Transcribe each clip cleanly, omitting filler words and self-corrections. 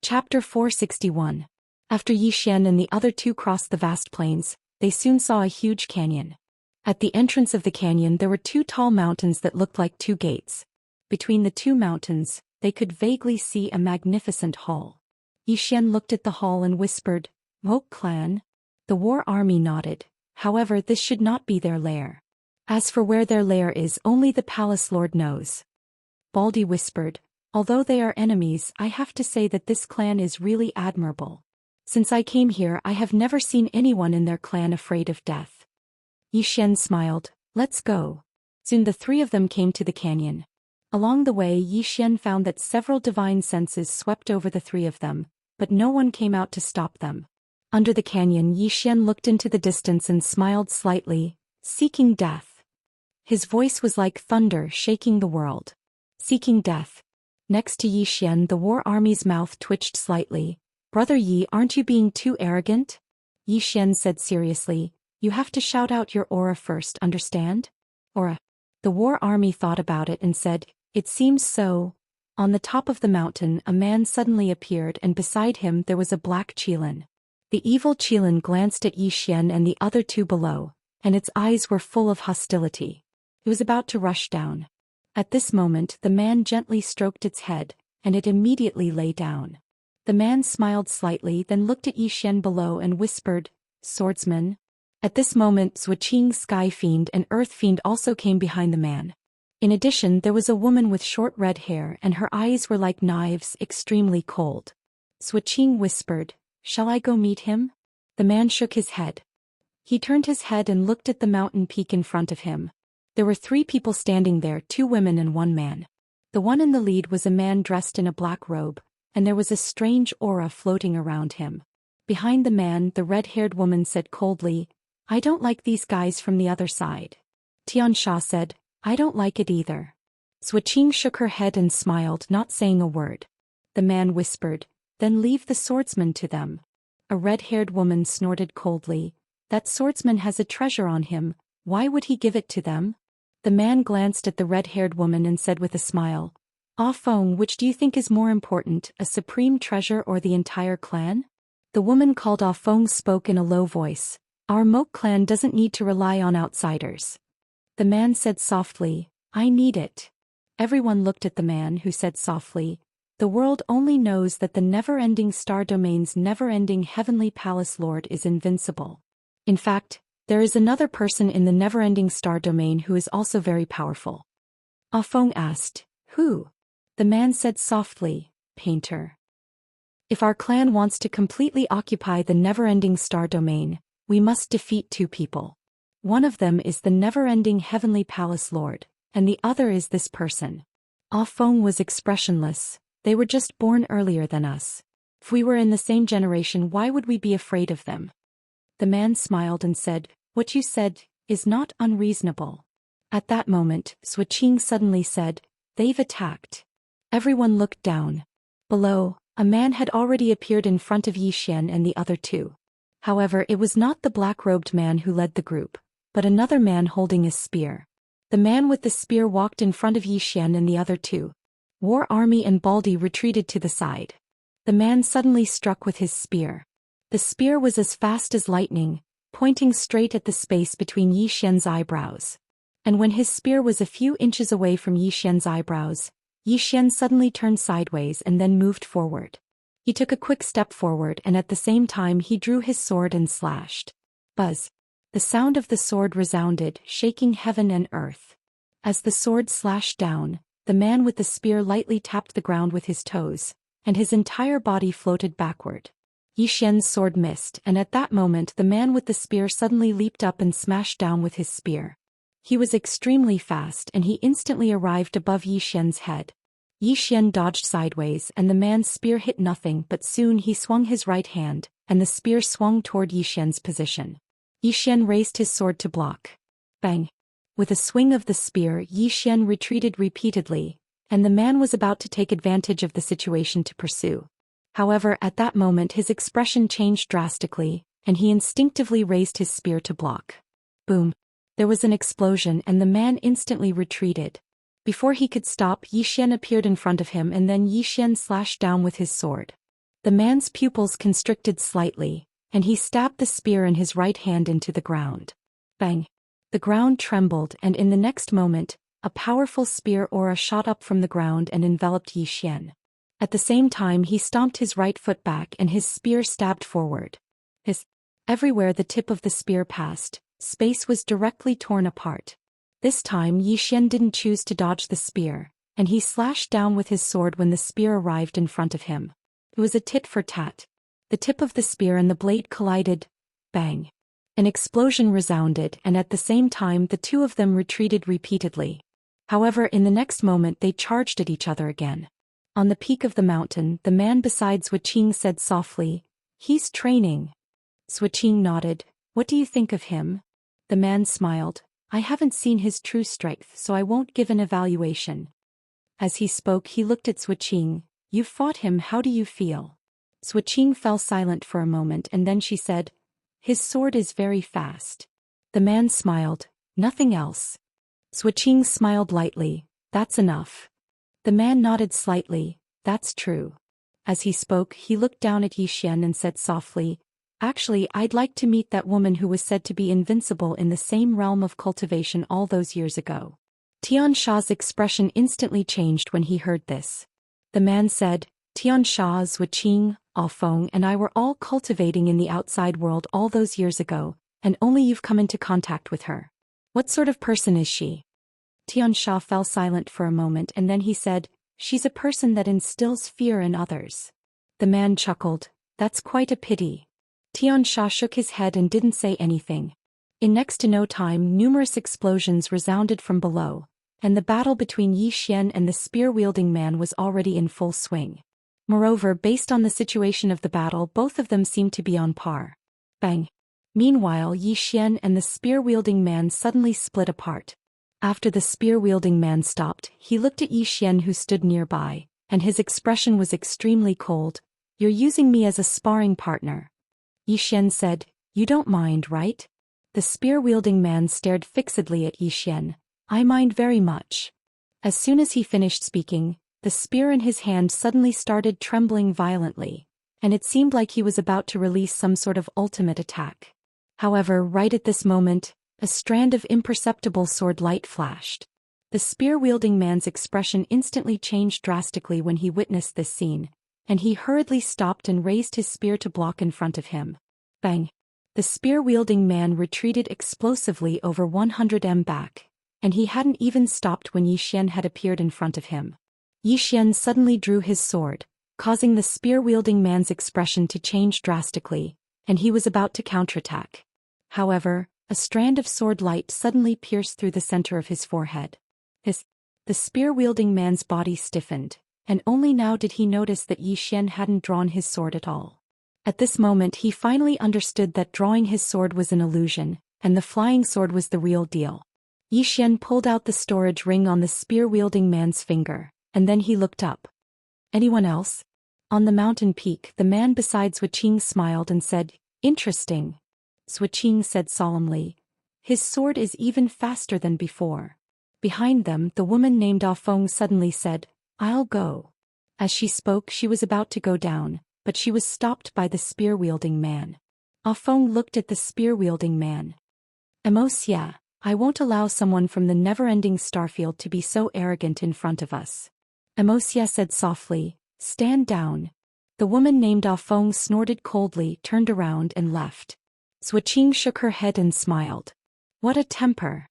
Chapter 461. After Yi Xian and the other two crossed the vast plains, they soon saw a huge canyon. At the entrance of the canyon there were two tall mountains that looked like two gates. Between the two mountains, they could vaguely see a magnificent hall. Yi Xian looked at the hall and whispered, "Wok clan?" The war army nodded. However, this should not be their lair. As for where their lair is, only the palace lord knows. Baldy whispered, "Although they are enemies, I have to say that this clan is really admirable. Since I came here, I have never seen anyone in their clan afraid of death." Yi Xian smiled, "Let's go." Soon the three of them came to the canyon. Along the way, Yi Xian found that several divine senses swept over the three of them, but no one came out to stop them. Under the canyon, Yi Xian looked into the distance and smiled slightly, "Seeking death." His voice was like thunder shaking the world. Seeking death. Next to Yi Xian, the war army's mouth twitched slightly. "Brother Yi, aren't you being too arrogant?" Yi Xian said seriously, "You have to shout out your aura first, understand?" "Aura." The war army thought about it and said, "It seems so." On the top of the mountain, a man suddenly appeared and beside him there was a black qilin. The evil qilin glanced at Yi Xian and the other two below, and its eyes were full of hostility. It was about to rush down. At this moment the man gently stroked its head, and it immediately lay down. The man smiled slightly, then looked at Yi Xian below and whispered, "Swordsman." At this moment Zhou Xian, Sky Fiend and Earth Fiend also came behind the man. In addition, there was a woman with short red hair and her eyes were like knives, extremely cold. Zhou Xian whispered, "Shall I go meet him?" The man shook his head. He turned his head and looked at the mountain peak in front of him. There were three people standing there, two women and one man. The one in the lead was a man dressed in a black robe, and there was a strange aura floating around him. Behind the man, the red-haired woman said coldly, "I don't like these guys from the other side." Xianxia said, "I don't like it either." Zhou Xian shook her head and smiled, not saying a word. The man whispered, "Then leave the swordsman to them." A red-haired woman snorted coldly, "That swordsman has a treasure on him, why would he give it to them?" The man glanced at the red-haired woman and said with a smile, "Ah Feng, which do you think is more important, a supreme treasure or the entire clan?" The woman called Ah Feng spoke in a low voice, "Our Moke clan doesn't need to rely on outsiders." The man said softly, "I need it." Everyone looked at the man who said softly, "The world only knows that the never-ending star domain's never-ending heavenly palace lord is invincible. In fact, there is another person in the never-ending star domain who is also very powerful." Ah Feng asked, "Who?" The man said softly, "Painter. If our clan wants to completely occupy the never-ending star domain, we must defeat two people. One of them is the never-ending heavenly palace lord, and the other is this person." Ah Feng was expressionless. "They were just born earlier than us. If we were in the same generation, why would we be afraid of them?" The man smiled and said, "What you said is not unreasonable." At that moment, Zhou Xian suddenly said, "They've attacked." Everyone looked down. Below, a man had already appeared in front of Yi Xian and the other two. However, it was not the black-robed man who led the group, but another man holding a spear. The man with the spear walked in front of Yi Xian and the other two. War Army and Baldy retreated to the side. The man suddenly struck with his spear. The spear was as fast as lightning, pointing straight at the space between Yi Xian's eyebrows. And when his spear was a few inches away from Yi Xian's eyebrows, Yi Xian suddenly turned sideways and then moved forward. He took a quick step forward and at the same time he drew his sword and slashed. Buzz! The sound of the sword resounded, shaking heaven and earth. As the sword slashed down, the man with the spear lightly tapped the ground with his toes, and his entire body floated backward. Yi Xian's sword missed, and at that moment the man with the spear suddenly leaped up and smashed down with his spear. He was extremely fast and he instantly arrived above Yi Xian's head. Yi Xian dodged sideways and the man's spear hit nothing, but soon he swung his right hand, and the spear swung toward Yi Xian's position. Yi Xian raised his sword to block. Bang! With a swing of the spear, Yi Xian retreated repeatedly, and the man was about to take advantage of the situation to pursue. However, at that moment his expression changed drastically, and he instinctively raised his spear to block. Boom! There was an explosion and the man instantly retreated. Before he could stop, Yi Xian appeared in front of him and then Yi Xian slashed down with his sword. The man's pupils constricted slightly, and he stabbed the spear in his right hand into the ground. Bang! The ground trembled, and in the next moment, a powerful spear aura shot up from the ground and enveloped Zhou Xian. At the same time he stomped his right foot back and his spear stabbed forward. Everywhere the tip of the spear passed, space was directly torn apart. This time Zhou Xian didn't choose to dodge the spear, and he slashed down with his sword when the spear arrived in front of him. It was a tit for tat. The tip of the spear and the blade collided. Bang! An explosion resounded, and at the same time the two of them retreated repeatedly. However, in the next moment they charged at each other again. On the peak of the mountain, the man beside Wuxia said softly, "He's training." Wuxia nodded. "What do you think of him?" The man smiled. "I haven't seen his true strength, so I won't give an evaluation." As he spoke he looked at Wuxia. "You've fought him, how do you feel?" Wuxia fell silent for a moment and then she said, "His sword is very fast." The man smiled. "Nothing else?" Wuxia smiled lightly. "That's enough." The man nodded slightly. "That's true." As he spoke he looked down at Zhou Xian and said softly, "Actually, I'd like to meet that woman who was said to be invincible in the same realm of cultivation all those years ago." Xianxia's expression instantly changed when he heard this. The man said, "Xianxia, Wuxia, Feng and I were all cultivating in the outside world all those years ago, and only you've come into contact with her. What sort of person is she?" Xianxia fell silent for a moment and then he said, "She's a person that instills fear in others." The man chuckled. "That's quite a pity." Xianxia shook his head and didn't say anything. In next to no time numerous explosions resounded from below, and the battle between Zhou Xian and the spear-wielding man was already in full swing. Moreover, based on the situation of the battle, both of them seemed to be on par. Bang! Meanwhile, Zhou Xian and the spear-wielding man suddenly split apart. After the spear-wielding man stopped, he looked at Zhou Xian who stood nearby, and his expression was extremely cold. "You're using me as a sparring partner." Zhou Xian said, "You don't mind, right?" The spear-wielding man stared fixedly at Zhou Xian. "I mind very much." As soon as he finished speaking, the spear in his hand suddenly started trembling violently, and it seemed like he was about to release some sort of ultimate attack. However, right at this moment, a strand of imperceptible sword light flashed. The spear-wielding man's expression instantly changed drastically when he witnessed this scene, and he hurriedly stopped and raised his spear to block in front of him. Bang! The spear-wielding man retreated explosively over 100 m back, and he hadn't even stopped when Zhou Xian had appeared in front of him. Zhou Xian suddenly drew his sword, causing the spear-wielding man's expression to change drastically, and he was about to counterattack. However, a strand of sword light suddenly pierced through the center of his forehead. The spear-wielding man's body stiffened, and only now did he notice that Zhou Xian hadn't drawn his sword at all. At this moment he finally understood that drawing his sword was an illusion, and the flying sword was the real deal. Zhou Xian pulled out the storage ring on the spear-wielding man's finger, and then he looked up. "Anyone else?" On the mountain peak, the man beside Wuxia smiled and said, "Interesting." Wuxia said solemnly, "His sword is even faster than before." Behind them, the woman named Feng suddenly said, "I'll go." As she spoke, she was about to go down, but she was stopped by the spear-wielding man. Feng looked at the spear-wielding man. "Immerse, I won't allow someone from the never-ending starfield to be so arrogant in front of us." Immerse said softly, "Stand down." The woman named Feng snorted coldly, turned around and left. Wuxia shook her head and smiled. "What a temper."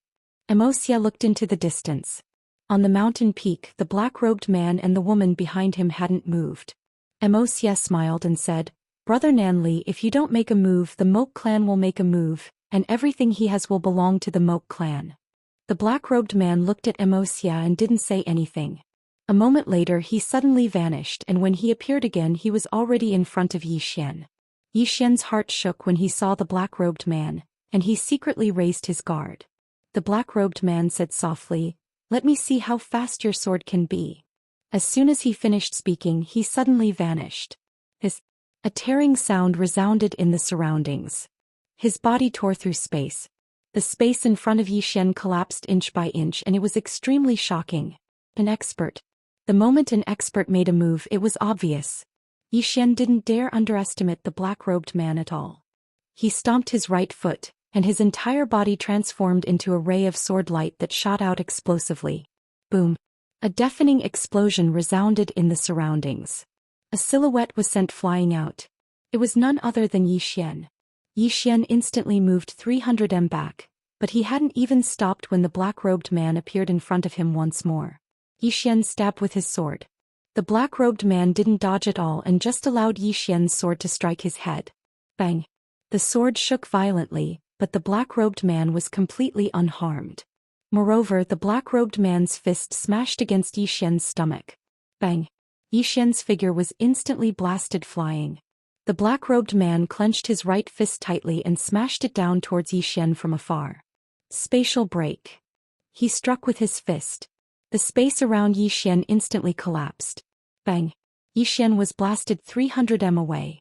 Immerse looked into the distance. On the mountain peak, the black-robed man and the woman behind him hadn't moved. Immerse smiled and said, "Brother Nanli, if you don't make a move, the Moke clan will make a move, and everything he has will belong to the Moke clan." The black-robed man looked at Immerse and didn't say anything. A moment later he suddenly vanished, and when he appeared again he was already in front of Zhou Xian. Zhou Xian's heart shook when he saw the black-robed man, and he secretly raised his guard. The black-robed man said softly, "Let me see how fast your sword can be." As soon as he finished speaking he suddenly vanished. A tearing sound resounded in the surroundings. His body tore through space. The space in front of Zhou Xian collapsed inch by inch, and it was extremely shocking. An expert. The moment an expert made a move, it was obvious. Yi Xian didn't dare underestimate the black-robed man at all. He stomped his right foot, and his entire body transformed into a ray of sword light that shot out explosively. Boom! A deafening explosion resounded in the surroundings. A silhouette was sent flying out. It was none other than Yi Xian. Yi Xian instantly moved 300 m back, but he hadn't even stopped when the black-robed man appeared in front of him once more. Yi Xian stabbed with his sword. The black-robed man didn't dodge at all and just allowed Yi Xian's sword to strike his head. Bang! The sword shook violently, but the black-robed man was completely unharmed. Moreover, the black-robed man's fist smashed against Yi Xian's stomach. Bang! Yi Xian's figure was instantly blasted flying. The black-robed man clenched his right fist tightly and smashed it down towards Yi Xian from afar. Spatial break. He struck with his fist. The space around Yi Xian instantly collapsed. Bang! Yi Xian was blasted 300 m away.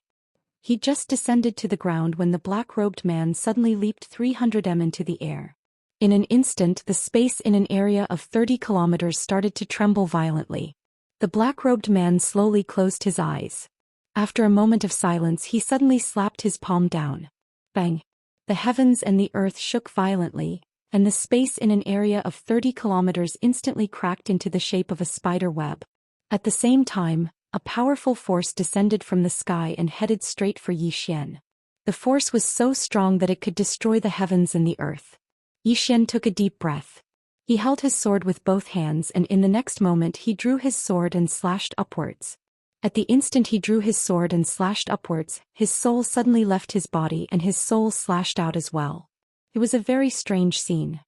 He just descended to the ground when the black-robed man suddenly leaped 300 m into the air. In an instant, the space in an area of 30 kilometers started to tremble violently. The black-robed man slowly closed his eyes. After a moment of silence, he suddenly slapped his palm down. Bang! The heavens and the earth shook violently, and the space in an area of 30 kilometers instantly cracked into the shape of a spider web. At the same time, a powerful force descended from the sky and headed straight for Yi Xian. The force was so strong that it could destroy the heavens and the earth. Yi Xian took a deep breath. He held his sword with both hands, and in the next moment he drew his sword and slashed upwards. At the instant he drew his sword and slashed upwards, his soul suddenly left his body and his soul slashed out as well. It was a very strange scene.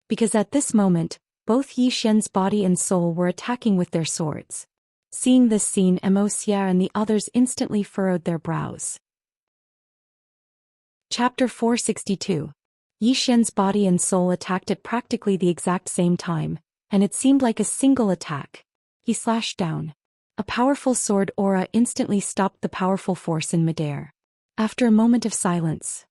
Because at this moment, both Yi Xian's body and soul were attacking with their swords. Seeing this scene, Wuxia and the others instantly furrowed their brows. Chapter 462. Yi Xian's body and soul attacked at practically the exact same time, and it seemed like a single attack. He slashed down. A powerful sword aura instantly stopped the powerful force in midair. After a moment of silence,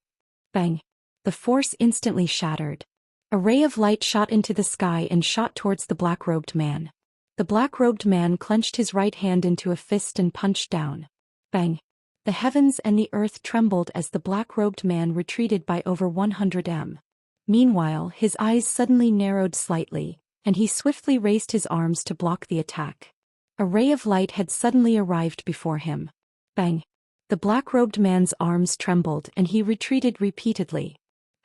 bang! The force instantly shattered. A ray of light shot into the sky and shot towards the black-robed man. The black-robed man clenched his right hand into a fist and punched down. Bang! The heavens and the earth trembled as the black-robed man retreated by over 100 m. Meanwhile, his eyes suddenly narrowed slightly, and he swiftly raised his arms to block the attack. A ray of light had suddenly arrived before him. Bang! The black-robed man's arms trembled and he retreated repeatedly.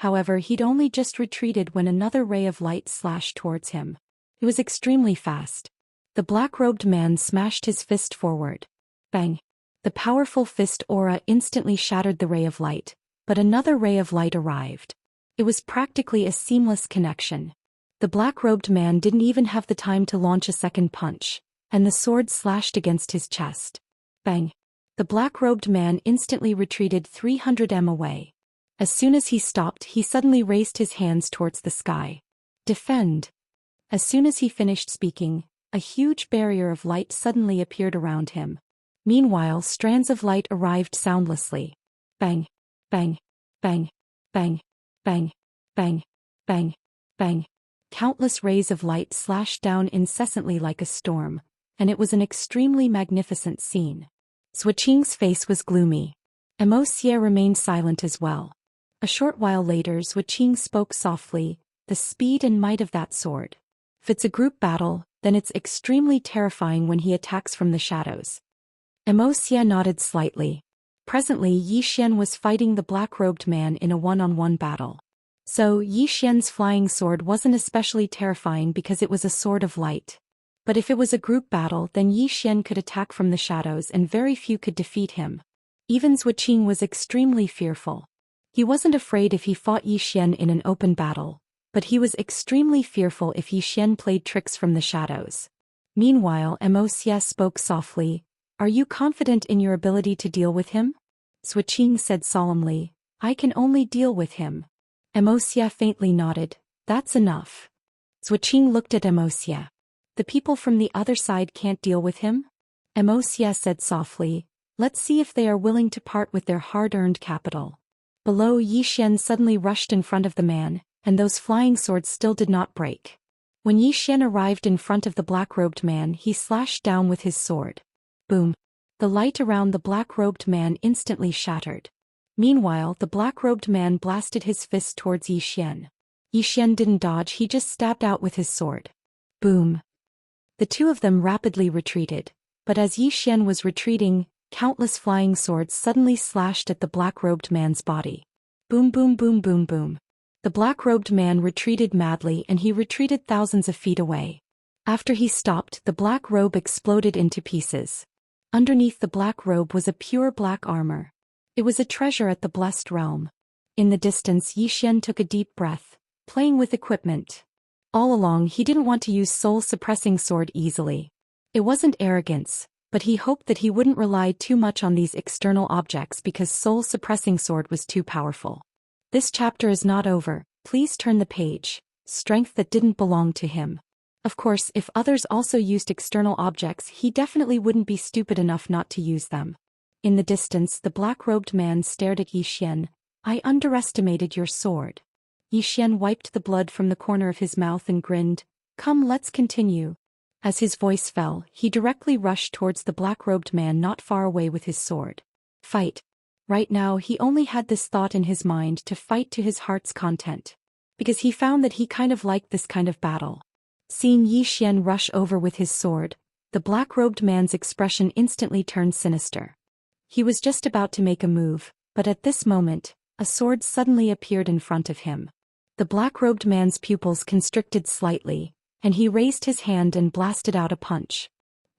However, he'd only just retreated when another ray of light slashed towards him. It was extremely fast. The black-robed man smashed his fist forward. Bang! The powerful fist aura instantly shattered the ray of light, but another ray of light arrived. It was practically a seamless connection. The black-robed man didn't even have the time to launch a second punch, and the sword slashed against his chest. Bang! The black-robed man instantly retreated 300 m away. As soon as he stopped, he suddenly raised his hands towards the sky. Defend! As soon as he finished speaking, a huge barrier of light suddenly appeared around him. Meanwhile, strands of light arrived soundlessly. Bang! Bang! Bang! Bang! Bang! Bang! Bang! Bang! Countless rays of light slashed down incessantly like a storm, and it was an extremely magnificent scene. Zhou Xian's face was gloomy. Wuxia remained silent as well. A short while later, Zhou Xian spoke softly, "The speed and might of that sword. If it's a group battle, then it's extremely terrifying when he attacks from the shadows." Wuxia nodded slightly. Presently, Yi Xian was fighting the black-robed man in a one-on-one battle. So, Yi Xian's flying sword wasn't especially terrifying because it was a sword of light. But if it was a group battle, then Yi Xian could attack from the shadows and very few could defeat him. Even Zhou Xian was extremely fearful. He wasn't afraid if he fought Yi Xian in an open battle, but he was extremely fearful if Yi Xian played tricks from the shadows. Meanwhile, Wuxia spoke softly, "Are you confident in your ability to deal with him?" Zhou Xian said solemnly, "I can only deal with him." Wuxia faintly nodded, "That's enough." Zhou Xian looked at Wuxia. "The people from the other side can't deal with him?" Wuxia said softly, "Let's see if they are willing to part with their hard-earned capital." Below, Yi Xian suddenly rushed in front of the man, and those flying swords still did not break. When Yi Xian arrived in front of the black-robed man, he slashed down with his sword. Boom! The light around the black-robed man instantly shattered. Meanwhile, the black-robed man blasted his fist towards Yi Xian. Yi Xian didn't dodge, he just stabbed out with his sword. Boom. The two of them rapidly retreated, but as Yi Xian was retreating, countless flying swords suddenly slashed at the black-robed man's body. Boom boom boom boom boom. The black-robed man retreated madly, and he retreated thousands of feet away. After he stopped, the black robe exploded into pieces. Underneath the black robe was a pure black armor. It was a treasure at the blessed realm. In the distance, Yi Xian took a deep breath, playing with equipment. All along, he didn't want to use soul-suppressing sword easily. It wasn't arrogance, but he hoped that he wouldn't rely too much on these external objects because soul-suppressing sword was too powerful. This chapter is not over, please turn the page. Strength that didn't belong to him. Of course, if others also used external objects, he definitely wouldn't be stupid enough not to use them. In the distance, the black-robed man stared at Yi Xian. I underestimated your sword. Yi Xian wiped the blood from the corner of his mouth and grinned. Come, let's continue. As his voice fell, he directly rushed towards the black-robed man not far away with his sword. Fight. Right now, he only had this thought in his mind to fight to his heart's content. Because he found that he kind of liked this kind of battle. Seeing Yi Xian rush over with his sword, the black-robed man's expression instantly turned sinister. He was just about to make a move, but at this moment, a sword suddenly appeared in front of him. The black-robed man's pupils constricted slightly, and he raised his hand and blasted out a punch.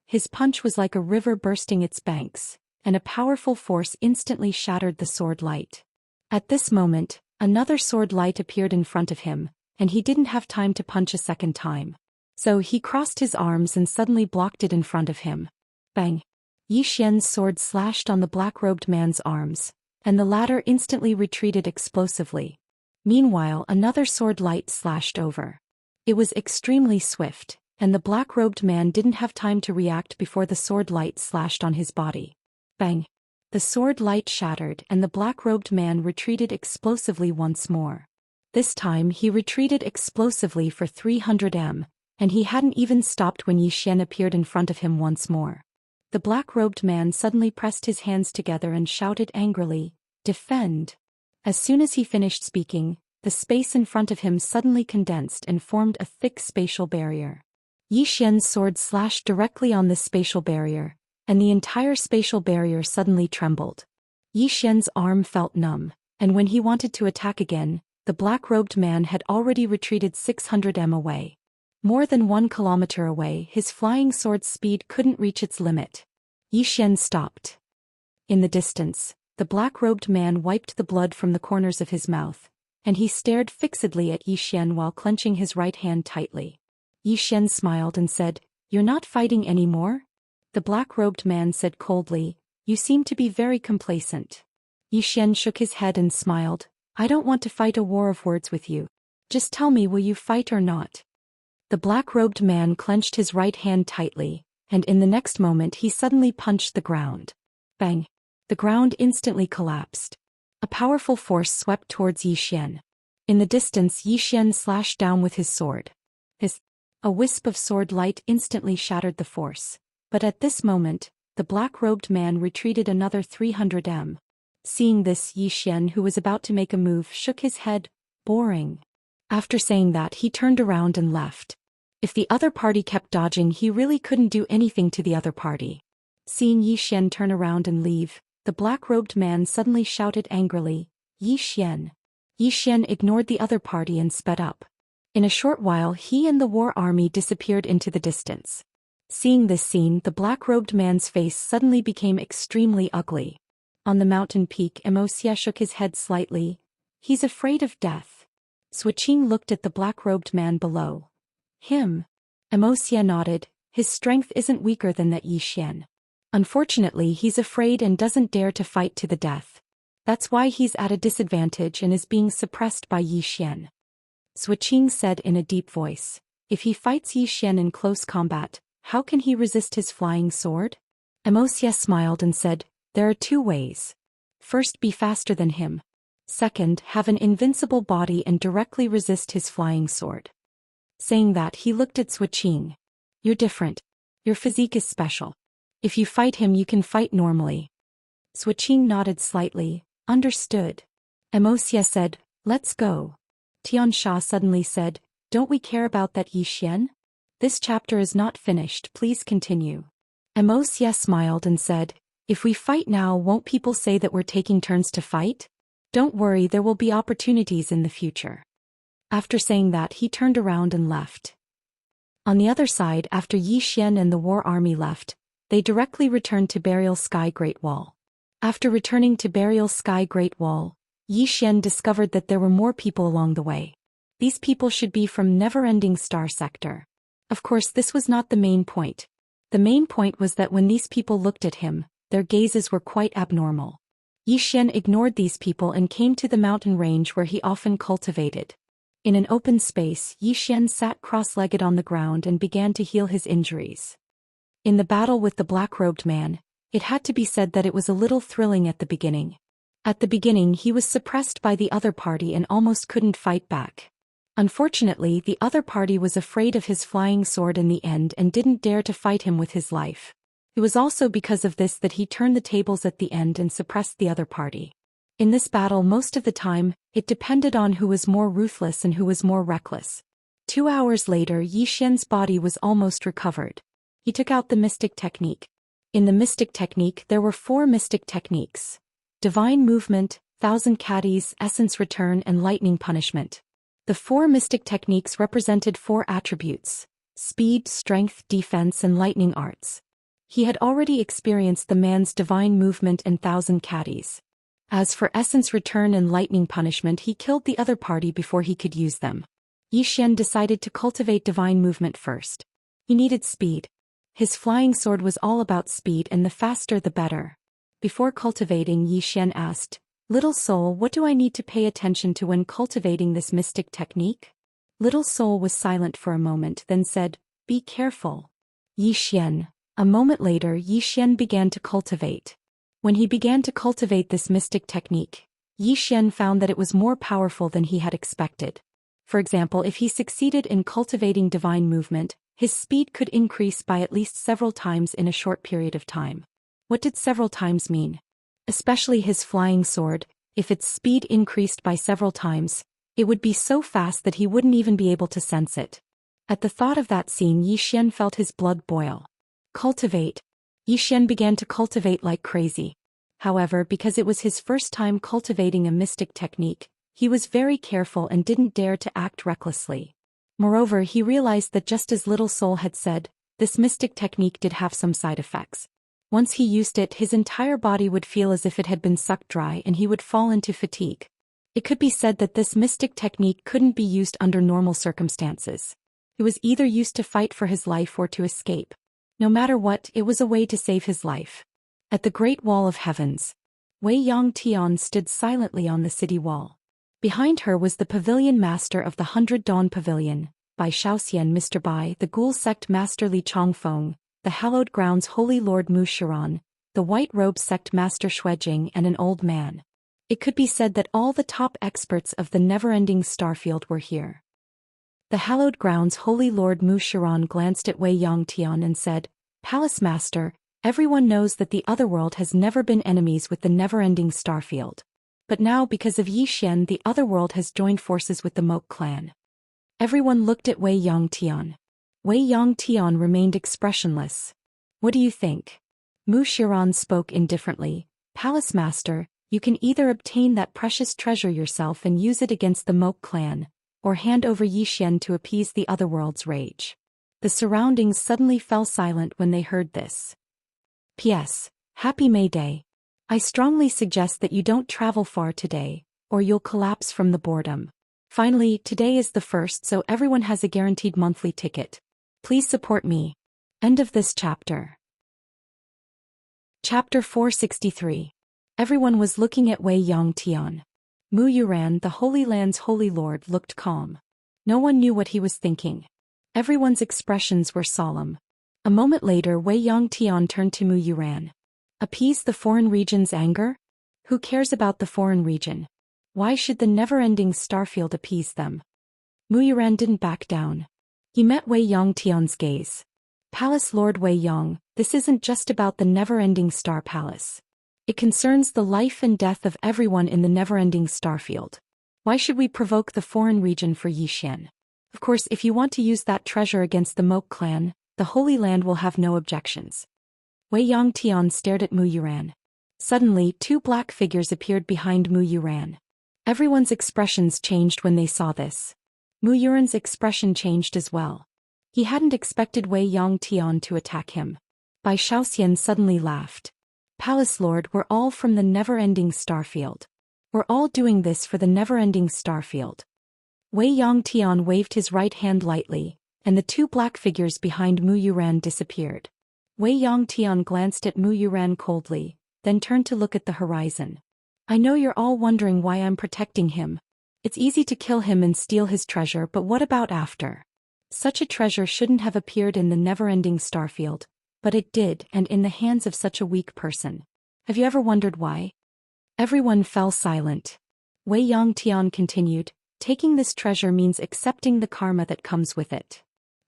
His punch was like a river bursting its banks, and a powerful force instantly shattered the sword light. At this moment, another sword light appeared in front of him, and he didn't have time to punch a second time. So he crossed his arms and suddenly blocked it in front of him. Bang! Yi Xian's sword slashed on the black-robed man's arms, and the latter instantly retreated explosively. Meanwhile, another sword light slashed over. It was extremely swift, and the black-robed man didn't have time to react before the sword light slashed on his body. Bang! The sword light shattered and the black-robed man retreated explosively once more. This time he retreated explosively for 300 m, and he hadn't even stopped when Yi Xian appeared in front of him once more. The black-robed man suddenly pressed his hands together and shouted angrily, "Defend!" As soon as he finished speaking, the space in front of him suddenly condensed and formed a thick spatial barrier. Yi Xian's sword slashed directly on this spatial barrier, and the entire spatial barrier suddenly trembled. Yi Xian's arm felt numb, and when he wanted to attack again, the black-robed man had already retreated 600 m away. More than 1 kilometer away, his flying sword's speed couldn't reach its limit. Yi Xian stopped. In the distance, the black-robed man wiped the blood from the corners of his mouth, and he stared fixedly at Yi Xian while clenching his right hand tightly. Yi Xian smiled and said, "You're not fighting anymore?" The black-robed man said coldly, "You seem to be very complacent." Yi Xian shook his head and smiled, "I don't want to fight a war of words with you. Just tell me, will you fight or not?" The black-robed man clenched his right hand tightly, and in the next moment he suddenly punched the ground. Bang! The ground instantly collapsed. A powerful force swept towards Yi Xian. In the distance, Yi Xian slashed down with his sword. A wisp of sword light instantly shattered the force. But at this moment, the black-robed man retreated another 300 m. Seeing this, Yi Xian, who was about to make a move, shook his head, boring. After saying that, he turned around and left. If the other party kept dodging, he really couldn't do anything to the other party. Seeing Yi Xian turn around and leave, the black-robed man suddenly shouted angrily, "Yi Xian!" Yi Xian ignored the other party and sped up. In a short while, he and the war army disappeared into the distance. Seeing this scene, the black-robed man's face suddenly became extremely ugly. On the mountain peak, Wuxia shook his head slightly. He's afraid of death. Zhou looked at the black-robed man below him. Wuxia nodded. His strength isn't weaker than that Yi Xian. Unfortunately, he's afraid and doesn't dare to fight to the death. That's why he's at a disadvantage and is being suppressed by Yi Xian. Zhou said in a deep voice. If he fights Yi Xian in close combat, how can he resist his flying sword? Wuxia smiled and said, there are two ways. First, be faster than him. Second, have an invincible body and directly resist his flying sword. Saying that, he looked at Zhou. You're different. Your physique is special. If you fight him you can fight normally. Zhou Xian nodded slightly. Understood. Immerse said, let's go. Xianxia suddenly said, don't we care about that Zhou Xian? This chapter is not finished, please continue. Immerse smiled and said, if we fight now won't people say that we're taking turns to fight? Don't worry, there will be opportunities in the future. After saying that he turned around and left. On the other side, after Zhou Xian and the war army left, they directly returned to Burial Sky Great Wall. After returning to Burial Sky Great Wall, Zhou Xian discovered that there were more people along the way. These people should be from Never-Ending Star Sector. Of course, this was not the main point. The main point was that when these people looked at him, their gazes were quite abnormal. Zhou Xian ignored these people and came to the mountain range where he often cultivated. In an open space, Zhou Xian sat cross-legged on the ground and began to heal his injuries. In the battle with the black-robed man, it had to be said that it was a little thrilling at the beginning. At the beginning he was suppressed by the other party and almost couldn't fight back. Unfortunately, the other party was afraid of his flying sword in the end and didn't dare to fight him with his life. It was also because of this that he turned the tables at the end and suppressed the other party. In this battle most of the time, it depended on who was more ruthless and who was more reckless. 2 hours later Zhou Xian's body was almost recovered. He took out the mystic technique. In the mystic technique there were 4 mystic techniques: divine movement, thousand caddies, essence return and lightning punishment. The 4 mystic techniques represented 4 attributes: speed, strength, defense and lightning arts. He had already experienced the man's divine movement and thousand caddies. As for essence return and lightning punishment, he killed the other party before he could use them. Zhou Xian decided to cultivate divine movement first. He needed speed. His flying sword was all about speed and the faster the better. Before cultivating, Zhou Xian asked, Little Soul, what do I need to pay attention to when cultivating this mystic technique? Little Soul was silent for a moment, then said, be careful. Zhou Xian. A moment later Zhou Xian began to cultivate. When he began to cultivate this mystic technique, Zhou Xian found that it was more powerful than he had expected. For example, if he succeeded in cultivating divine movement, his speed could increase by at least several times in a short period of time. What did several times mean? Especially his flying sword, if its speed increased by several times, it would be so fast that he wouldn't even be able to sense it. At the thought of that scene, Zhou Xian felt his blood boil. Cultivate. Zhou Xian began to cultivate like crazy. However, because it was his first time cultivating a mystic technique, he was very careful and didn't dare to act recklessly. Moreover, he realized that just as Little Soul had said, this mystic technique did have some side effects. Once he used it, his entire body would feel as if it had been sucked dry and he would fall into fatigue. It could be said that this mystic technique couldn't be used under normal circumstances. It was either used to fight for his life or to escape. No matter what, it was a way to save his life. At the Great Wall of Heavens, Wei Yangtian stood silently on the city wall. Behind her was the pavilion master of the 100 Dawn Pavilion, by Xiaoxian Mr. Bai, the Ghoul Sect Master Li Chongfeng, the Hallowed Grounds Holy Lord Mu Shiran, the White Robe Sect Master Xuejing and an old man. It could be said that all the top experts of the never-ending starfield were here. The Hallowed Grounds Holy Lord Mu Shiran glanced at Wei Yangtian and said, Palace Master, everyone knows that the Otherworld has never been enemies with the never-ending starfield. But now because of Zhou Xian the Otherworld has joined forces with the Moke clan. Everyone looked at Wei Yangtian. Wei Yangtian remained expressionless. What do you think? Mu Shiran spoke indifferently. Palace Master, you can either obtain that precious treasure yourself and use it against the Moke clan, or hand over Zhou Xian to appease the Otherworld's rage. The surroundings suddenly fell silent when they heard this. P.S. Happy May Day. I strongly suggest that you don't travel far today, or you'll collapse from the boredom. Finally, today is the 1st, so everyone has a guaranteed monthly ticket. Please support me. End of this chapter. Chapter 463. Everyone was looking at Wei Yangtian. Mu Yuran, the Holy Land's Holy Lord, looked calm. No one knew what he was thinking. Everyone's expressions were solemn. A moment later Wei Yangtian turned to Mu Yuran. Appease the foreign region's anger? Who cares about the foreign region? Why should the never-ending starfield appease them? Mu Yuran didn't back down. He met Wei Yangtian's gaze. Palace Lord Wei Yong, this isn't just about the never-ending star palace. It concerns the life and death of everyone in the never-ending starfield. Why should we provoke the foreign region for Zhou Xian? Of course, if you want to use that treasure against the Moke clan, the Holy Land will have no objections. Wei Yongtian stared at Mu Yuran. Suddenly, two black figures appeared behind Mu Yuran. Everyone's expressions changed when they saw this. Mu Yuran's expression changed as well. He hadn't expected Wei Yongtian to attack him. Bai Xiaoxian suddenly laughed. Palace Lord, we're all from the never-ending starfield. We're all doing this for the never-ending starfield. Wei Yongtian waved his right hand lightly, and the two black figures behind Mu Yuran disappeared. Wei Yongtian glanced at Mu Yuran coldly, then turned to look at the horizon. I know you're all wondering why I'm protecting him. It's easy to kill him and steal his treasure, but what about after? Such a treasure shouldn't have appeared in the never-ending starfield, but it did, and in the hands of such a weak person. Have you ever wondered why? Everyone fell silent. Wei Yongtian continued, taking this treasure means accepting the karma that comes with it.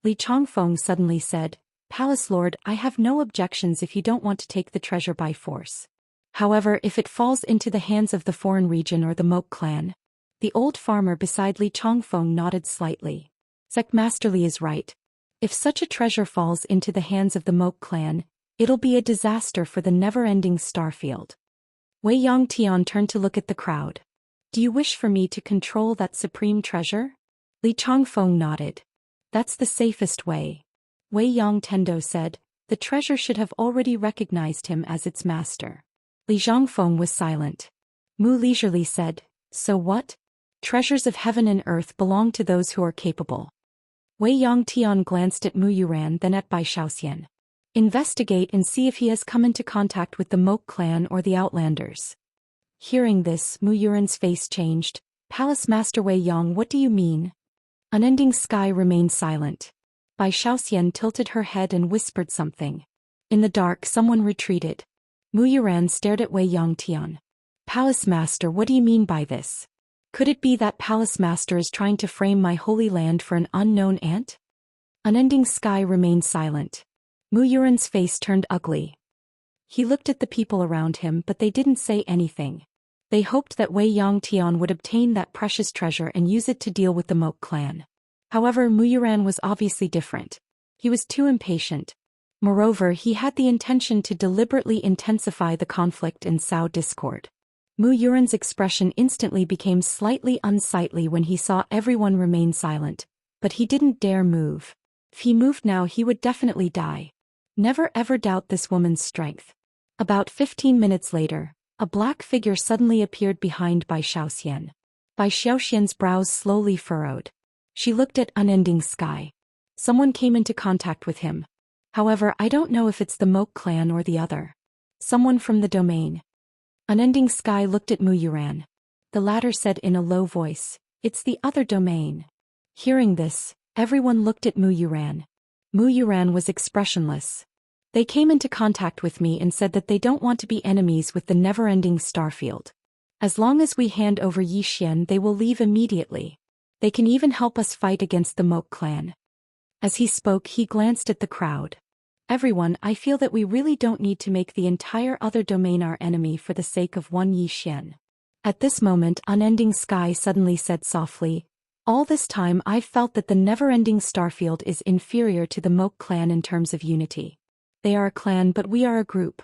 Li Chongfeng suddenly said, Palace Lord, I have no objections if you don't want to take the treasure by force. However, if it falls into the hands of the foreign region or the Moke clan. The old farmer beside Li Chongfeng nodded slightly. Master Li is right. If such a treasure falls into the hands of the Moke clan, it'll be a disaster for the never-ending starfield. Wei Yongtian turned to look at the crowd. Do you wish for me to control that supreme treasure? Li Chongfeng nodded. That's the safest way. Wei Yongtendo said, the treasure should have already recognized him as its master. Li Zhongfeng was silent. Mu leisurely said, so what? Treasures of heaven and earth belong to those who are capable. Wei Yongtian glanced at Mu Yuran, then at Bai Xiaoxian. Investigate and see if he has come into contact with the Moke clan or the Outlanders. Hearing this, Mu Yuran's face changed. Palace Master Wei Yong, what do you mean? Unending Sky remained silent. Bai Xiaoxian tilted her head and whispered something. In the dark, someone retreated. Mu Yuran stared at Wei Yongtian. Palace Master, what do you mean by this? Could it be that Palace Master is trying to frame my holy land for an unknown ant? Unending Sky remained silent. Mu Yuran's face turned ugly. He looked at the people around him, but they didn't say anything. They hoped that Wei Yongtian would obtain that precious treasure and use it to deal with the Moke clan. However, Mu Yuran was obviously different. He was too impatient. Moreover, he had the intention to deliberately intensify the conflict and sow discord. Mu Yuran's expression instantly became slightly unsightly when he saw everyone remain silent, but he didn't dare move. If he moved now, he would definitely die. Never ever doubt this woman's strength. About 15 minutes later, a black figure suddenly appeared behind Bai Xiaoxian. Bai Xiaoxian's brows slowly furrowed. She looked at Unending Sky. Someone came into contact with him. However, I don't know if it's the Moke clan or the other. Someone from the domain. Unending Sky looked at Mu Yuran. The latter said in a low voice, it's the other domain. Hearing this, everyone looked at Mu Yuran. Mu Yuran was expressionless. They came into contact with me and said that they don't want to be enemies with the never-ending starfield. As long as we hand over Zhou Xian, they will leave immediately. They can even help us fight against the Moke clan. As he spoke, he glanced at the crowd. Everyone, I feel that we really don't need to make the entire other domain our enemy for the sake of one Zhou Xian. At this moment, Unending Sky suddenly said softly, all this time I've felt that the never-ending starfield is inferior to the Moke clan in terms of unity. They are a clan, but we are a group.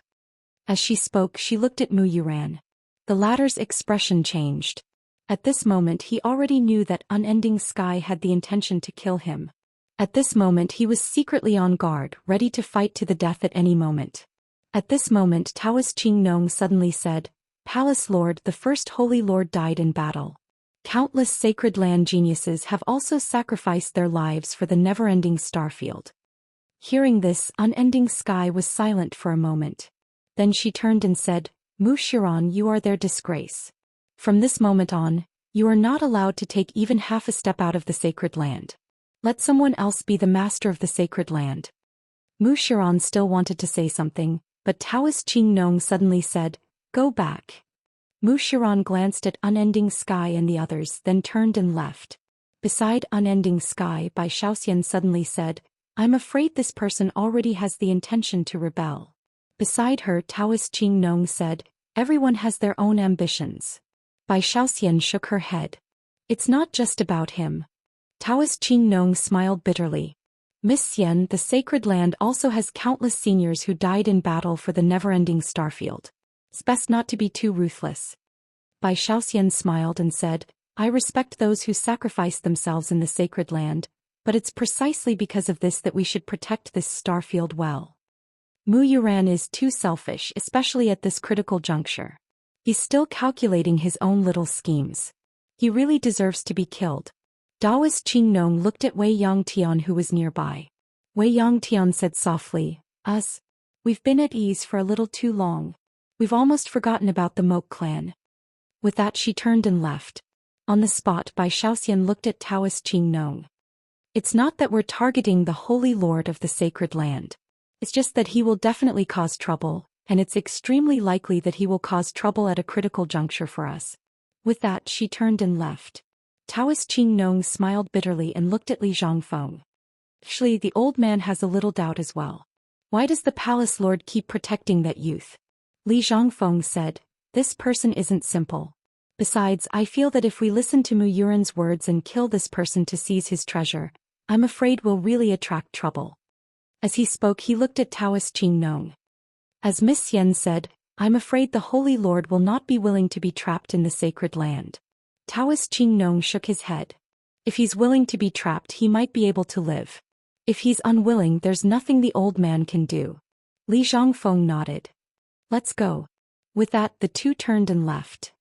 As she spoke, she looked at Mu Yuran. The latter's expression changed. At this moment, he already knew that Unending Sky had the intention to kill him. At this moment, he was secretly on guard, ready to fight to the death at any moment. At this moment, Taoist Qingnong suddenly said, Palace Lord, the first Holy Lord died in battle. Countless sacred land geniuses have also sacrificed their lives for the never-ending starfield. Hearing this, Unending Sky was silent for a moment. Then she turned and said, Mu Shiran, you are their disgrace. From this moment on, you are not allowed to take even half a step out of the sacred land. Let someone else be the master of the sacred land. Mu Shiran still wanted to say something, but Taoist Qingnong suddenly said, go back. Mu Shiran glanced at Unending Sky and the others, then turned and left. Beside Unending Sky, Bai Xiaoxian suddenly said, I'm afraid this person already has the intention to rebel. Beside her, Taoist Qing Nong said, everyone has their own ambitions. Bai Xian shook her head. It's not just about him. Taoist Qing Nong smiled bitterly. Miss Xian, the sacred land also has countless seniors who died in battle for the never-ending starfield. It's best not to be too ruthless. Bai Xian smiled and said, I respect those who sacrifice themselves in the sacred land, but it's precisely because of this that we should protect this starfield well. Mu Yuran is too selfish, especially at this critical juncture. He's still calculating his own little schemes. He really deserves to be killed. Taoist Qing Nong looked at Wei Yangtian, who was nearby. Wei Yangtian said softly, We've been at ease for a little too long. We've almost forgotten about the Moke clan. With that she turned and left. On the spot, Bai Xian looked at Taoist Qing Nong. It's not that we're targeting the Holy Lord of the sacred land. It's just that he will definitely cause trouble, and it's extremely likely that he will cause trouble at a critical juncture for us. With that she turned and left. Taoist Qing Nong smiled bitterly and looked at Li Zhangfeng. Actually, the old man has a little doubt as well. Why does the palace lord keep protecting that youth? Li Zhangfeng said, this person isn't simple. Besides, I feel that if we listen to Mu Yuran's words and kill this person to seize his treasure, I'm afraid we'll really attract trouble. As he spoke, he looked at Taoist Qing Nong. As Miss Xian said, I'm afraid the Holy Lord will not be willing to be trapped in the sacred land. Taoist Qing Nong shook his head. If he's willing to be trapped, he might be able to live. If he's unwilling, there's nothing the old man can do. Li Zhangfeng nodded. Let's go. With that, the two turned and left.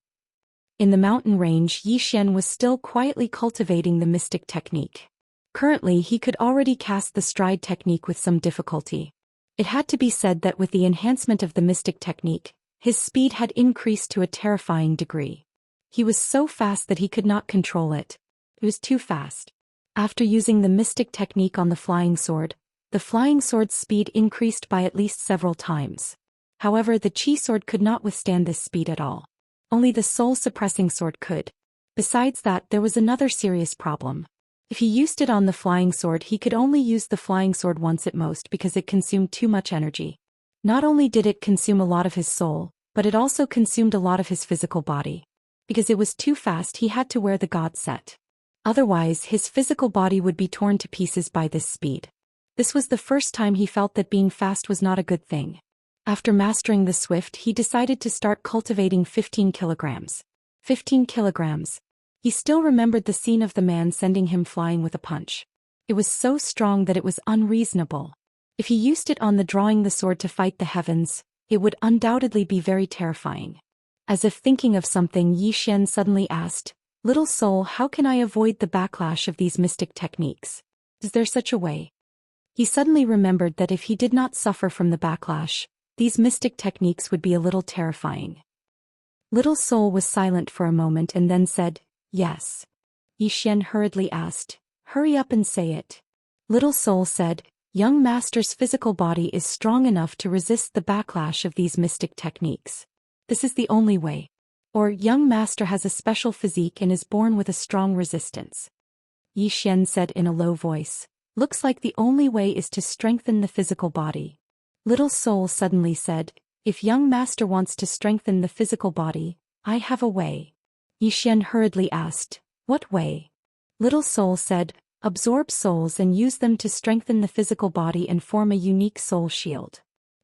In the mountain range, Yi Xian was still quietly cultivating the mystic technique. Currently, he could already cast the stride technique with some difficulty. It had to be said that with the enhancement of the mystic technique, his speed had increased to a terrifying degree. He was so fast that he could not control it. It was too fast. After using the mystic technique on the flying sword's speed increased by at least several times. However, the chi sword could not withstand this speed at all. Only the soul-suppressing sword could. Besides that, there was another serious problem. If he used it on the flying sword, he could only use the flying sword once at most because it consumed too much energy. Not only did it consume a lot of his soul, but it also consumed a lot of his physical body. Because it was too fast, he had to wear the god set. Otherwise, his physical body would be torn to pieces by this speed. This was the first time he felt that being fast was not a good thing. After mastering the Swift, he decided to start cultivating 15 kilograms. 15 kilograms. He still remembered the scene of the man sending him flying with a punch. It was so strong that it was unreasonable. If he used it on drawing the sword to fight the heavens, it would undoubtedly be very terrifying. As if thinking of something, Yi Xian suddenly asked, Little soul, how can I avoid the backlash of these mystic techniques? Is there such a way? He suddenly remembered that if he did not suffer from the backlash, these mystic techniques would be a little terrifying. Little soul was silent for a moment and then said, Yes. Yi Xian hurriedly asked, Hurry up and say it. Little soul said, Young master's physical body is strong enough to resist the backlash of these mystic techniques. This is the only way. Or, young master has a special physique and is born with a strong resistance. Yi Xian said in a low voice, Looks like the only way is to strengthen the physical body. Little soul suddenly said, If young master wants to strengthen the physical body, I have a way. Yi Xian hurriedly asked, What way? Little soul said, Absorb souls and use them to strengthen the physical body and form a unique soul shield.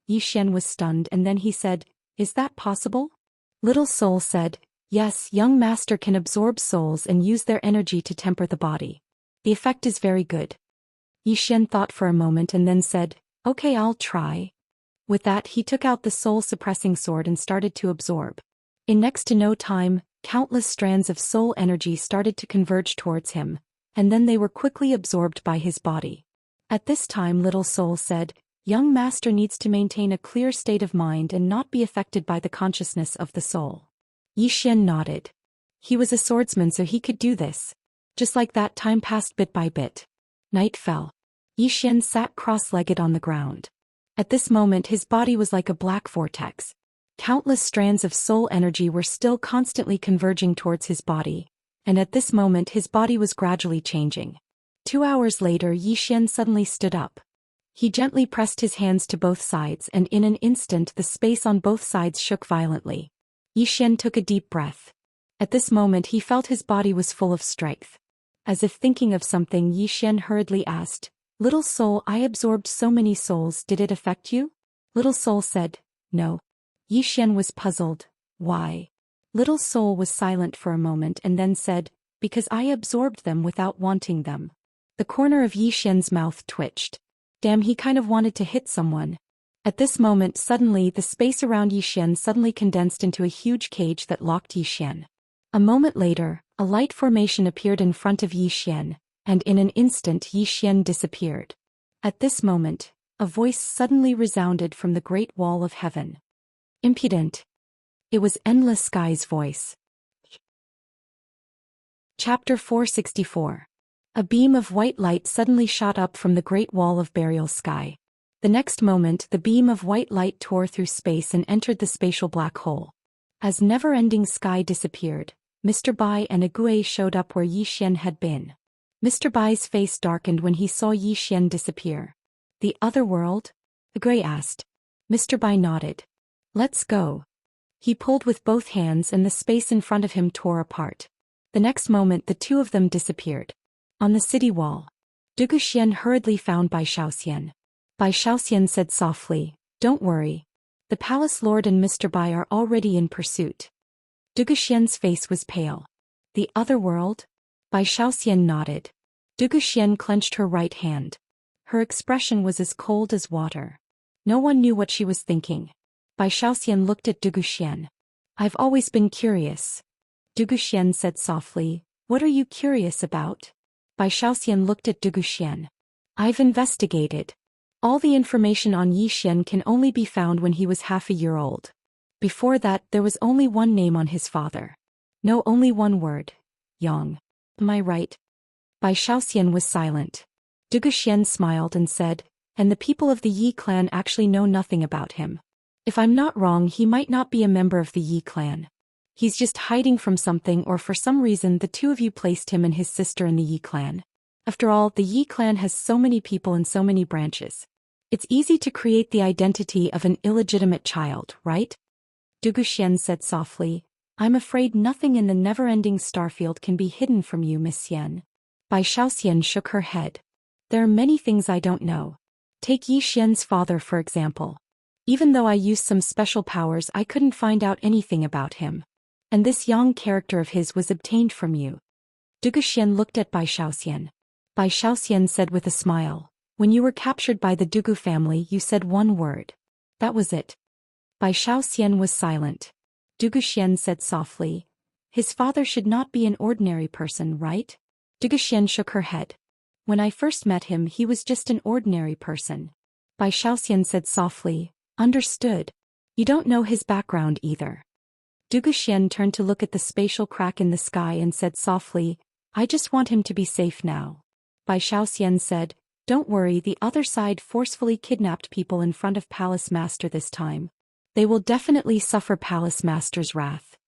Yi Xian was stunned and then he said, Is that possible? Little soul said, Yes, young master can absorb souls and use their energy to temper the body. The effect is very good. Yi Xian thought for a moment and then said, Okay, I'll try. With that, he took out the soul-suppressing sword and started to absorb. In next to no time, countless strands of soul energy started to converge towards him, and then they were quickly absorbed by his body. At this time, Little Soul said, Young master needs to maintain a clear state of mind and not be affected by the consciousness of the soul. Yi Xian nodded. He was a swordsman, so he could do this. Just like that, time passed bit by bit. Night fell. Yi Xian sat cross-legged on the ground. At this moment, his body was like a black vortex. Countless strands of soul energy were still constantly converging towards his body, and at this moment his body was gradually changing. 2 hours later, Yi Xian suddenly stood up. He gently pressed his hands to both sides, and in an instant the space on both sides shook violently. Yi Xian took a deep breath. At this moment he felt his body was full of strength. As if thinking of something, Yi Xian hurriedly asked, "Little soul, I absorbed so many souls, did it affect you?" Little soul said, "No." Yi Xian was puzzled. Why? Little soul was silent for a moment and then said, "Because I absorbed them without wanting them." The corner of Yi Xian's mouth twitched. Damn, he kind of wanted to hit someone. At this moment suddenly the space around Yi Xian suddenly condensed into a huge cage that locked Yi Xian. A moment later, a light formation appeared in front of Yi Xian, and in an instant Yi Xian disappeared. At this moment, a voice suddenly resounded from the great wall of heaven. "Impudent." It was Endless Sky's voice. Chapter 464. A beam of white light suddenly shot up from the great wall of burial sky. The next moment the beam of white light tore through space and entered the spatial black hole. As never-ending sky disappeared, Mr. Bai and Ague showed up where Yi Xian had been. Mr. Bai's face darkened when he saw Yi Xian disappear. "The other world?" Ague asked. Mr. Bai nodded. "Let's go." He pulled with both hands and the space in front of him tore apart. The next moment the two of them disappeared. On the city wall, Zhou Xian hurriedly found Bai Xian. Bai Xian said softly, "Don't worry. The palace lord and Mr. Bai are already in pursuit." Zhou Xian's face was pale. "The other world?" Bai Xian nodded. Zhou Xian clenched her right hand. Her expression was as cold as water. No one knew what she was thinking. Bai Xian looked at Zhou Xian. "I've always been curious." Zhou Xian said softly, "What are you curious about?" Bai Xian looked at Zhou Xian. "I've investigated. All the information on Yi Xian can only be found when he was half a year old. Before that there was only one name on his father. No, only one word. Yang. Am I right?" Bai Xian was silent. Zhou Xian smiled and said, "And the people of the Yi clan actually know nothing about him. If I'm not wrong, he might not be a member of the Yi clan. He's just hiding from something, or for some reason the two of you placed him and his sister in the Yi clan. After all, the Yi clan has so many people and so many branches. It's easy to create the identity of an illegitimate child, right?" Zhou Xian said softly, "I'm afraid nothing in the never-ending starfield can be hidden from you, Miss Xian." Bai Xian shook her head. "There are many things I don't know. Take Yi Xian's father for example. Even though I used some special powers, I couldn't find out anything about him. And this Yang character of his was obtained from you." Zhou Xian looked at Bai Xian. Bai Xian said with a smile, "When you were captured by the Dugu family, you said one word. That was it." Bai Xian was silent. Zhou Xian said softly, "His father should not be an ordinary person, right?" Zhou Xian shook her head. "When I first met him, he was just an ordinary person." Bai Xian said softly, "Understood. You don't know his background either." Zhou Xian turned to look at the spatial crack in the sky and said softly, "I just want him to be safe now." Bai Xian said, "Don't worry, the other side forcefully kidnapped people in front of Palace Master this time. They will definitely suffer Palace Master's wrath."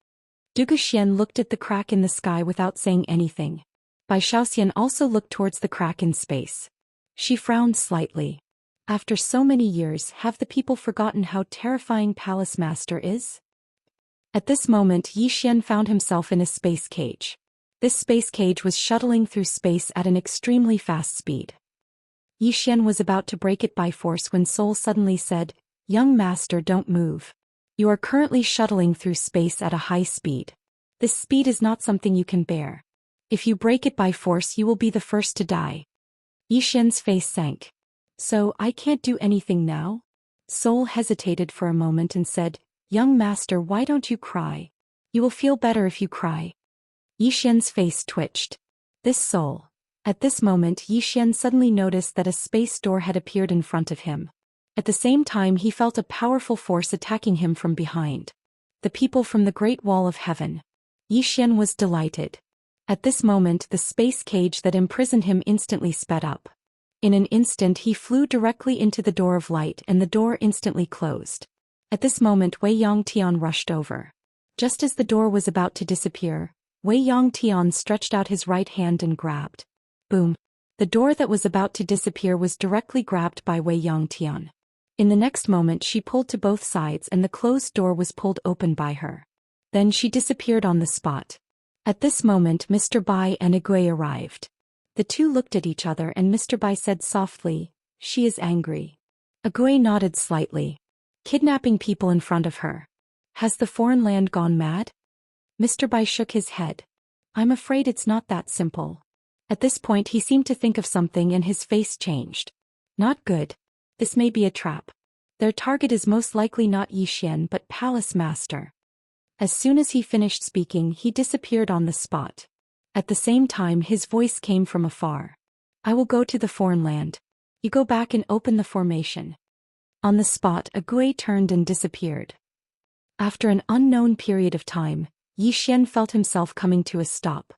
Zhou Xian looked at the crack in the sky without saying anything. Bai Xian also looked towards the crack in space. She frowned slightly. After so many years, have the people forgotten how terrifying Palace Master is? At this moment Yi Xian found himself in a space cage. This space cage was shuttling through space at an extremely fast speed. Yi Xian was about to break it by force when Soul suddenly said, "Young master, don't move. You are currently shuttling through space at a high speed. This speed is not something you can bear. If you break it by force, you will be the first to die." Yi Xian's face sank. "So, I can't do anything now?" Soul hesitated for a moment and said, "Young master, why don't you cry? You will feel better if you cry." Yi Xian's face twitched. This Soul. At this moment Yi Xian suddenly noticed that a space door had appeared in front of him. At the same time he felt a powerful force attacking him from behind. The people from the Great Wall of Heaven. Yi Xian was delighted. At this moment the space cage that imprisoned him instantly sped up. In an instant he flew directly into the door of light and the door instantly closed. At this moment Wei Yangtian rushed over. Just as the door was about to disappear, Wei Yangtian stretched out his right hand and grabbed. Boom. The door that was about to disappear was directly grabbed by Wei Yangtian. In the next moment she pulled to both sides and the closed door was pulled open by her. Then she disappeared on the spot. At this moment Mr. Bai and Igui arrived. The two looked at each other and Mr. Bai said softly, "She is angry." Igui nodded slightly. Kidnapping people in front of her. Has the foreign land gone mad? Mr. Bai shook his head. I'm afraid it's not that simple. At this point he seemed to think of something and his face changed. Not good. This may be a trap. Their target is most likely not Zhou Xian but Palace Master. As soon as he finished speaking he disappeared on the spot. At the same time his voice came from afar. I will go to the foreign land. You go back and open the formation. On the spot Igui turned and disappeared. After an unknown period of time, Zhou Xian felt himself coming to a stop.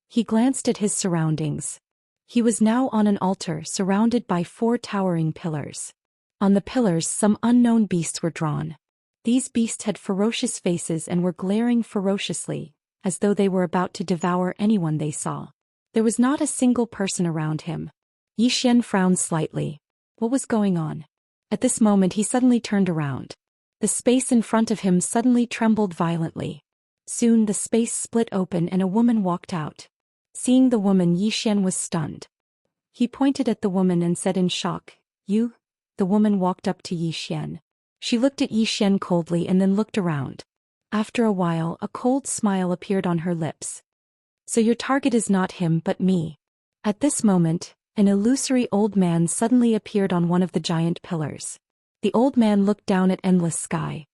He glanced at his surroundings. He was now on an altar surrounded by 4 towering pillars. On the pillars some unknown beasts were drawn. These beasts had ferocious faces and were glaring ferociously, as though they were about to devour anyone they saw. There was not a single person around him. Zhou Xian frowned slightly. What was going on? At this moment he suddenly turned around. The space in front of him suddenly trembled violently. Soon the space split open and a woman walked out. Seeing the woman, Zhou Xian was stunned. He pointed at the woman and said in shock, "You?" The woman walked up to Zhou Xian. She looked at Zhou Xian coldly and then looked around. After a while a cold smile appeared on her lips. "So your target is not him but me." At this moment, an illusory old man suddenly appeared on one of the giant pillars. The old man looked down at endless sky.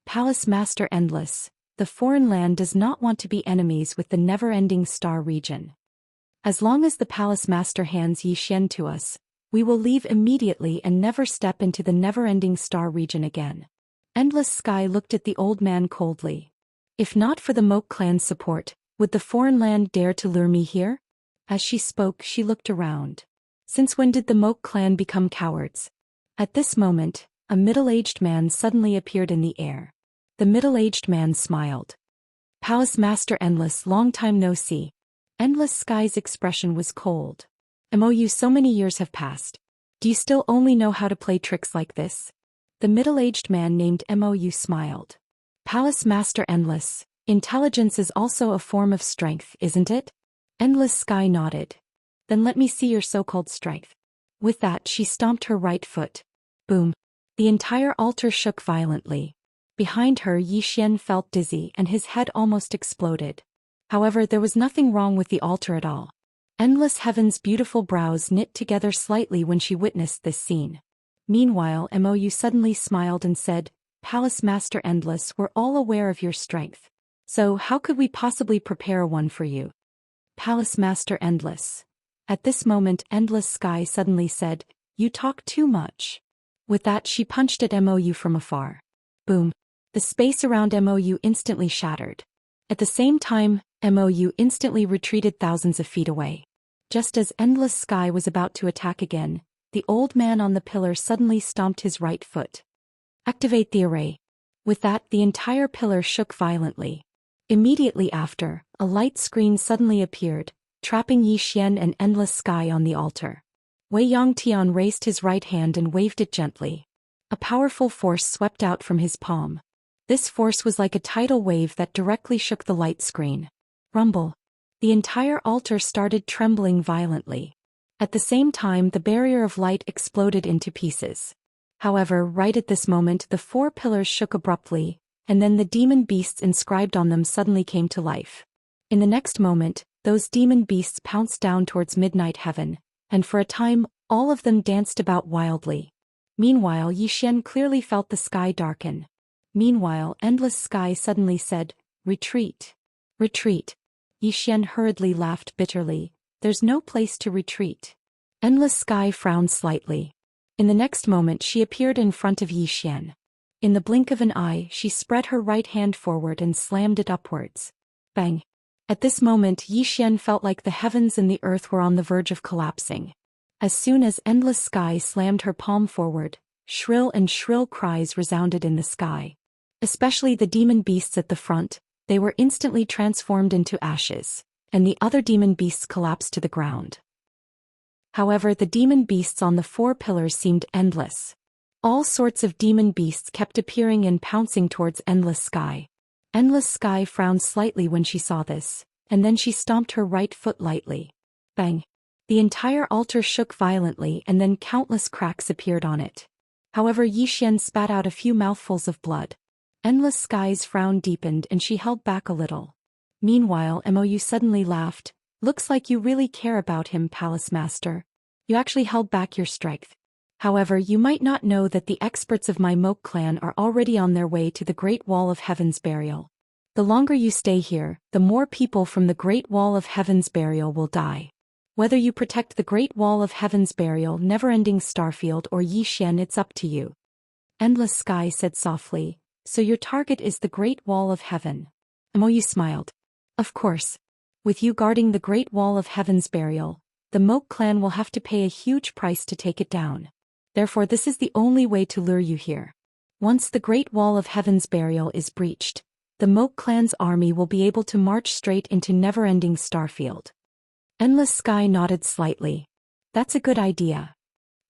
Palace Master Endless, the foreign land does not want to be enemies with the never-ending star region. As long as the Palace Master hands Zhou Xian to us, we will leave immediately and never step into the never-ending star region again. Endless Sky looked at the old man coldly. If not for the Moke clan's support, would the foreign land dare to lure me here? As she spoke she looked around. Since when did the Moke clan become cowards? At this moment, a middle-aged man suddenly appeared in the air. The middle-aged man smiled. "Palace Master Endless, long time no see." Endless Sky's expression was cold. "Mou, so many years have passed. Do you still only know how to play tricks like this?" The middle-aged man named Mou smiled. "Palace Master Endless, intelligence is also a form of strength, isn't it?" Endless Sky nodded. "Then let me see your so-called strength." With that she stomped her right foot. Boom. The entire altar shook violently. Behind her Zhou Xian felt dizzy and his head almost exploded. However, there was nothing wrong with the altar at all. Endless Heaven's beautiful brows knit together slightly when she witnessed this scene. Meanwhile Mou suddenly smiled and said, "Palace Master Endless, we're all aware of your strength. So how could we possibly prepare one for you?" Palace Master Endless. At this moment Endless Sky suddenly said, "You talk too much." With that she punched at Mou from afar. Boom. The space around Mou instantly shattered. At the same time, Mou instantly retreated thousands of feet away. Just as Endless Sky was about to attack again, the old man on the pillar suddenly stomped his right foot. "Activate the array." With that the entire pillar shook violently. Immediately after, a light screen suddenly appeared, trapping Zhou Xian and Endless Sky on the altar. Wei Yangtian raised his right hand and waved it gently. A powerful force swept out from his palm. This force was like a tidal wave that directly shook the light screen. Rumble. The entire altar started trembling violently. At the same time the barrier of light exploded into pieces. However, right at this moment the 4 pillars shook abruptly, and then the demon beasts inscribed on them suddenly came to life. In the next moment, those demon beasts pounced down towards Midnight Heaven, and for a time, all of them danced about wildly. Meanwhile Zhou Xian clearly felt the sky darken. Meanwhile Endless Sky suddenly said, "Retreat. Retreat." Zhou Xian hurriedly laughed bitterly. "There's no place to retreat." Endless Sky frowned slightly. In the next moment she appeared in front of Zhou Xian. In the blink of an eye she spread her right hand forward and slammed it upwards. Bang! At this moment Zhou Xian felt like the heavens and the earth were on the verge of collapsing. As soon as Endless Sky slammed her palm forward, shrill cries resounded in the sky. Especially the demon beasts at the front, they were instantly transformed into ashes, and the other demon beasts collapsed to the ground. However, the demon beasts on the 4 pillars seemed endless. All sorts of demon beasts kept appearing and pouncing towards Endless Sky. Endless Sky frowned slightly when she saw this, and then she stomped her right foot lightly. Bang! The entire altar shook violently and then countless cracks appeared on it. However, Yi Xian spat out a few mouthfuls of blood. Endless Sky's frown deepened and she held back a little. Meanwhile, Mou suddenly laughed. Looks like you really care about him, Palace Master. You actually held back your strength. However, you might not know that the experts of my Moke clan are already on their way to the Great Wall of Heaven's burial. The longer you stay here, the more people from the Great Wall of Heaven's burial will die. Whether you protect the Great Wall of Heaven's burial, Never-Ending Starfield, or Yi Xian, it's up to you. Endless Sky said softly, so your target is the Great Wall of Heaven. Mou smiled. Of course. With you guarding the Great Wall of Heaven's burial, the Moke clan will have to pay a huge price to take it down. Therefore, this is the only way to lure you here. Once the Great Wall of Heaven's burial is breached, the Moke clan's army will be able to march straight into Never-Ending Starfield. Endless Sky nodded slightly. That's a good idea.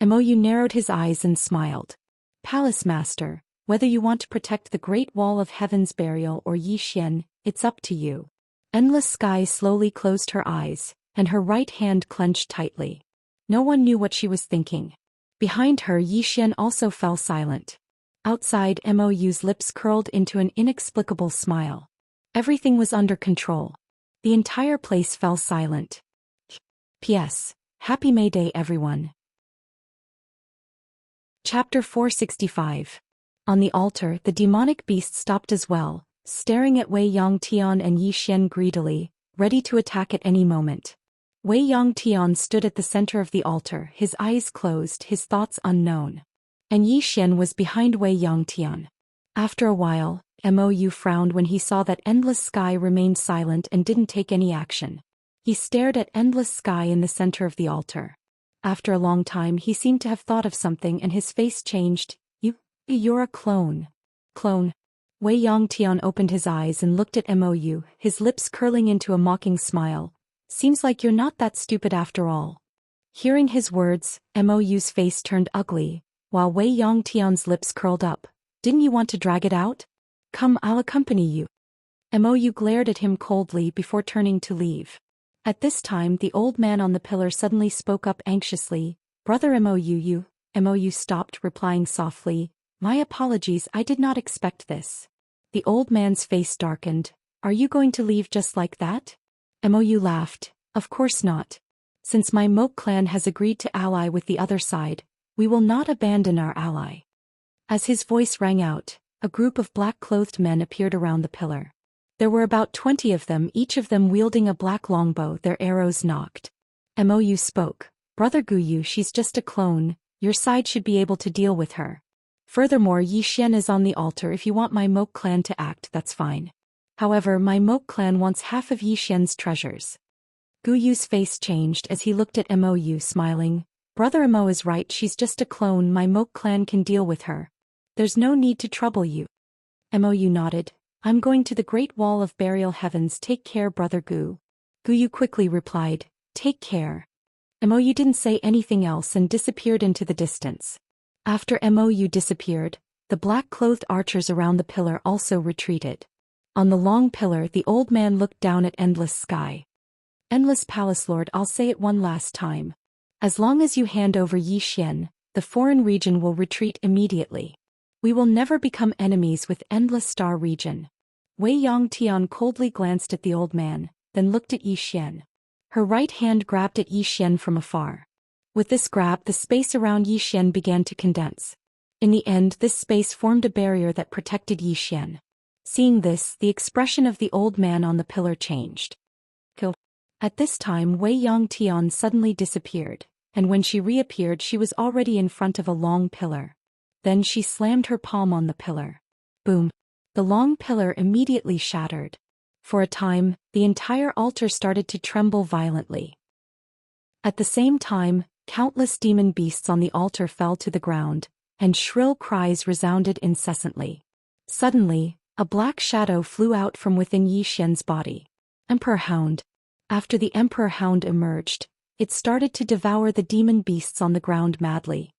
Mou narrowed his eyes and smiled. Palace Master, whether you want to protect the Great Wall of Heaven's burial or Yi Xian, it's up to you. Endless Sky slowly closed her eyes, and her right hand clenched tightly. No one knew what she was thinking. Behind her, Yi Xian also fell silent. Outside, Mou's lips curled into an inexplicable smile. Everything was under control. The entire place fell silent. P.S. Happy May Day, everyone. Chapter 465. On the altar, the demonic beast stopped as well, staring at Wei Yangtian and Yi Xian greedily, ready to attack at any moment. Wei Yangtian stood at the center of the altar, his eyes closed, his thoughts unknown. And Yi Xian was behind Wei Yangtian. After a while, Mou frowned when he saw that Endless Sky remained silent and didn't take any action. He stared at Endless Sky in the center of the altar. After a long time, he seemed to have thought of something and his face changed. You're a clone. Clone. Wei Yangtian opened his eyes and looked at Mou, his lips curling into a mocking smile. Seems like you're not that stupid after all. Hearing his words, Mou's face turned ugly, while Wei Yangtian's lips curled up. Didn't you want to drag it out? Come, I'll accompany you. Mou glared at him coldly before turning to leave. At this time, the old man on the pillar suddenly spoke up anxiously. Brother Mou. Mou stopped, replying softly, My apologies, I did not expect this. The old man's face darkened. Are you going to leave just like that? Mou laughed. Of course not. Since my Moke clan has agreed to ally with the other side, we will not abandon our ally. As his voice rang out, a group of black-clothed men appeared around the pillar. There were about 20 of them, each of them wielding a black longbow, their arrows knocked. Mou spoke. Brother Guyu, she's just a clone, your side should be able to deal with her. Furthermore, Yi Xian is on the altar. If you want my Moke clan to act, that's fine. However, my Moke clan wants half of Yi Xian's treasures. Guyu's face changed as he looked at Mou, smiling. Brother Mo is right, she's just a clone, my Moke clan can deal with her. There's no need to trouble you. Mou nodded. I'm going to the Great Wall of Burial Heavens. Take care, Brother Gu. Guyu quickly replied. Take care. Mou didn't say anything else and disappeared into the distance. After Mou disappeared, the black-clothed archers around the pillar also retreated. On the long pillar, the old man looked down at Endless Sky. Endless Palace Lord, I'll say it one last time. As long as you hand over Yi Xian, the foreign region will retreat immediately. We will never become enemies with Endless Star region. Wei Yangtian coldly glanced at the old man, then looked at Yi Xian. Her right hand grabbed at Yi Xian from afar. With this grab, the space around Yi Xian began to condense. In the end, this space formed a barrier that protected Yi Xian. Seeing this, the expression of the old man on the pillar changed. Kill. At this time, Wei Yangtian suddenly disappeared, and when she reappeared, she was already in front of a long pillar. Then she slammed her palm on the pillar. Boom. The long pillar immediately shattered. For a time, the entire altar started to tremble violently. At the same time, countless demon beasts on the altar fell to the ground, and shrill cries resounded incessantly. Suddenly, a black shadow flew out from within Yi Xian's body. Emperor Hound. After the Emperor Hound emerged, It started to devour the demon beasts on the ground madly.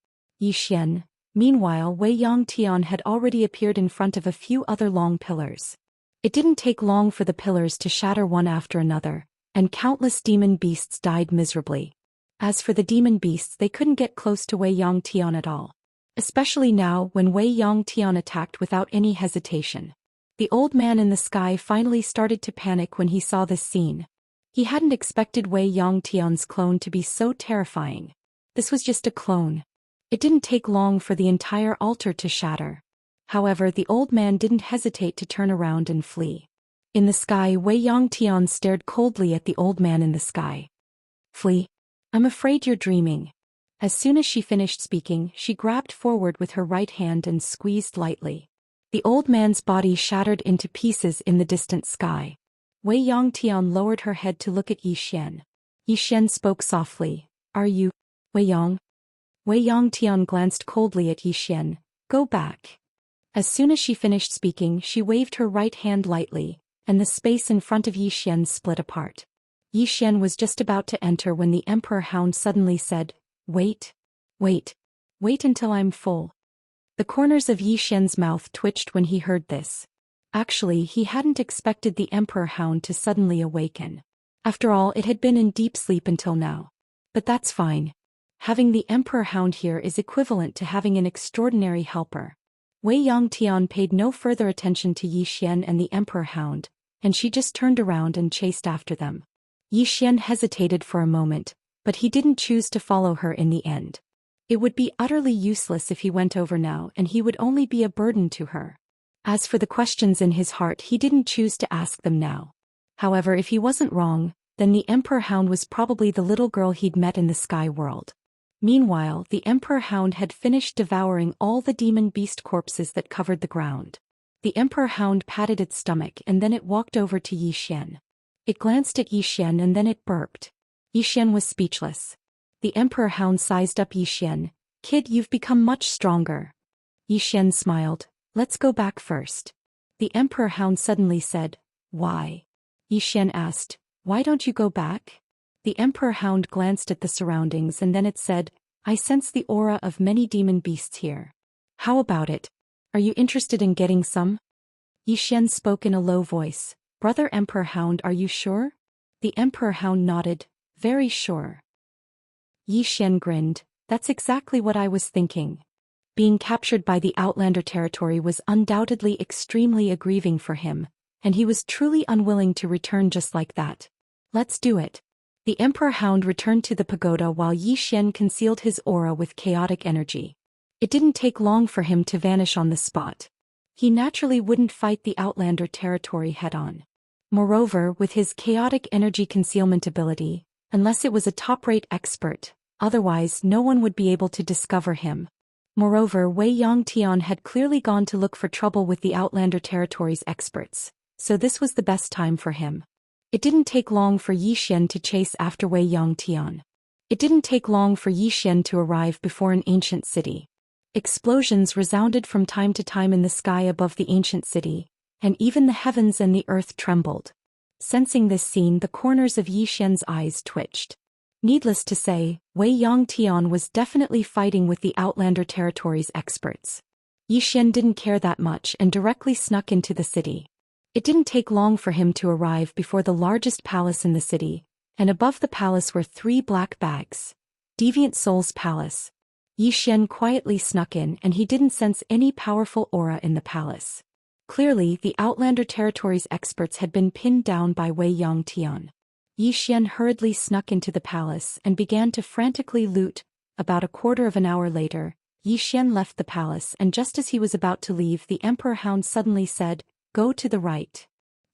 Xian. Meanwhile, Wei Yangtian had already appeared in front of a few other long pillars. It didn't take long for the pillars to shatter one after another, and countless demon beasts died miserably. As for the demon beasts, they couldn't get close to Wei Yangtian at all. Especially now when Wei Yangtian attacked without any hesitation. The old man in the sky finally started to panic when he saw this scene. He hadn't expected Wei Yangtian's clone to be so terrifying. This was just a clone. It didn't take long for the entire altar to shatter. However, the old man didn't hesitate to turn around and flee. In the sky, Wei Yangtian stared coldly at the old man in the sky. Flee? I'm afraid you're dreaming. As soon as she finished speaking, she grabbed forward with her right hand and squeezed lightly. The old man's body shattered into pieces in the distant sky. Wei Yangtian lowered her head to look at Xian. Xian spoke softly. Are you Wei Yang? Wei Yangtian glanced coldly at Xian. Go back. As soon as she finished speaking, she waved her right hand lightly, and the space in front of Xian split apart. Xian was just about to enter when the Emperor Hound suddenly said, Wait. Wait. Wait until I'm full. The corners of Xian's mouth twitched when he heard this. Actually, he hadn't expected the Emperor Hound to suddenly awaken. After all, it had been in deep sleep until now. But that's fine. Having the Emperor Hound here is equivalent to having an extraordinary helper. Wei Yangtian paid no further attention to Xian and the Emperor Hound, and she just turned around and chased after them. Xian hesitated for a moment, but he didn't choose to follow her in the end. It would be utterly useless if he went over now, and he would only be a burden to her. As for the questions in his heart, he didn't choose to ask them now. However, if he wasn't wrong, then the Emperor Hound was probably the little girl he'd met in the sky world. Meanwhile, the Emperor Hound had finished devouring all the demon beast corpses that covered the ground. The Emperor Hound patted its stomach and then it walked over to Xian. It glanced at Xian and then it burped. Xian was speechless. The Emperor Hound sized up Xian. Kid, you've become much stronger. Xian smiled. Let's go back first. The Emperor Hound suddenly said, Why? Xian asked, Why don't you go back? The Emperor Hound glanced at the surroundings and then it said, I sense the aura of many demon beasts here. How about it? Are you interested in getting some? Xian spoke in a low voice. Brother Emperor Hound, are you sure? The Emperor Hound nodded. Very sure. Xian grinned. That's exactly what I was thinking. Being captured by the Outlander territory was undoubtedly extremely aggrieving for him, and he was truly unwilling to return just like that. Let's do it. The Emperor Hound returned to the pagoda while Xian concealed his aura with chaotic energy. It didn't take long for him to vanish on the spot. He naturally wouldn't fight the Outlander territory head-on. Moreover, with his chaotic energy concealment ability, unless it was a top-rate expert, otherwise no one would be able to discover him. Moreover, Wei Yangtian had clearly gone to look for trouble with the Outlander territory's experts, so this was the best time for him. It didn't take long for Xian to chase after Wei Yangtian. It didn't take long for Xian to arrive before an ancient city. Explosions resounded from time to time in the sky above the ancient city, and even the heavens and the earth trembled. Sensing this scene, the corners of Xian's eyes twitched. Needless to say, Wei Yangtian was definitely fighting with the Outlander territory's experts. Xian didn't care that much and directly snuck into the city. It didn't take long for him to arrive before the largest palace in the city, and above the palace were 3 black bags. Deviant Soul's palace. Xian quietly snuck in and he didn't sense any powerful aura in the palace. Clearly, the Outlander territory's experts had been pinned down by Wei Yangtian. Xian hurriedly snuck into the palace and began to frantically loot. About a quarter of an hour later, Xian left the palace and just as he was about to leave, the Emperor Hound suddenly said, Go to the right.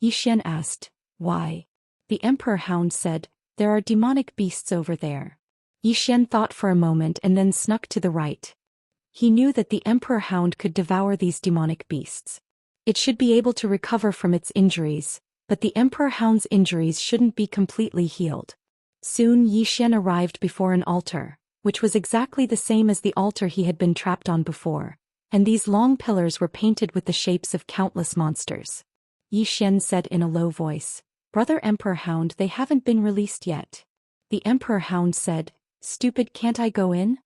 Xian asked, Why? The Emperor Hound said, There are demonic beasts over there. Xian thought for a moment and then snuck to the right. He knew that the Emperor Hound could devour these demonic beasts. It should be able to recover from its injuries, but the Emperor Hound's injuries shouldn't be completely healed. Soon Xian arrived before an altar, which was exactly the same as the altar he had been trapped on before, and these long pillars were painted with the shapes of countless monsters. Xian said in a low voice, Brother Emperor Hound, they haven't been released yet. The Emperor Hound said, "Stupid, can't I go in?"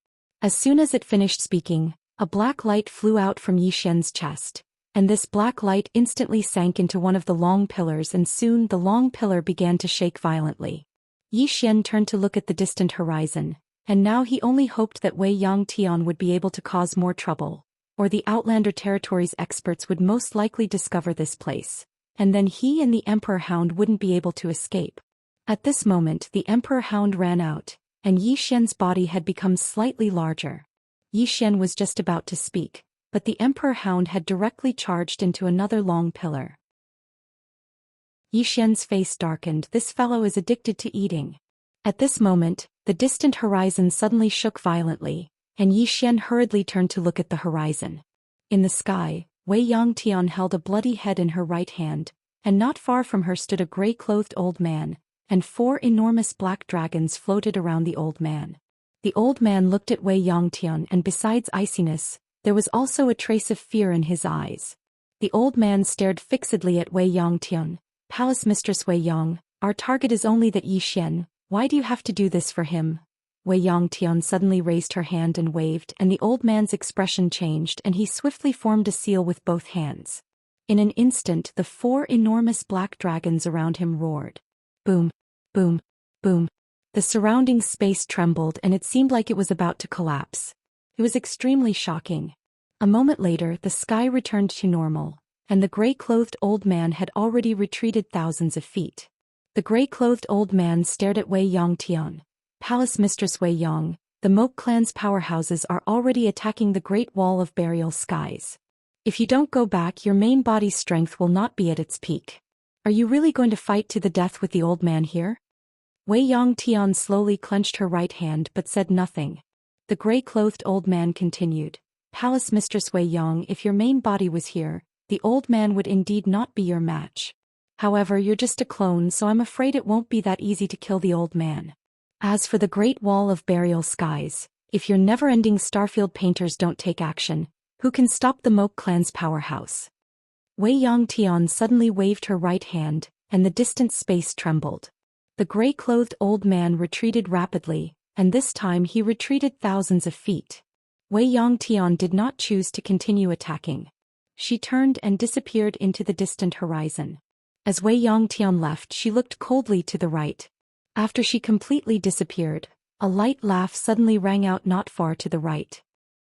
As soon as it finished speaking, a black light flew out from Yi Xian's chest, and this black light instantly sank into one of the long pillars, and soon the long pillar began to shake violently. Yi Xian turned to look at the distant horizon, and now he only hoped that Wei Yangtian would be able to cause more trouble, or the Outlander Territories experts would most likely discover this place, and then he and the Emperor Hound wouldn't be able to escape. At this moment the Emperor Hound ran out, and Yi Xian's body had become slightly larger. Yi Xian was just about to speak, but the Emperor Hound had directly charged into another long pillar. Yi Xian's face darkened. This fellow is addicted to eating. At this moment, the distant horizon suddenly shook violently, and Yi Xian hurriedly turned to look at the horizon. In the sky, Wei Yangtian held a bloody head in her right hand, and not far from her stood a gray-clothed old man, and 4 enormous black dragons floated around the old man. The old man looked at Wei Yangtian, and besides iciness, there was also a trace of fear in his eyes. The old man stared fixedly at Wei Yangtian. "Palace Mistress Wei Yang, our target is only that Yi Xian. Why do you have to do this for him?" Wei Yangtian suddenly raised her hand and waved, and the old man's expression changed, and he swiftly formed a seal with both hands. In an instant the 4 enormous black dragons around him roared. Boom, boom, boom. The surrounding space trembled, and it seemed like it was about to collapse. It was extremely shocking. A moment later the sky returned to normal, and the gray-clothed old man had already retreated thousands of feet. The gray-clothed old man stared at Wei Yangtian. "Palace Mistress Wei Yang, the Moke clan's powerhouses are already attacking the Great Wall of Burial Skies. If you don't go back, your main body's strength will not be at its peak. Are you really going to fight to the death with the old man here?" Wei Yangtian slowly clenched her right hand but said nothing. The gray-clothed old man continued, "Palace Mistress Wei Yang, if your main body was here, the old man would indeed not be your match. However, you're just a clone, so I'm afraid it won't be that easy to kill the old man. As for the Great Wall of Burial Skies, if your never-ending Starfield painters don't take action, who can stop the Moke clan's powerhouse?" Wei Yangtian suddenly waved her right hand, and the distant space trembled. The gray-clothed old man retreated rapidly, and this time he retreated thousands of feet. Wei Yangtian did not choose to continue attacking. She turned and disappeared into the distant horizon. As Wei Yangtian left, she looked coldly to the right. After she completely disappeared, a light laugh suddenly rang out not far to the right.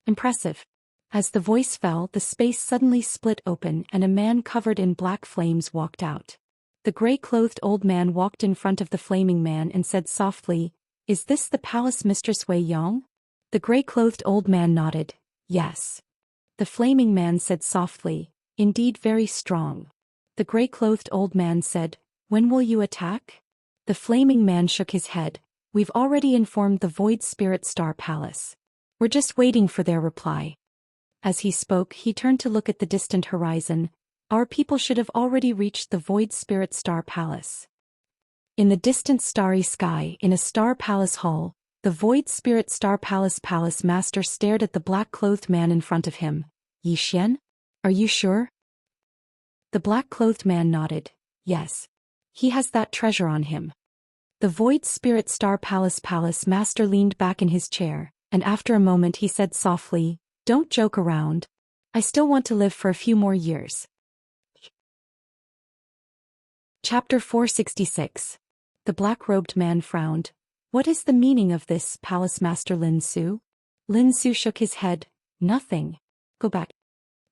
"Impressive." As the voice fell, the space suddenly split open, and a man covered in black flames walked out. The gray-clothed old man walked in front of the flaming man and said softly, "Is this the Palace Mistress Wei Yang?" The gray-clothed old man nodded, "Yes." The flaming man said softly, "Indeed very strong." The gray-clothed old man said, "When will you attack?" The flaming man shook his head, "We've already informed the Void Spirit Star Palace. We're just waiting for their reply." As he spoke, he turned to look at the distant horizon. "Our people should have already reached the Void Spirit Star Palace." In the distant starry sky, in a Star Palace hall, the Void Spirit Star Palace palace master stared at the black-clothed man in front of him. "Yi Xian? Are you sure?" The black-clothed man nodded, "Yes. He has that treasure on him." The Void Spirit Star Palace palace master leaned back in his chair, and after a moment he said softly, "Don't joke around. I still want to live for a few more years." Chapter 466. The black-robed man frowned. "What is the meaning of this, Palace Master Lin Su?" Lin Su shook his head. "Nothing. Go back."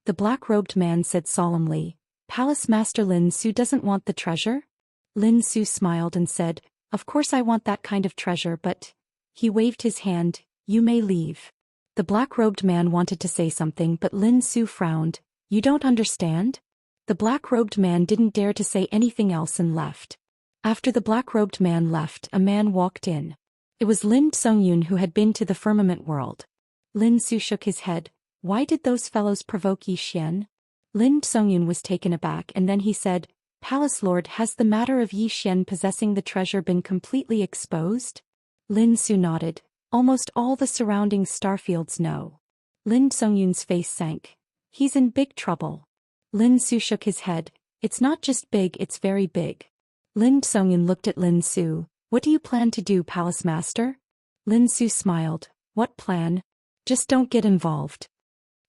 The black-robed man said solemnly, "Palace Master Lin Su doesn't want the treasure?" Lin Su smiled and said, "Of course I want that kind of treasure, but..." He waved his hand, "You may leave." The black-robed man wanted to say something, but Lin Su frowned. "You don't understand?" The black-robed man didn't dare to say anything else and left. After the black-robed man left, a man walked in. It was Lin Songyun, who had been to the firmament world. Lin Su shook his head. "Why did those fellows provoke Yi Xian?" Lin Songyun was taken aback, and then he said, "Palace Lord, has the matter of Yi Xian possessing the treasure been completely exposed?" Lin Su nodded. "Almost all the surrounding starfields know." Lin Songyun's face sank. "He's in big trouble." Lin Su shook his head. "It's not just big, it's very big." Lin Songyun looked at Lin Su. What do you plan to do, Palace Master? Lin Su smiled. What plan? Just don't get involved.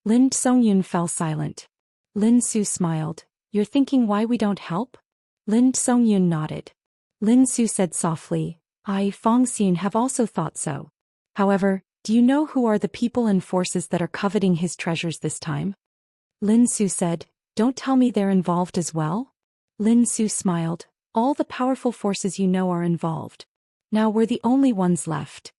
Lin Songyun fell silent. Lin Su smiled. You're thinking why we don't help? Lin Songyun nodded. Lin Su said softly, I, Fong Xin, have also thought so. However, do you know who are the people and forces that are coveting his treasures this time? Lin Su said, don't tell me they're involved as well? Lin Su smiled. All the powerful forces you know are involved. Now we're the only ones left.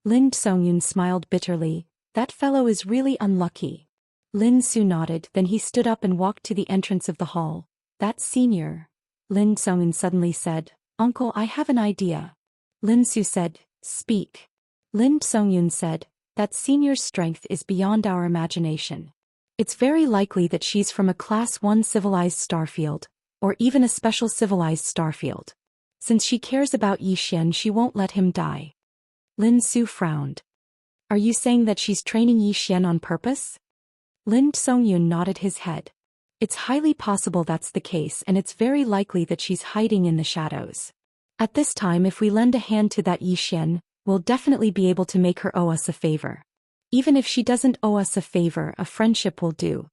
Lin Songyun smiled bitterly. That fellow is really unlucky. Lin Su nodded, then he stood up and walked to the entrance of the hall. That's senior. Lin Songyun suddenly said, Uncle, I have an idea. Lin Su said, speak. Lin Songyun said, that senior's strength is beyond our imagination. It's very likely that she's from a Class 1 civilized starfield, or even a special civilized starfield. Since she cares about Yi Xian, she won't let him die. Lin Su frowned. Are you saying that she's training Yi Xian on purpose? Lin Songyun nodded his head. It's highly possible that's the case, and it's very likely that she's hiding in the shadows. At this time, if we lend a hand to that Yi Xian, we'll definitely be able to make her owe us a favor. Even if she doesn't owe us a favor, a friendship will do.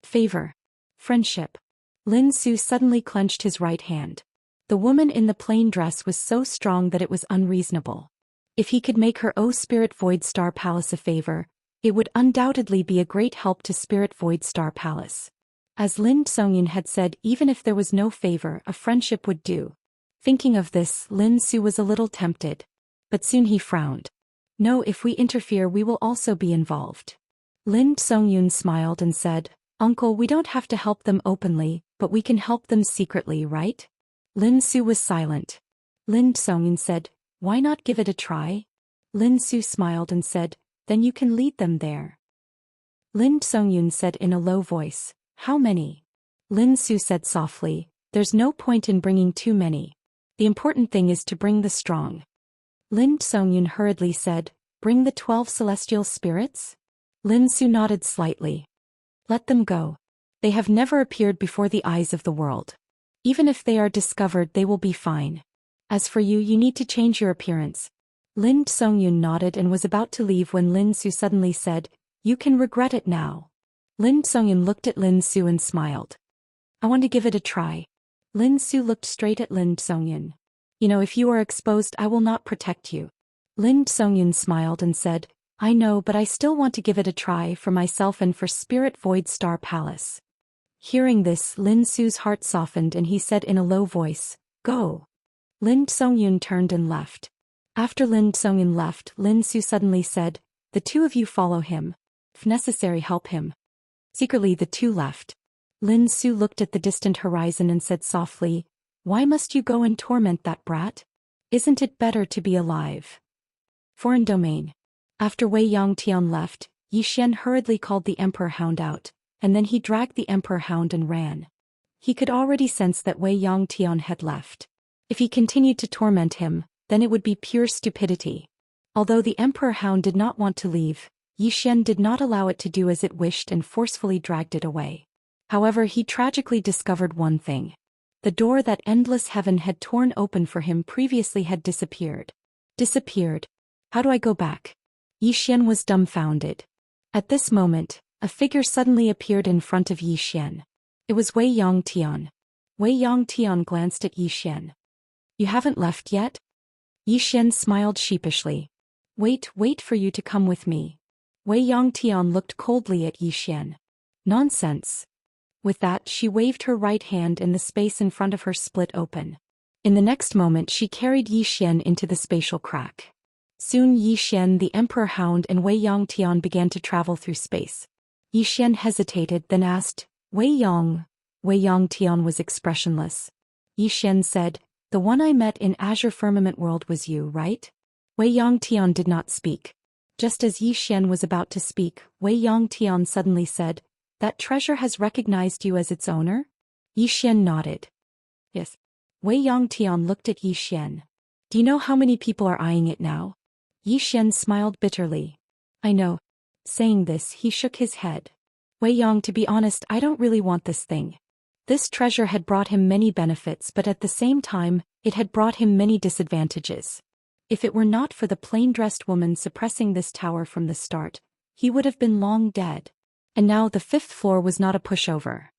Favor. Friendship. Lin Su suddenly clenched his right hand. The woman in the plain dress was so strong that it was unreasonable. If he could make her owe Spirit Void Star Palace a favor, it would undoubtedly be a great help to Spirit Void Star Palace. As Lin Songyun had said, even if there was no favor, a friendship would do. Thinking of this, Lin Su was a little tempted. But soon he frowned. No, if we interfere we will also be involved. Lin Songyun smiled and said, Uncle, we don't have to help them openly, but we can help them secretly, right? Lin Su was silent. Lin Songyun said, why not give it a try? Lin Su smiled and said, then you can lead them there. Lin Songyun said in a low voice, how many? Lin Su said softly, there's no point in bringing too many. The important thing is to bring the strong. Lin Songyun hurriedly said, bring the 12 celestial spirits? Lin Su nodded slightly. Let them go. They have never appeared before the eyes of the world. Even if they are discovered, they will be fine. As for you, you need to change your appearance. Lin Songyun nodded and was about to leave when Lin Su suddenly said, you can regret it now. Lin Songyun looked at Lin Su and smiled. I want to give it a try. Lin Su looked straight at Lin Songyun. You know, if you are exposed, I will not protect you. Lin Songyun smiled and said, I know, but I still want to give it a try for myself and for Spirit Void Star Palace. Hearing this, Lin Su's heart softened and he said in a low voice, go. Lin Songyun turned and left. After Lin Songyun left, Lin Su suddenly said, the two of you follow him. If necessary, help him. Secretly, the two left. Lin Su looked at the distant horizon and said softly, why must you go and torment that brat? Isn't it better to be alive? Foreign domain. After Wei Yongtian left, Yi Xian hurriedly called the Emperor Hound out, and then he dragged the Emperor Hound and ran. He could already sense that Wei Yongtian had left. If he continued to torment him, then it would be pure stupidity. Although the Emperor Hound did not want to leave, Yi Xian did not allow it to do as it wished and forcefully dragged it away. However, he tragically discovered one thing. The door that endless heaven had torn open for him previously had disappeared. Disappeared. How do I go back? Yi Xian was dumbfounded. At this moment, a figure suddenly appeared in front of Yi Xian. It was Wei Yongtian. Wei Yongtian glanced at Yi Xian. You haven't left yet? Yi Xian smiled sheepishly. Wait for you to come with me. Wei Yongtian looked coldly at Yi Xian. Nonsense. With that, she waved her right hand and the space in front of her split open. In the next moment, she carried Yi Xian into the spatial crack. Soon Yi Xian, the Emperor Hound, and Wei Yongtian began to travel through space. Yi Xian hesitated, then asked, Wei Yong. Wei Yongtian was expressionless. Yi Xian said, the one I met in Azure Firmament World was you, right? Wei Yongtian did not speak. Just as Yi Xian was about to speak, Wei Yongtian suddenly said, that treasure has recognized you as its owner? Yi Xian nodded. Yes. Wei Yongtian looked at Yi Xian. Do you know how many people are eyeing it now? Yi Xian smiled bitterly. I know. Saying this, he shook his head. Wei Yong, to be honest, I don't really want this thing. This treasure had brought him many benefits, but at the same time, it had brought him many disadvantages. If it were not for the plain-dressed woman suppressing this tower from the start, he would have been long dead. And now the 5th floor was not a pushover.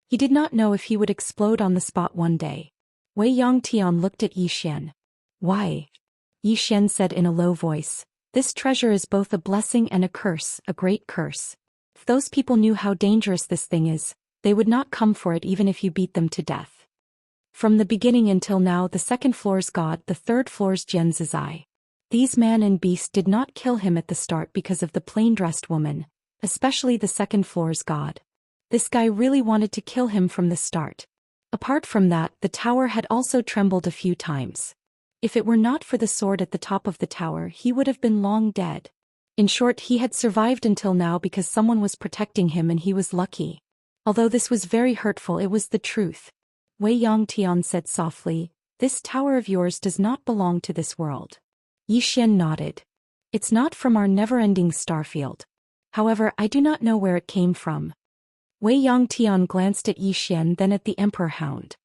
He did not know if he would explode on the spot one day. Wei Yongtian looked at Yi Xian. Why? Yi Xian said in a low voice, this treasure is both a blessing and a curse, a great curse. If those people knew how dangerous this thing is, they would not come for it even if you beat them to death. From the beginning until now, the 2nd floor's god, the 3rd floor's Jian Zizai. These man and beast did not kill him at the start because of the plain-dressed woman, especially the 2nd floor's god. This guy really wanted to kill him from the start. Apart from that, the tower had also trembled a few times. If it were not for the sword at the top of the tower, he would have been long dead. In short, he had survived until now because someone was protecting him and he was lucky. Although this was very hurtful, it was the truth. Wei Yongtian said softly, this tower of yours does not belong to this world. Yi Xian nodded. It's not from our never-ending starfield. However, I do not know where it came from. Wei Yongtian glanced at Yi Xian, then at the Emperor Hound.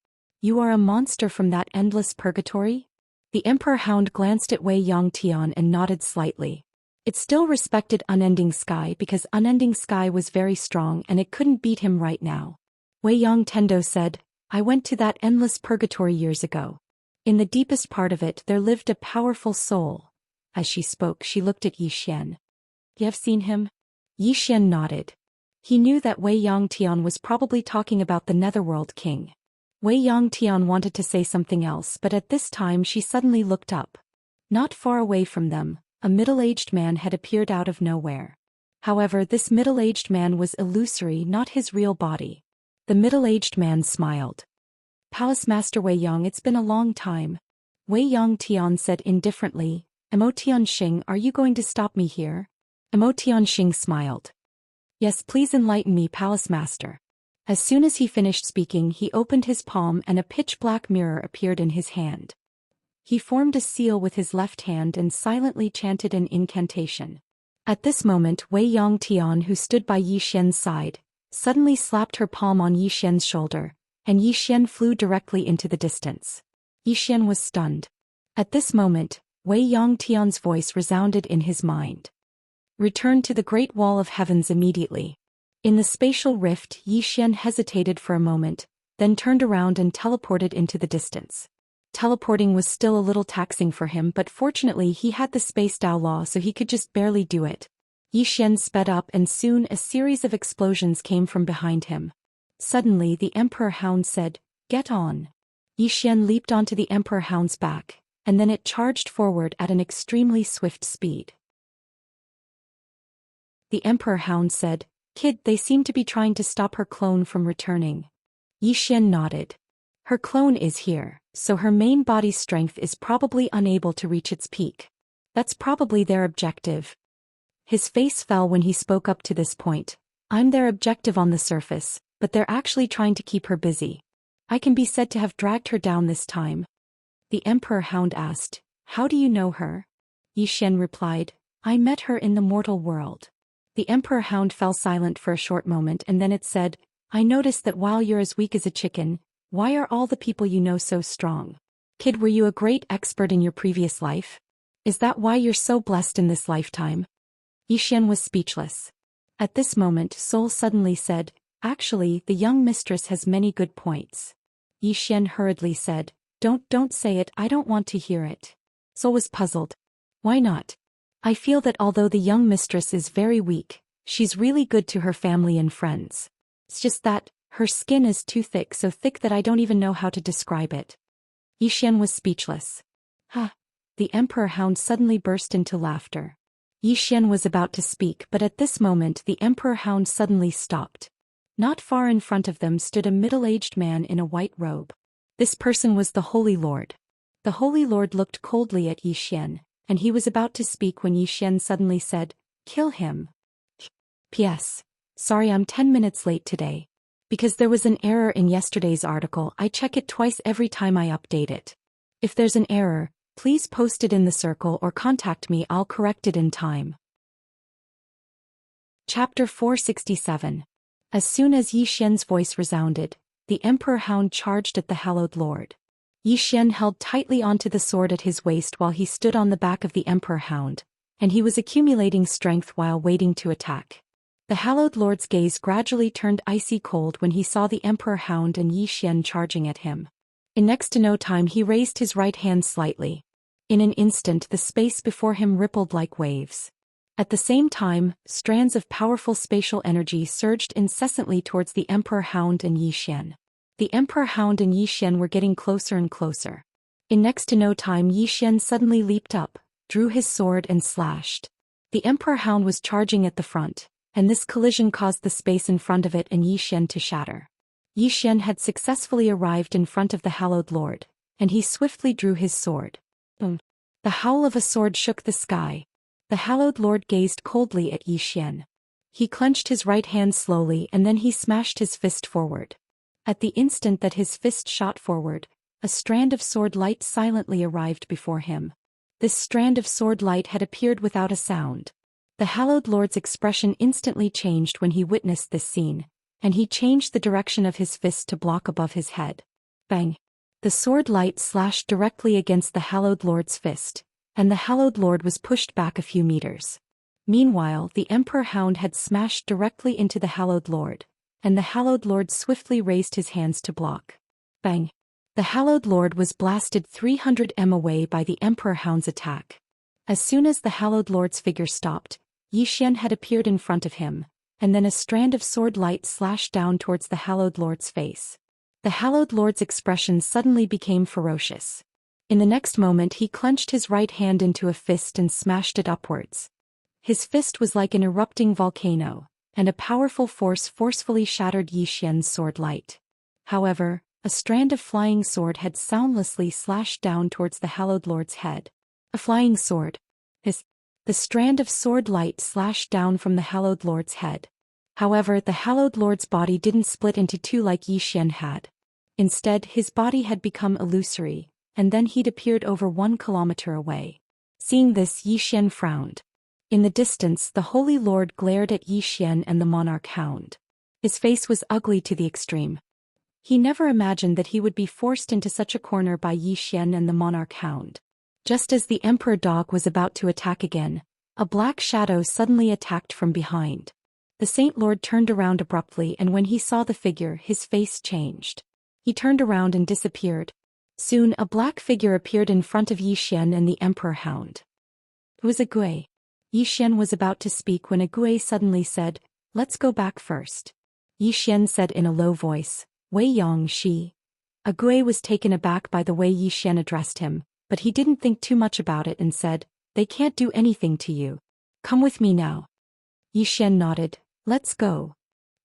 You are a monster from that endless purgatory? The Emperor Hound glanced at Wei Yongtian and nodded slightly. It still respected Unending Sky because Unending Sky was very strong and it couldn't beat him right now. Wei Yongtendo said, I went to that endless purgatory years ago. In the deepest part of it there lived a powerful soul. As she spoke, she looked at Yi Xian. You have seen him? Yi Xian nodded. He knew that Wei Yongtian was probably talking about the Netherworld King. Wei Yongtian wanted to say something else, but at this time she suddenly looked up. Not far away from them, a middle-aged man had appeared out of nowhere. However, this middle-aged man was illusory, not his real body. The middle-aged man smiled. Palace Master Wei Yong, it's been a long time. Wei Yongtian said indifferently, Emo Tianxing, are you going to stop me here? Emo Tianxing smiled. Yes, please enlighten me, Palace Master. As soon as he finished speaking, he opened his palm and a pitch-black mirror appeared in his hand. He formed a seal with his left hand and silently chanted an incantation. At this moment, Wei Yongtian, who stood by Yi Xian's side, suddenly slapped her palm on Yi Xian's shoulder, and Yi Xian flew directly into the distance. Yi Xian was stunned. At this moment, Wei Yongtian's voice resounded in his mind. Return to the Great Wall of Heavens immediately. In the spatial rift, Yi Xian hesitated for a moment, then turned around and teleported into the distance. Teleporting was still a little taxing for him, but fortunately he had the Space Dao Law, so he could just barely do it. Yi Xian sped up and soon a series of explosions came from behind him. Suddenly the Emperor Hound said, Get on. Yi Xian leaped onto the Emperor Hound's back, and then it charged forward at an extremely swift speed. The Emperor Hound said, Kid, they seem to be trying to stop her clone from returning. Yi Xian nodded. Her clone is here, so her main body strength is probably unable to reach its peak. That's probably their objective. His face fell when he spoke up to this point. I'm their objective on the surface, but they're actually trying to keep her busy. I can be said to have dragged her down this time. The Emperor Hound asked, How do you know her? Yi Xian replied, I met her in the mortal world. The Emperor Hound fell silent for a short moment and then it said, I noticed that while you're as weak as a chicken, why are all the people you know so strong? Kid, were you a great expert in your previous life? Is that why you're so blessed in this lifetime? Yi Xian was speechless. At this moment, Soul suddenly said, Actually, the young mistress has many good points. Yi Xian hurriedly said, Don't say it, I don't want to hear it. Soul was puzzled. Why not? I feel that although the young mistress is very weak, she's really good to her family and friends. It's just that, her skin is too thick, so thick that I don't even know how to describe it. Yi Xian was speechless. Ha! The Emperor Hound suddenly burst into laughter. Yi Xian was about to speak, but at this moment the Emperor Hound suddenly stopped. Not far in front of them stood a middle-aged man in a white robe. This person was the Holy Lord. The Holy Lord looked coldly at Yi Xian, and he was about to speak when Yi Xian suddenly said, Kill him. P.S. Sorry I'm 10 minutes late today. Because there was an error in yesterday's article, I check it twice every time I update it. If there's an error, please post it in the circle or contact me, I'll correct it in time. Chapter 467. As soon as Yi Xian's voice resounded, the Emperor Hound charged at the Hallowed Lord. Yi Xian held tightly onto the sword at his waist while he stood on the back of the Emperor Hound, and he was accumulating strength while waiting to attack. The Hallowed Lord's gaze gradually turned icy cold when he saw the Emperor Hound and Yi Xian charging at him. In next to no time he raised his right hand slightly. In an instant the space before him rippled like waves. At the same time, strands of powerful spatial energy surged incessantly towards the Emperor Hound and Yi Xian. The Emperor Hound and Yi Xian were getting closer and closer. In next to no time Yi Xian suddenly leaped up, drew his sword and slashed. The Emperor Hound was charging at the front, and this collision caused the space in front of it and Yi Xian to shatter. Yi Xian had successfully arrived in front of the Hallowed Lord, and he swiftly drew his sword. Boom! The howl of a sword shook the sky. The Hallowed Lord gazed coldly at Yi Xian. He clenched his right hand slowly and then he smashed his fist forward. At the instant that his fist shot forward, a strand of sword light silently arrived before him. This strand of sword light had appeared without a sound. The Hallowed Lord's expression instantly changed when he witnessed this scene, and he changed the direction of his fist to block above his head. Bang! The sword light slashed directly against the Hallowed Lord's fist, and the Hallowed Lord was pushed back a few meters. Meanwhile, the Emperor Hound had smashed directly into the Hallowed Lord, and the Hallowed Lord swiftly raised his hands to block. Bang! The Hallowed Lord was blasted 300 m away by the Emperor Hound's attack. As soon as the Hallowed Lord's figure stopped, Yi Xian had appeared in front of him, and then a strand of sword light slashed down towards the Hallowed Lord's face. The Hallowed Lord's expression suddenly became ferocious. In the next moment he clenched his right hand into a fist and smashed it upwards. His fist was like an erupting volcano, and a powerful force forcefully shattered Yi Xian's sword light. However, a strand of flying sword had soundlessly slashed down towards the Hallowed Lord's head. A flying sword. The strand of sword light slashed down from the Hallowed Lord's head. However, the Hallowed Lord's body didn't split into two like Yi Xian had. Instead, his body had become illusory, and then he'd appeared over 1 kilometer away. Seeing this, Yi Xian frowned. In the distance, the Holy Lord glared at Yi Xian and the Monarch Hound. His face was ugly to the extreme. He never imagined that he would be forced into such a corner by Yi Xian and the Monarch Hound. Just as the Emperor Dog was about to attack again, a black shadow suddenly attacked from behind. The Saint Lord turned around abruptly, and when he saw the figure, his face changed. He turned around and disappeared. Soon a black figure appeared in front of Yi Xian and the Emperor Hound. It was a Gui. Yi Xian was about to speak when a Gui suddenly said, "Let's go back first." Yi Xian said in a low voice, "Wei Yang Shi." A Gui was taken aback by the way Yi Xian addressed him, but he didn't think too much about it and said, "They can't do anything to you. Come with me now." Yi Xian nodded. "Let's go."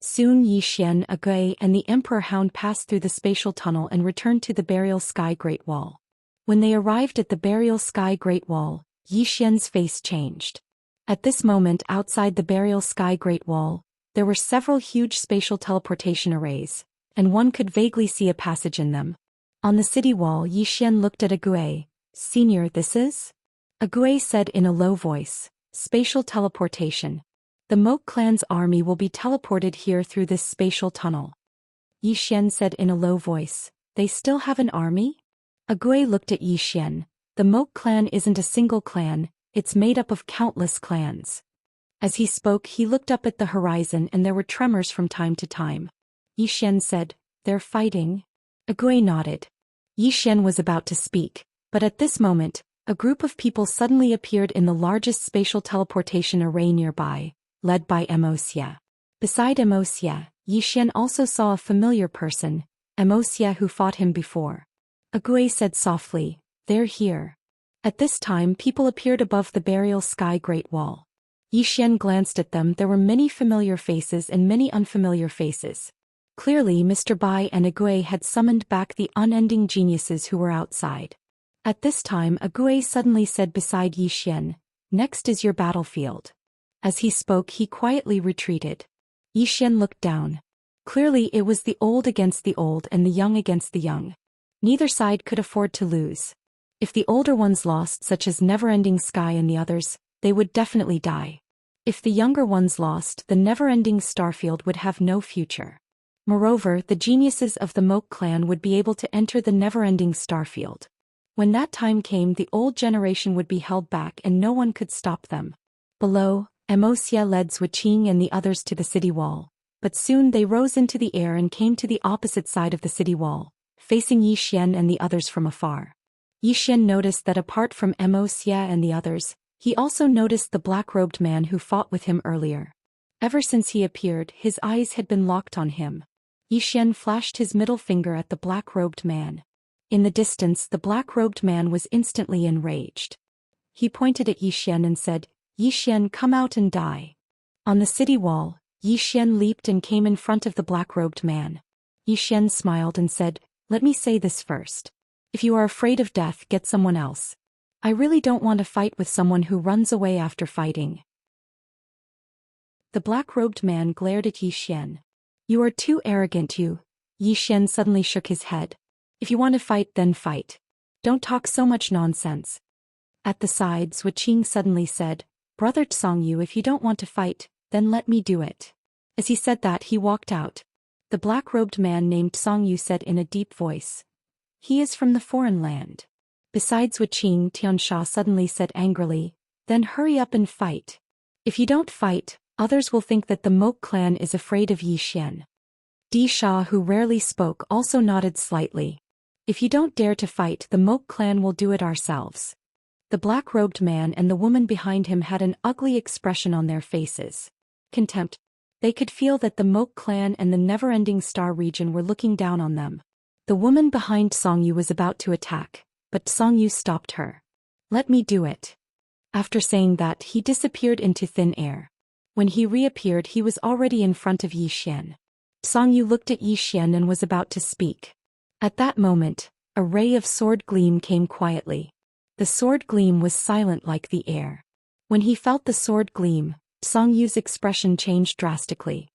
Soon Yi Xian, a Gui, and the Emperor Hound passed through the spatial tunnel and returned to the Burial Sky Great Wall. When they arrived at the Burial Sky Great Wall, Yi Xian's face changed. At this moment, outside the Burial Sky Great Wall, there were several huge spatial teleportation arrays, and one could vaguely see a passage in them. On the city wall, Yi Xian looked at a Gui. "Senior, this is?" A Gui said in a low voice, "Spatial teleportation. The Moke clan's army will be teleported here through this spatial tunnel." Yi Xian said in a low voice, "They still have an army?" A Gui looked at Yi Xian. "The Moke clan isn't a single clan, it's made up of countless clans." As he spoke, he looked up at the horizon and there were tremors from time to time. Yi Xian said, "They're fighting?" A Gui nodded. Yi Xian was about to speak, but at this moment, a group of people suddenly appeared in the largest spatial teleportation array nearby, led by Wuxia. Beside Wuxia, Yi Xian also saw a familiar person, Wuxia, who fought him before. A Gui said softly, "They're here." At this time, people appeared above the Burial Sky Great Wall. Yi Xian glanced at them. There were many familiar faces and many unfamiliar faces. Clearly, Mr. Bai and a Gui had summoned back the unending geniuses who were outside. At this time, a Gui suddenly said beside Yi Xian, "Next is your battlefield." As he spoke, he quietly retreated. Yi Xian looked down. Clearly, it was the old against the old and the young against the young. Neither side could afford to lose. If the older ones lost, such as Never-Ending Sky and the others, they would definitely die. If the younger ones lost, the Never-Ending Starfield would have no future. Moreover, the geniuses of the Moke clan would be able to enter the never-ending starfield. When that time came, the old generation would be held back and no one could stop them. Below, Wuxia led Zhou Xian and the others to the city wall. But soon they rose into the air and came to the opposite side of the city wall, facing Zhou Xian and the others from afar. Zhou Xian noticed that apart from Wuxia and the others, he also noticed the black-robed man who fought with him earlier. Ever since he appeared, his eyes had been locked on him. Zhou Xian flashed his middle finger at the black-robed man. In the distance, the black-robed man was instantly enraged. He pointed at Zhou Xian and said, "Zhou Xian, come out and die." On the city wall, Zhou Xian leaped and came in front of the black-robed man. Zhou Xian smiled and said, "Let me say this first. If you are afraid of death, get someone else. I really don't want to fight with someone who runs away after fighting." The black-robed man glared at Zhou Xian. "You are too arrogant, Zhou Xian suddenly shook his head. "If you want to fight, then fight. Don't talk so much nonsense." At the side, Zhou Xian suddenly said, "Brother Xianxia, if you don't want to fight, then let me do it." As he said that, he walked out. The black-robed man named Xianxia said in a deep voice, "He is from the foreign land." Besides Zhou Xian, Xianxia suddenly said angrily, "Then hurry up and fight. If you don't fight, others will think that the Moke clan is afraid of Zhou Xian." Di Sha, who rarely spoke, also nodded slightly. "If you don't dare to fight, the Moke clan will do it ourselves." The black-robed man and the woman behind him had an ugly expression on their faces. Contempt. They could feel that the Moke clan and the never-ending star region were looking down on them. The woman behind Xianxia was about to attack, but Xianxia stopped her. "Let me do it." After saying that, he disappeared into thin air. When he reappeared, he was already in front of Zhou Xian. Xianxia looked at Zhou Xian and was about to speak. At that moment, a ray of sword gleam came quietly. The sword gleam was silent like the air. When he felt the sword gleam, Xiangxia's expression changed drastically.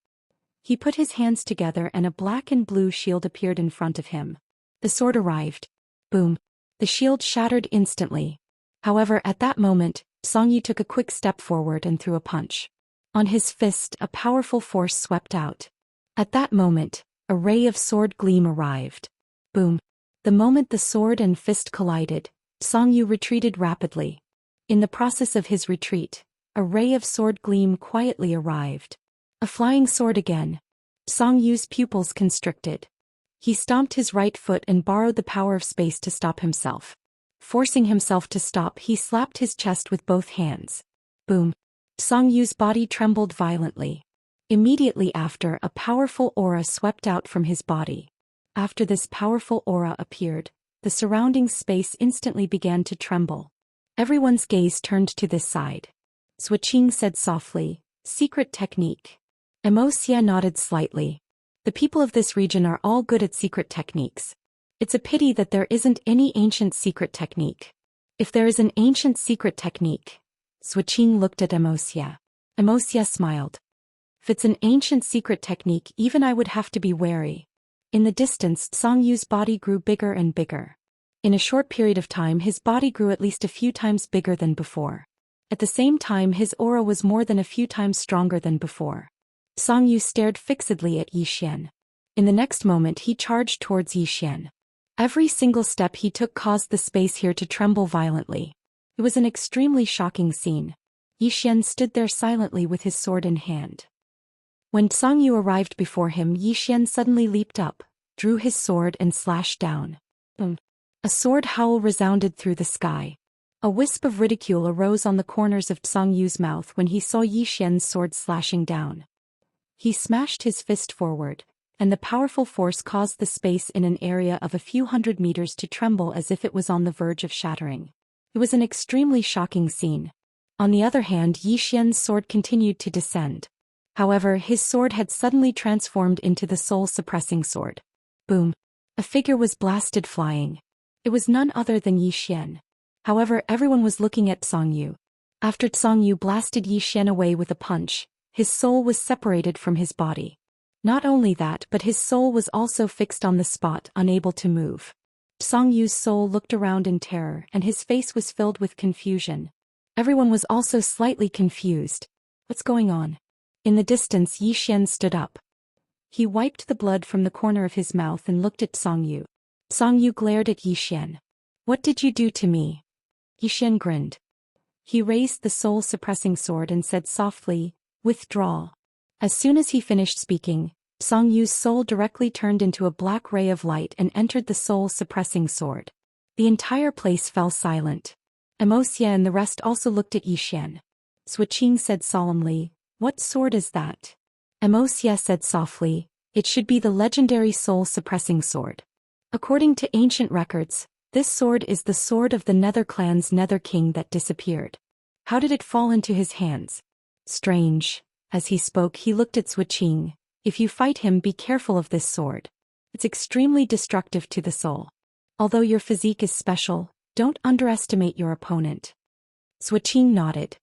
He put his hands together and a black and blue shield appeared in front of him. The sword arrived. Boom. The shield shattered instantly. However, at that moment, Xianxia took a quick step forward and threw a punch. On his fist, a powerful force swept out. At that moment, a ray of sword gleam arrived. Boom. The moment the sword and fist collided, Xianxia retreated rapidly. In the process of his retreat, a ray of sword gleam quietly arrived. A flying sword again. Xiangxia's pupils constricted. He stomped his right foot and borrowed the power of space to stop himself. Forcing himself to stop, he slapped his chest with both hands. Boom. Xiangxia's body trembled violently. Immediately after, a powerful aura swept out from his body. After this powerful aura appeared, the surrounding space instantly began to tremble. Everyone's gaze turned to this side. Zhou Xian said softly, "Secret technique." Wuxia nodded slightly. The people of this region are all good at secret techniques. It's a pity that there isn't any ancient secret technique. If there is an ancient secret technique. Zhou Xian looked at Wuxia. Wuxia smiled. If it's an ancient secret technique, even I would have to be wary. In the distance, Xiangxia's body grew bigger and bigger. In a short period of time, his body grew at least a few times bigger than before. At the same time, his aura was more than a few times stronger than before. Xianxia stared fixedly at Zhou Xian. In the next moment, he charged towards Zhou Xian. Every single step he took caused the space here to tremble violently. It was an extremely shocking scene. Zhou Xian stood there silently with his sword in hand. When Xianxia arrived before him, Zhou Xian suddenly leaped up, drew his sword and slashed down. Boom. A sword howl resounded through the sky. A wisp of ridicule arose on the corners of Xiangxia's mouth when he saw Zhou Xian's sword slashing down. He smashed his fist forward, and the powerful force caused the space in an area of a few hundred meters to tremble as if it was on the verge of shattering. It was an extremely shocking scene. On the other hand, Zhou Xian's sword continued to descend. However, his sword had suddenly transformed into the soul-suppressing sword. Boom. A figure was blasted flying. It was none other than Zhou Xian. However, everyone was looking at Xianxia. After Xianxia blasted Zhou Xian away with a punch, his soul was separated from his body. Not only that, but his soul was also fixed on the spot, unable to move. Xiangxia's soul looked around in terror, and his face was filled with confusion. Everyone was also slightly confused. What's going on? In the distance, Zhou Xian stood up. He wiped the blood from the corner of his mouth and looked at Song Yu. Song Yu glared at Yi Xian. What did you do to me? Yi Xian grinned. He raised the soul-suppressing sword and said softly, withdraw. As soon as he finished speaking, Song Yu's soul directly turned into a black ray of light and entered the soul-suppressing sword. The entire place fell silent. Wuxia and the rest also looked at Yi Xian. Zhou Xian said solemnly, what sword is that? Wuxia said softly, it should be the legendary soul-suppressing sword. According to ancient records, this sword is the sword of the Nether clan's Nether King that disappeared. How did it fall into his hands? Strange. As he spoke, he looked at Zhou Xian. If you fight him, be careful of this sword. It's extremely destructive to the soul. Although your physique is special, don't underestimate your opponent. Zhou Xian nodded.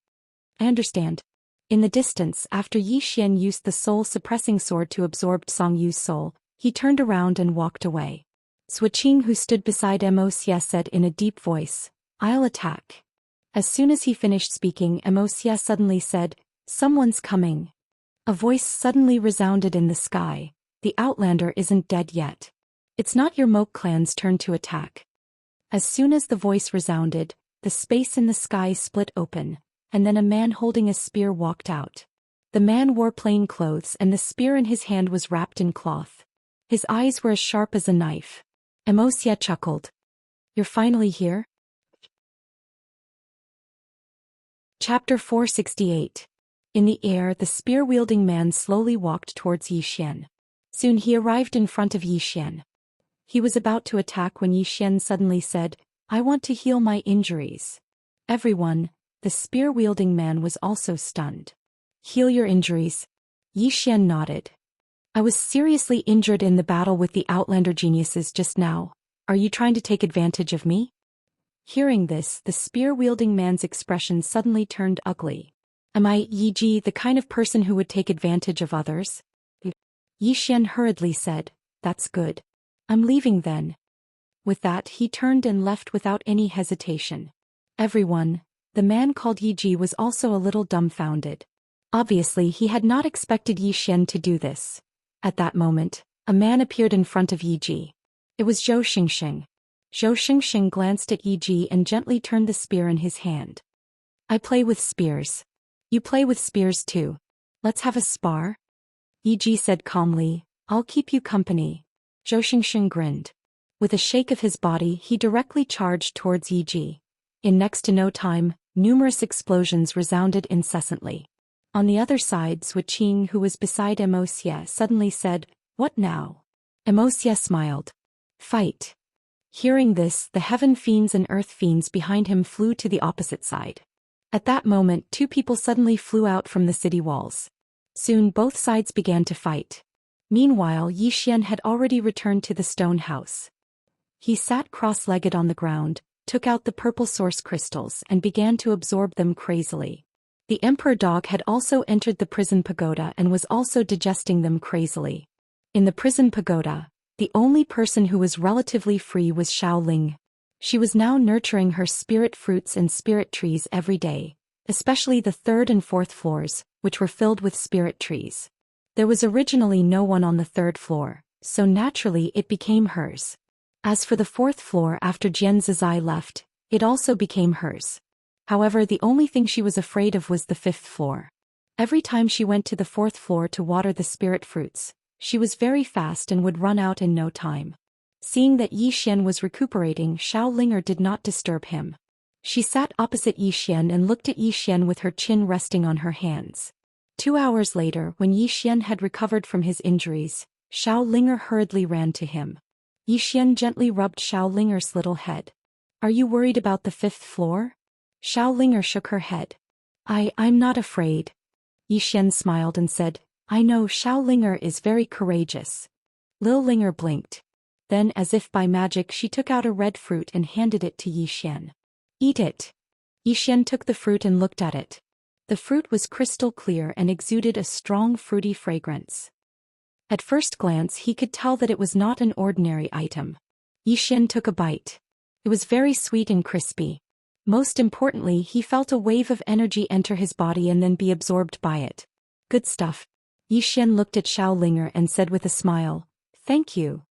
I understand. In the distance, after Yi Xian used the soul-suppressing sword to absorb Song Yu's soul, he turned around and walked away. Zhou Xian, who stood beside Wuxia, said in a deep voice, I'll attack. As soon as he finished speaking, Wuxia suddenly said, someone's coming. A voice suddenly resounded in the sky, the Outlander isn't dead yet. It's not your Moke clan's turn to attack. As soon as the voice resounded, the space in the sky split open, and then a man holding a spear walked out. The man wore plain clothes and the spear in his hand was wrapped in cloth. His eyes were as sharp as a knife. Wuxia chuckled. You're finally here? Chapter 468. In the air, the spear-wielding man slowly walked towards Yi Xian. Soon he arrived in front of Yi Xian. He was about to attack when Yi Xian suddenly said, I want to heal my injuries. Everyone, the spear-wielding man was also stunned. Heal your injuries? Yi Xian nodded. I was seriously injured in the battle with the Outlander geniuses just now. Are you trying to take advantage of me? Hearing this, the spear-wielding man's expression suddenly turned ugly. Am I, Yi Ji, the kind of person who would take advantage of others? Yi Xian hurriedly said, that's good. I'm leaving then. With that, he turned and left without any hesitation. Everyone, the man called Yi Ji was also a little dumbfounded. Obviously, he had not expected Yi Xian to do this. At that moment, a man appeared in front of Yi Ji. It was Zhou Xian. Zhou Xian glanced at Yi Ji and gently turned the spear in his hand. I play with spears. You play with spears too. Let's have a spar? Yi Ji said calmly, I'll keep you company. Zhou Xian grinned. With a shake of his body, he directly charged towards Yi Ji. In next to no time, numerous explosions resounded incessantly. On the other side, Zhou Xian, who was beside Wuxia, suddenly said, what now? Wuxia smiled. Fight. Hearing this, the heaven fiends and earth fiends behind him flew to the opposite side. At that moment, two people suddenly flew out from the city walls. Soon both sides began to fight. Meanwhile, Yi Xian had already returned to the stone house. He sat cross-legged on the ground, took out the purple source crystals and began to absorb them crazily. The emperor dog had also entered the prison pagoda and was also digesting them crazily. In the prison pagoda, the only person who was relatively free was Xiaoling. She was now nurturing her spirit fruits and spirit trees every day, especially the third and fourth floors, which were filled with spirit trees. There was originally no one on the third floor, so naturally it became hers. As for the fourth floor, after Jian Zizai left, it also became hers. However, the only thing she was afraid of was the fifth floor. Every time she went to the fourth floor to water the spirit fruits, she was very fast and would run out in no time. Seeing that Yi Xian was recuperating, Xiaolinger did not disturb him. She sat opposite Yi Xian and looked at Yi Xian with her chin resting on her hands. 2 hours later, when Yi Xian had recovered from his injuries, Xiaolinger hurriedly ran to him. Yi Xian gently rubbed Xiaolinger's little head. Are you worried about the fifth floor? Xiaolinger shook her head. I'm not afraid. Yi Xian smiled and said, I know Xiaolinger is very courageous. Linger blinked. Then, as if by magic, she took out a red fruit and handed it to Yi Xian. Eat it. Yi Xian took the fruit and looked at it. The fruit was crystal clear and exuded a strong fruity fragrance. At first glance, he could tell that it was not an ordinary item. Yi Xian took a bite. It was very sweet and crispy. Most importantly, he felt a wave of energy enter his body and then be absorbed by it. Good stuff. Yi Xian looked at Xiao Linger and said with a smile, "Thank you."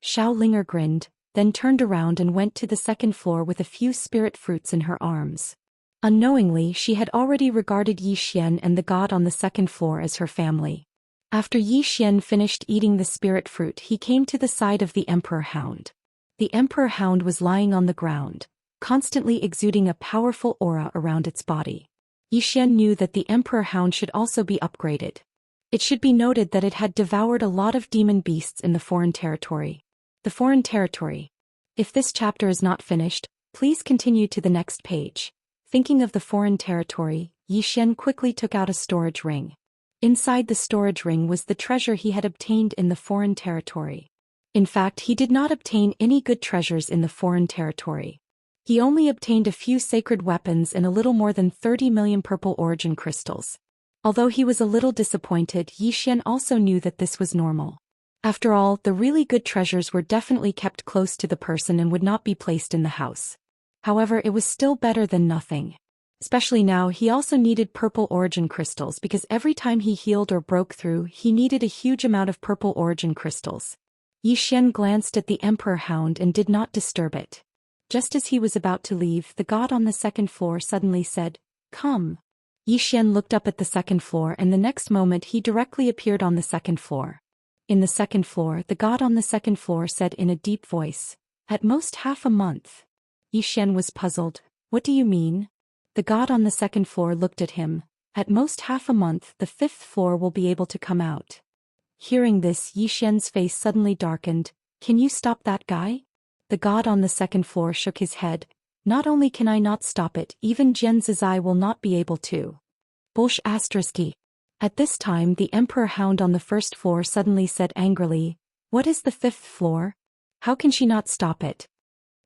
Xiao Linger grinned, then turned around and went to the second floor with a few spirit fruits in her arms. Unknowingly, she had already regarded Yi Xian and the god on the second floor as her family. After Yi Xian finished eating the spirit fruit, he came to the side of the Emperor Hound. The Emperor Hound was lying on the ground, constantly exuding a powerful aura around its body. Yi Xian knew that the Emperor Hound should also be upgraded. It should be noted that it had devoured a lot of demon beasts in the foreign territory. The foreign territory. If this chapter is not finished, please continue to the next page. Thinking of the foreign territory, Yi Xian quickly took out a storage ring. Inside the storage ring was the treasure he had obtained in the foreign territory. In fact, he did not obtain any good treasures in the foreign territory. He only obtained a few sacred weapons and a little more than 30 million purple origin crystals. Although he was a little disappointed, Yi Xian also knew that this was normal. After all, the really good treasures were definitely kept close to the person and would not be placed in the house. However, it was still better than nothing. Especially now, he also needed purple origin crystals because every time he healed or broke through, he needed a huge amount of purple origin crystals. Yi Xian glanced at the Emperor Hound and did not disturb it. Just as he was about to leave, the god on the second floor suddenly said, "Come." Yi Xian looked up at the second floor and the next moment he directly appeared on the second floor. In the second floor, the god on the second floor said in a deep voice, "At most half a month." Yi Xian was puzzled. "What do you mean?" The god on the second floor looked at him. "At most half a month, the fifth floor will be able to come out." Hearing this, Yi Xian's face suddenly darkened. "Can you stop that guy?" The god on the second floor shook his head. "Not only can I not stop it, even Jian Zizai will not be able to." Bolsh **. At this time, the Emperor Hound on the first floor suddenly said angrily, "What is the fifth floor? How can she not stop it?"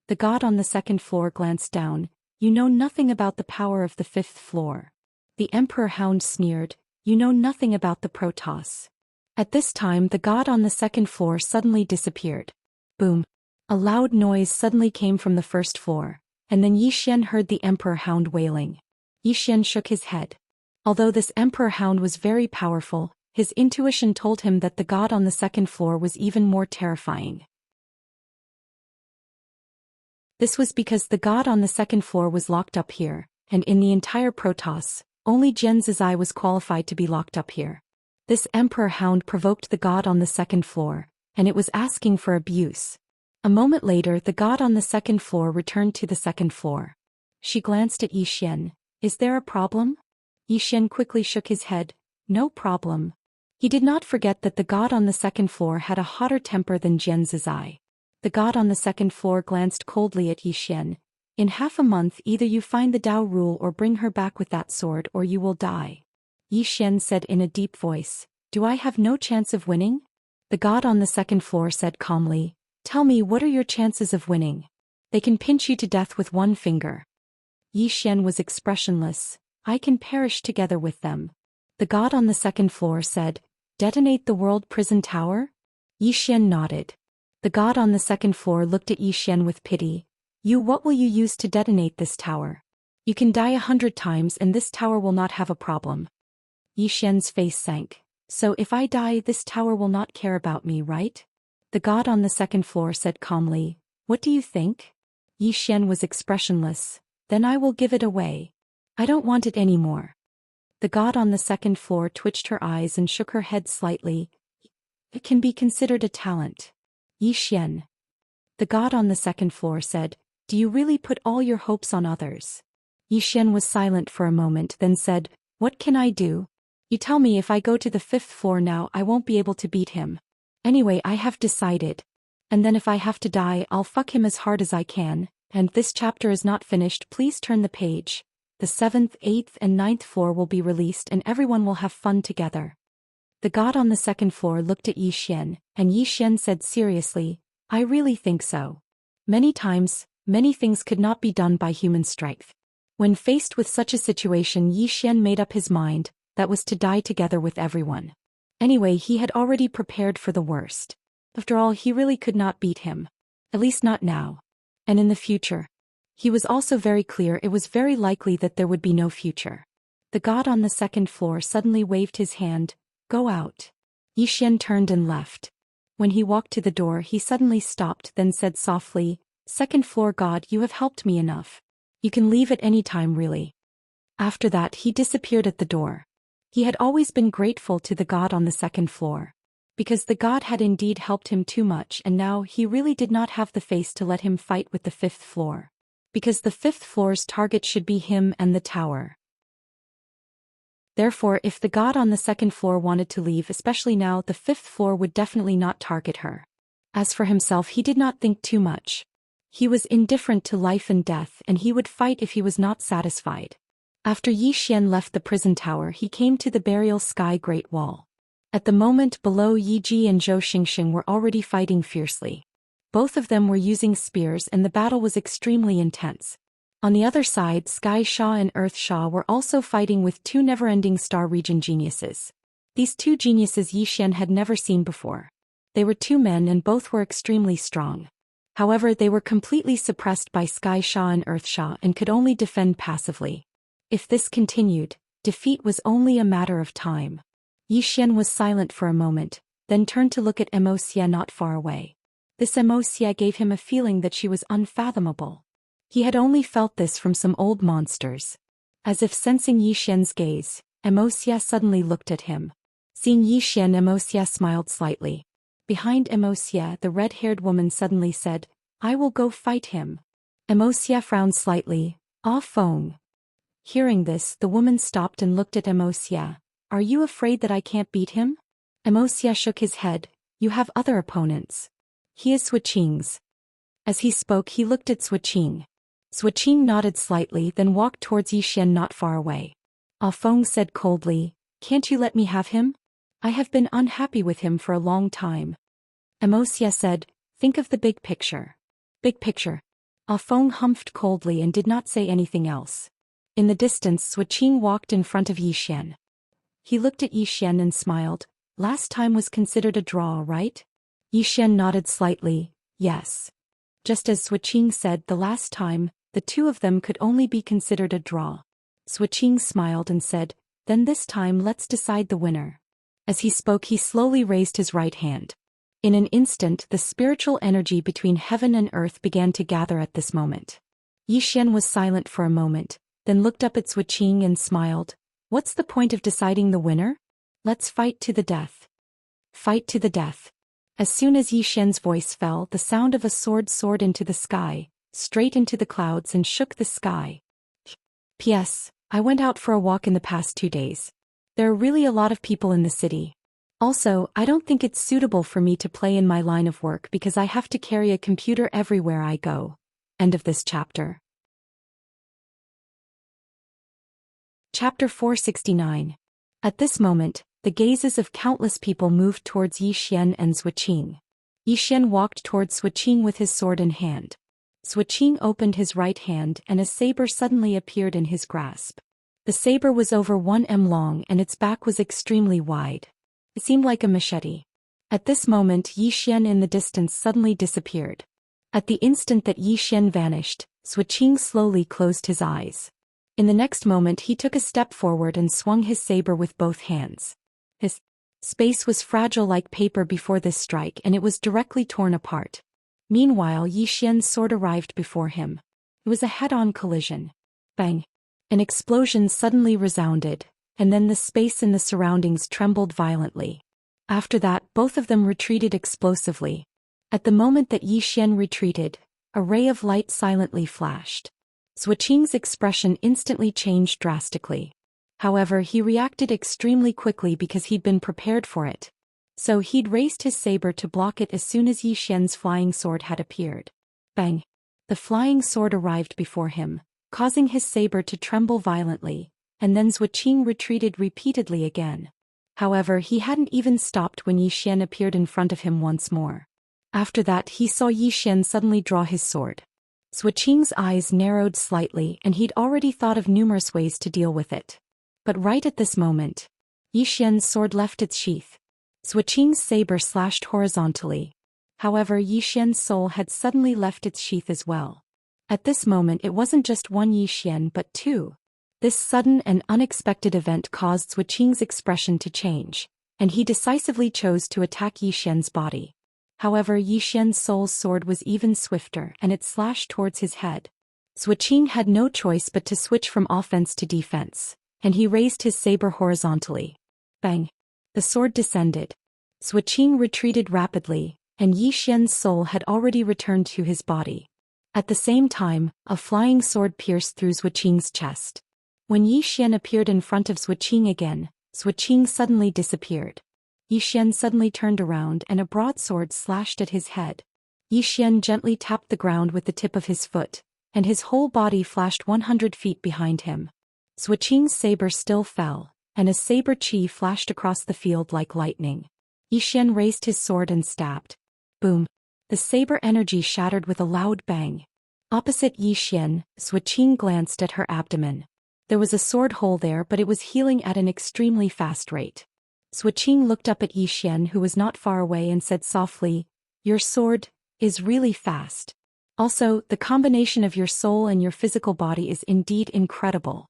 The god on the second floor glanced down. "You know nothing about the power of the fifth floor." The Emperor Hound sneered, "You know nothing about the Protoss." At this time, the god on the second floor suddenly disappeared. Boom. A loud noise suddenly came from the first floor, and then Yi Xian heard the Emperor Hound wailing. Yi Xian shook his head. Although this Emperor Hound was very powerful, his intuition told him that the god on the second floor was even more terrifying. This was because the god on the second floor was locked up here, and in the entire Protoss, only Jian Zizai was qualified to be locked up here. This Emperor Hound provoked the god on the second floor, and it was asking for abuse. A moment later, the god on the second floor returned to the second floor. She glanced at Yi Xian. "Is there a problem?" Yi Xian quickly shook his head. "No problem." He did not forget that the god on the second floor had a hotter temper than Jian Zizai. The god on the second floor glanced coldly at Yi Xian. "In half a month, either you find the Dao rule or bring her back with that sword or you will die." Yi Xian said in a deep voice, "Do I have no chance of winning?" The god on the second floor said calmly, "Tell me, what are your chances of winning? They can pinch you to death with one finger." Yi Xian was expressionless. "I can perish together with them." The god on the second floor said, "Detonate the world prison tower?" Yi Xian nodded. The god on the second floor looked at Yi Xian with pity. What will you use to detonate this tower? You can die 100 times and this tower will not have a problem." Yi Xian's face sank. "So if I die, this tower will not care about me, right?" The god on the second floor said calmly, "What do you think?" Yi Xian was expressionless. "Then I will give it away. I don't want it anymore." The god on the second floor twitched her eyes and shook her head slightly. "It can be considered a talent." Yi Xian. The god on the second floor said, "Do you really put all your hopes on others?" Yi Xian was silent for a moment, then said, "What can I do? You tell me if I go to the fifth floor now I won't be able to beat him. Anyway, I have decided. And then if I have to die, I'll fuck him as hard as I can." And this chapter is not finished. Please turn the page. The 7th, 8th and 9th floor will be released and everyone will have fun together. The god on the second floor looked at Yi Xian, and Yi Xian said seriously, "I really think so. Many times, many things could not be done by human strength." When faced with such a situation, Yi Xian made up his mind, that was to die together with everyone. Anyway, he had already prepared for the worst. After all, he really could not beat him. At least not now. And in the future. He was also very clear it was very likely that there would be no future. The god on the second floor suddenly waved his hand. Go out. Yi Xian turned and left. When he walked to the door he suddenly stopped, then said softly, "Second floor God, you have helped me enough. You can leave at any time really." After that he disappeared at the door. He had always been grateful to the god on the second floor. Because the god had indeed helped him too much, and now he really did not have the face to let him fight with the fifth floor. Because the fifth floor's target should be him and the tower. Therefore, if the god on the second floor wanted to leave, especially now, the fifth floor would definitely not target her. As for himself, he did not think too much. He was indifferent to life and death, and he would fight if he was not satisfied. After Yi Xian left the prison tower, he came to the burial sky Great Wall. At the moment below, Yi Ji and Zhou Xian were already fighting fiercely. Both of them were using spears and the battle was extremely intense. On the other side, Sky Sha and Earth Sha were also fighting with two never-ending star region geniuses. These two geniuses Yi Xian had never seen before. They were two men and both were extremely strong. However, they were completely suppressed by Sky Sha and Earth Sha and could only defend passively. If this continued, defeat was only a matter of time. Yi Xian was silent for a moment, then turned to look at Immerse not far away. This Immerse gave him a feeling that she was unfathomable. He had only felt this from some old monsters. As if sensing Yi Xian's gaze, Immerse suddenly looked at him. Seeing Yi Xian, Immerse smiled slightly. Behind Immerse, the red-haired woman suddenly said, "I will go fight him." Immerse frowned slightly. "Ah Feng." Hearing this, the woman stopped and looked at Immerse. "Are you afraid that I can't beat him?" Immerse shook his head. "You have other opponents. He is Suqing's." As he spoke, he looked at Suqing. Suqing nodded slightly, then walked towards Yi Xian not far away. Ah Feng said coldly, "Can't you let me have him? I have been unhappy with him for a long time." Immerse said, "Think of the big picture." "Big picture." Ah Feng humphed coldly and did not say anything else. In the distance, Suqing walked in front of Yi Xian. He looked at Yi Xian and smiled. "Last time was considered a draw, right?" Yi Xian nodded slightly, "Yes." Just as Suqing said the last time, the two of them could only be considered a draw. Suqing smiled and said, "Then this time let's decide the winner." As he spoke, he slowly raised his right hand. In an instant, the spiritual energy between heaven and earth began to gather at this moment. Yi Xian was silent for a moment, then looked up at Suqing and smiled. "What's the point of deciding the winner? Let's fight to the death." Fight to the death. As soon as Yi Xian's voice fell, the sound of a sword soared into the sky, straight into the clouds and shook the sky. P.S. I went out for a walk in the past 2 days. There are really a lot of people in the city. Also, I don't think it's suitable for me to play in my line of work because I have to carry a computer everywhere I go. End of this chapter. Chapter 469. At this moment, the gazes of countless people moved towards Yi Xian and Suqing. Yi Xian walked towards Suqing with his sword in hand. Suqing opened his right hand and a saber suddenly appeared in his grasp. The saber was over 1 m long and its back was extremely wide. It seemed like a machete. At this moment, Yi Xian in the distance suddenly disappeared. At the instant that Yi Xian vanished, Suqing slowly closed his eyes. In the next moment he took a step forward and swung his saber with both hands. His space was fragile like paper before this strike and it was directly torn apart. Meanwhile, Yi Xian's sword arrived before him. It was a head-on collision. Bang! An explosion suddenly resounded, and then the space in the surroundings trembled violently. After that, both of them retreated explosively. At the moment that Yi Xian retreated, a ray of light silently flashed. Suqing's expression instantly changed drastically. However, he reacted extremely quickly because he'd been prepared for it. So he'd raised his saber to block it as soon as Yi Xian's flying sword had appeared. Bang! The flying sword arrived before him, causing his saber to tremble violently, and then Suqing retreated repeatedly again. However, he hadn't even stopped when Yi Xian appeared in front of him once more. After that, he saw Yi Xian suddenly draw his sword. Suqing's eyes narrowed slightly and he'd already thought of numerous ways to deal with it. But right at this moment, Yi Xian's sword left its sheath. Suqing's saber slashed horizontally. However, Yi Xian's soul had suddenly left its sheath as well. At this moment it wasn't just one Yi Xian but two. This sudden and unexpected event caused Suqing's expression to change. and he decisively chose to attack Yi Xian's body. However, Yi Xian's soul's sword was even swifter and it slashed towards his head. Zhou Xian had no choice but to switch from offense to defense, and he raised his saber horizontally. Bang! The sword descended. Zhou Xian retreated rapidly, and Yi Xian's soul had already returned to his body. At the same time, a flying sword pierced through Zhou Xian's chest. When Yi Xian appeared in front of Zhou Xian again, Zhou Xian suddenly disappeared. Yi Xian suddenly turned around and a broadsword slashed at his head. Yi Xian gently tapped the ground with the tip of his foot, and his whole body flashed 100 feet behind him. Zhou Xian's saber still fell, and a saber chi flashed across the field like lightning. Yi Xian raised his sword and stabbed. Boom! The saber energy shattered with a loud bang. Opposite Yi Xian, Zhou Xian glanced at her abdomen. There was a sword hole there, but it was healing at an extremely fast rate. Zhou Xian looked up at Yi Xian, who was not far away, and said softly, "Your sword is really fast. Also, the combination of your soul and your physical body is indeed incredible."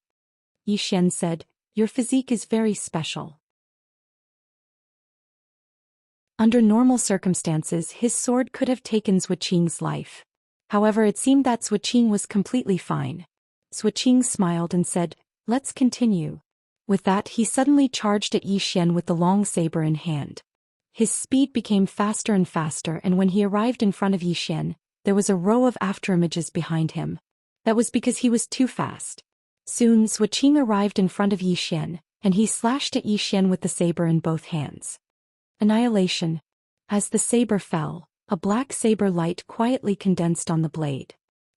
Yi Xian said, "Your physique is very special." Under normal circumstances, his sword could have taken Zhou Xian's life. However, it seemed that Zhou Xian was completely fine. Zhou Xian smiled and said, "Let's continue." With that, he suddenly charged at Yi Xian with the long saber in hand. His speed became faster and faster, and when he arrived in front of Yi Xian, there was a row of afterimages behind him. That was because he was too fast. Soon, Zhou Xian arrived in front of Yi Xian, and he slashed at Yi Xian with the saber in both hands. Annihilation. As the saber fell, a black saber light quietly condensed on the blade.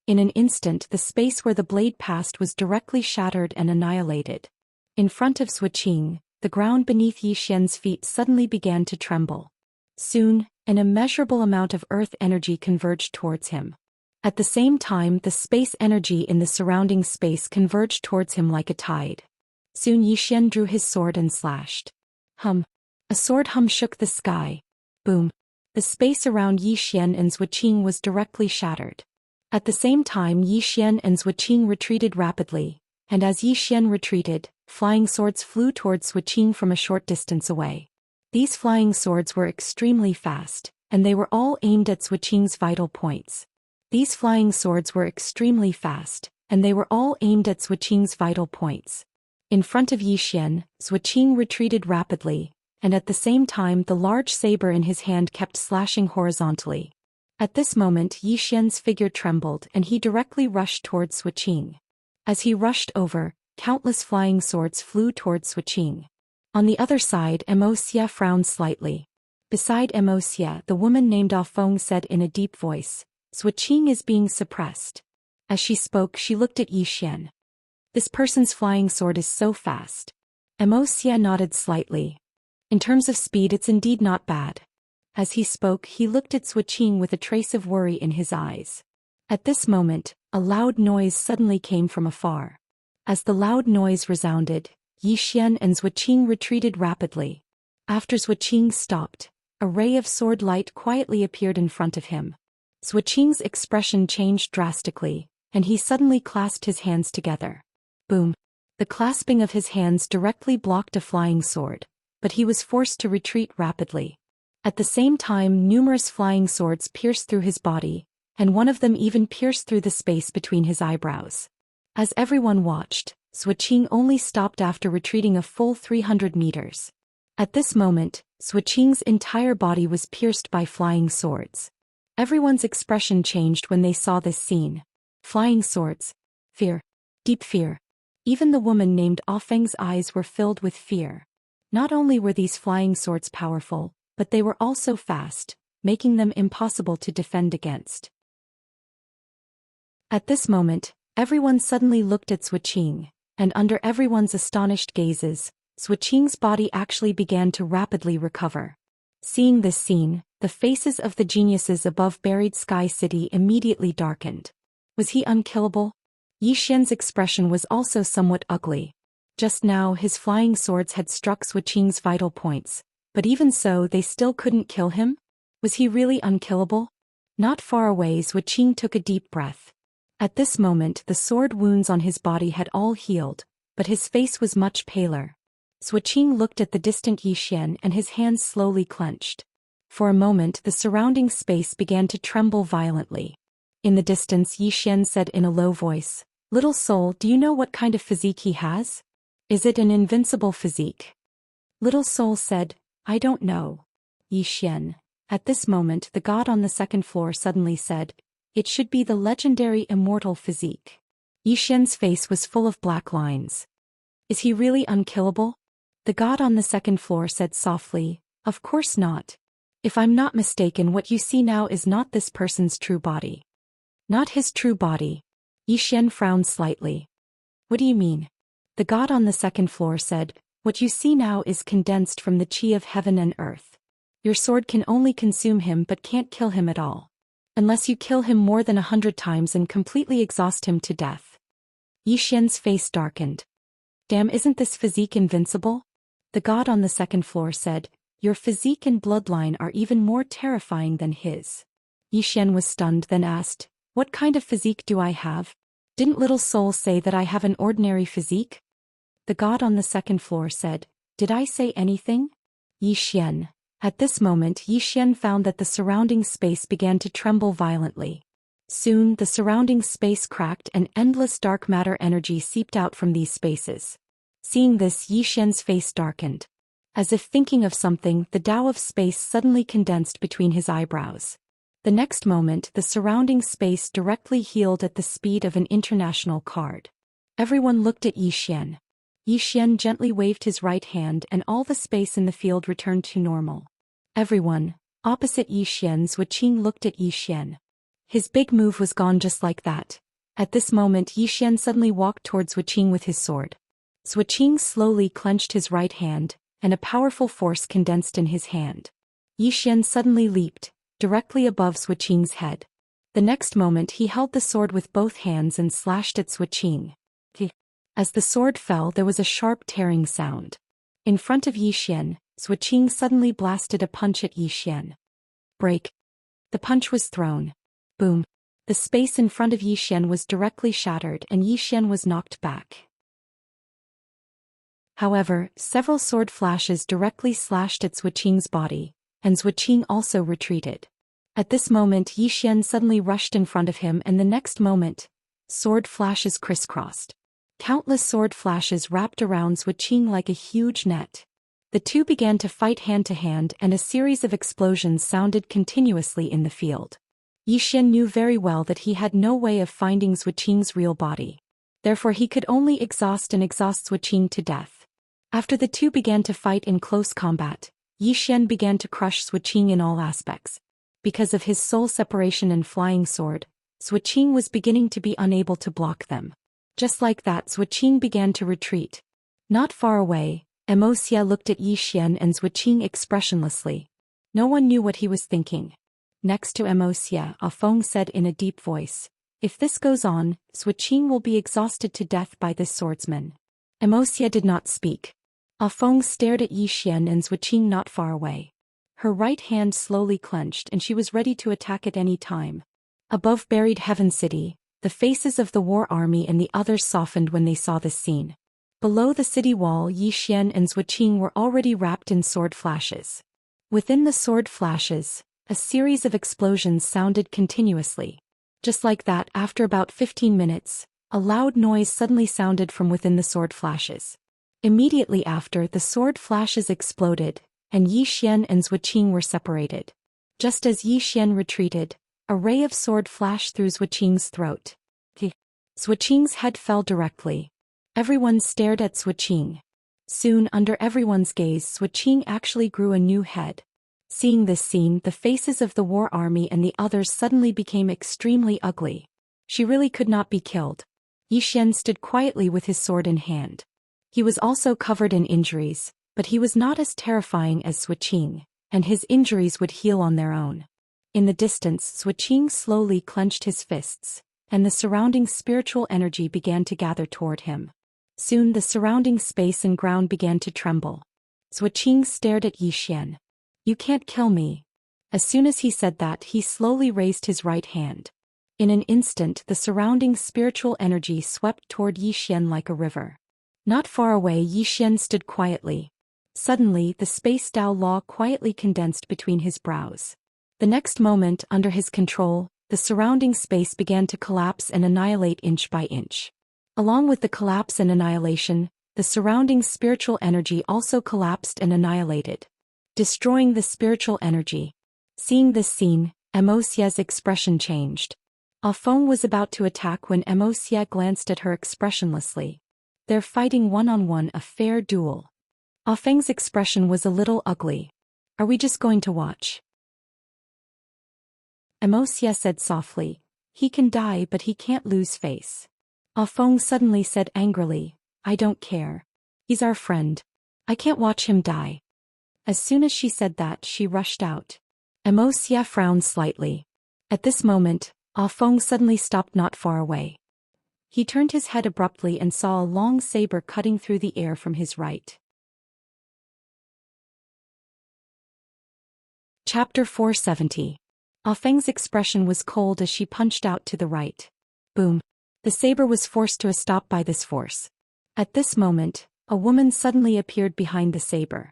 In an instant, the space where the blade passed was directly shattered and annihilated. In front of Zhou Xian, the ground beneath Yi Xian's feet suddenly began to tremble. Soon, an immeasurable amount of earth energy converged towards him. At the same time, the space energy in the surrounding space converged towards him like a tide. Soon Yi Xian drew his sword and slashed. Hum! A sword hum shook the sky. Boom! The space around Yi Xian and Zhou Xian was directly shattered. At the same time, Yi Xian and Zhou Xian retreated rapidly, and as Yi Xian retreated, flying swords flew towards Zhou Xian from a short distance away. These flying swords were extremely fast, and they were all aimed at Zhou Xian's vital points. These flying swords were extremely fast, and they were all aimed at Zhou Xian's vital points. In front of Yi Xian, Zhou Xian retreated rapidly, and at the same time the large saber in his hand kept slashing horizontally. At this moment Yi Xian's figure trembled and he directly rushed towards Zhou Xian. As he rushed over, countless flying swords flew towards Zhou Xian. On the other side, Immerse frowned slightly. Beside Immerse, the woman named Ah Feng said in a deep voice, "Zhou Xian is being suppressed." As she spoke, she looked at Yi Xian. "This person's flying sword is so fast." Immerse nodded slightly. "In terms of speed, it's indeed not bad." As he spoke, he looked at Zhou Xian with a trace of worry in his eyes. At this moment, a loud noise suddenly came from afar. As the loud noise resounded, Yi Xian and Zhou Xian retreated rapidly. After Zhou Xian stopped, a ray of sword light quietly appeared in front of him. Zhou Xian's expression changed drastically, and he suddenly clasped his hands together. Boom! The clasping of his hands directly blocked a flying sword, but he was forced to retreat rapidly. At the same time, numerous flying swords pierced through his body, and one of them even pierced through the space between his eyebrows. As everyone watched, Zhou Xian only stopped after retreating a full 300 meters. At this moment, Zhou Xian's entire body was pierced by flying swords. Everyone's expression changed when they saw this scene. Flying swords. Fear. Deep fear. Even the woman named Ah Feng's eyes were filled with fear. Not only were these flying swords powerful, but they were also fast, making them impossible to defend against. At this moment, everyone suddenly looked at Zhou Xian, and under everyone's astonished gazes, Zhou Xian's body actually began to rapidly recover. Seeing this scene, the faces of the geniuses above Buried Sky City immediately darkened. Was he unkillable? Yi Xian's expression was also somewhat ugly. Just now his flying swords had struck Zhou Xian's vital points, but even so they still couldn't kill him? Was he really unkillable? Not far away, Zhou Xian took a deep breath. At this moment the sword wounds on his body had all healed, but his face was much paler. Zhuo looked at the distant Yi Xian and his hands slowly clenched. For a moment the surrounding space began to tremble violently. In the distance Yi Xian said in a low voice, "Little soul, do you know what kind of physique he has? Is it an invincible physique?" Little soul said, "I don't know." Yi Xian. At this moment the god on the second floor suddenly said, "It should be the legendary immortal physique." Yi Xian's face was full of black lines. "Is he really unkillable?" The god on the second floor said softly, "Of course not. If I'm not mistaken, what you see now is not this person's true body." "Not his true body?" Yi Xian frowned slightly. "What do you mean?" The god on the second floor said, "What you see now is condensed from the chi of heaven and earth. Your sword can only consume him but can't kill him at all. Unless you kill him more than 100 times and completely exhaust him to death." Yi Xian's face darkened. "Damn, isn't this physique invincible?" The god on the second floor said, "Your physique and bloodline are even more terrifying than his." Yi Xian was stunned, then asked, "What kind of physique do I have? Didn't Little Soul say that I have an ordinary physique?" The god on the second floor said, "Did I say anything?" Yi Xian. At this moment Yi Xian found that the surrounding space began to tremble violently. Soon the surrounding space cracked and endless dark matter energy seeped out from these spaces. Seeing this, Yi Xian's face darkened. As if thinking of something, the Tao of space suddenly condensed between his eyebrows. The next moment the surrounding space directly healed at the speed of an international card. Everyone looked at Yi Xian. Yi Xian gently waved his right hand and all the space in the field returned to normal. Everyone, opposite Yi Xian, Zhuo looked at Yi Xian. His big move was gone just like that. At this moment Yi Xian suddenly walked towards Zhuo with his sword. Zhuo slowly clenched his right hand, and a powerful force condensed in his hand. Yi Xian suddenly leaped, directly above Zhuo's head. The next moment he held the sword with both hands and slashed at Zhuo. As the sword fell there was a sharp tearing sound. In front of Yi Xian, Zhuo suddenly blasted a punch at Yi Xian. Break. The punch was thrown. Boom. The space in front of Yi Xian was directly shattered and Yi Xian was knocked back. However, several sword flashes directly slashed at Zhuo's body, and Zhuo also retreated. At this moment Yi Xian suddenly rushed in front of him and the next moment, sword flashes crisscrossed. Countless sword flashes wrapped around Zhuo like a huge net. The two began to fight hand to hand and a series of explosions sounded continuously in the field. Yi Xian knew very well that he had no way of finding Zhuo's real body. Therefore he could only exhaust Zhuo to death. After the two began to fight in close combat, Yi Xian began to crush Zhuo in all aspects. Because of his soul separation and flying sword, Zhuo was beginning to be unable to block them. Just like that Zhuo began to retreat. Not far away, Immerse looked at Yi Xian and Zhuo expressionlessly. No one knew what he was thinking. Next to Immerse, Feng said in a deep voice, "If this goes on, Zhuo will be exhausted to death by this swordsman." Immerse did not speak. Feng stared at Yi Xian and Zhuo not far away. Her right hand slowly clenched and she was ready to attack at any time. Above buried Heaven City, the faces of the war army and the others softened when they saw this scene. Below the city wall Yi Xian and Zhuo were already wrapped in sword flashes. Within the sword flashes, a series of explosions sounded continuously. Just like that, after about 15 minutes, a loud noise suddenly sounded from within the sword flashes. Immediately after, the sword flashes exploded, and Yi Xian and Zhuo were separated. Just as Yi Xian retreated, a ray of sword flashed through Zhuo's throat. Zhuo's head fell directly. Everyone stared at Zhuo. Soon, under everyone's gaze, Zhuo actually grew a new head. Seeing this scene, the faces of the war army and the others suddenly became extremely ugly. She really could not be killed. Yi Xian stood quietly with his sword in hand. He was also covered in injuries, but he was not as terrifying as Zhuo, and his injuries would heal on their own. In the distance, Zhuo slowly clenched his fists, and the surrounding spiritual energy began to gather toward him. Soon the surrounding space and ground began to tremble. Zhuo stared at Yi Xian. "You can't kill me." As soon as he said that, he slowly raised his right hand. In an instant the surrounding spiritual energy swept toward Yi Xian like a river. Not far away, Yi Xian stood quietly. Suddenly, the space Dao Law quietly condensed between his brows. The next moment, under his control, the surrounding space began to collapse and annihilate inch by inch. Along with the collapse and annihilation, the surrounding spiritual energy also collapsed and annihilated, destroying the spiritual energy. Seeing this scene, Immerse's expression changed. Ah Feng was about to attack when Immerse glanced at her expressionlessly. They're fighting one-on-one, a fair duel. Ah Feng's expression was a little ugly. Are we just going to watch? Immerse said softly. He can die, but he can't lose face. Ah Feng suddenly said angrily, I don't care. He's our friend. I can't watch him die. As soon as she said that, she rushed out. Immerse frowned slightly. At this moment, Ah Feng suddenly stopped not far away. He turned his head abruptly and saw a long saber cutting through the air from his right. Chapter 470. Ah Feng's expression was cold as she punched out to the right. Boom. The saber was forced to a stop by this force. At this moment, a woman suddenly appeared behind the saber.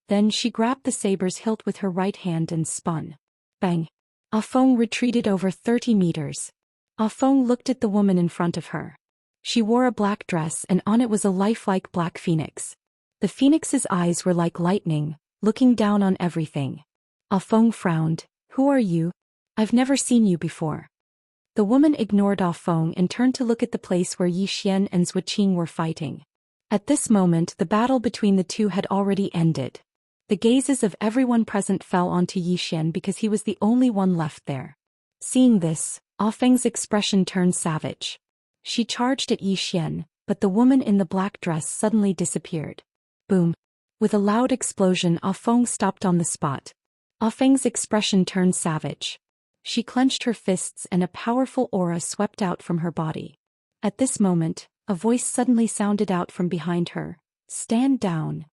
Then she grabbed the saber's hilt with her right hand and spun. Bang. Ah Feng retreated over 30 meters. Ah Feng looked at the woman in front of her. She wore a black dress and on it was a lifelike black phoenix. The phoenix's eyes were like lightning, looking down on everything. Ah Feng frowned. Who are you? I've never seen you before. The woman ignored Ah Feng and turned to look at the place where Yi Xian and Zhou Xian were fighting. At this moment, the battle between the two had already ended. The gazes of everyone present fell onto Yi Xian because he was the only one left there. Seeing this, Ah Feng's expression turned savage. She charged at Yi Xian, but the woman in the black dress suddenly disappeared. Boom. With a loud explosion, Ah Feng stopped on the spot. Ah Feng's expression turned savage. She clenched her fists and a powerful aura swept out from her body. At this moment, a voice suddenly sounded out from behind her. Stand down.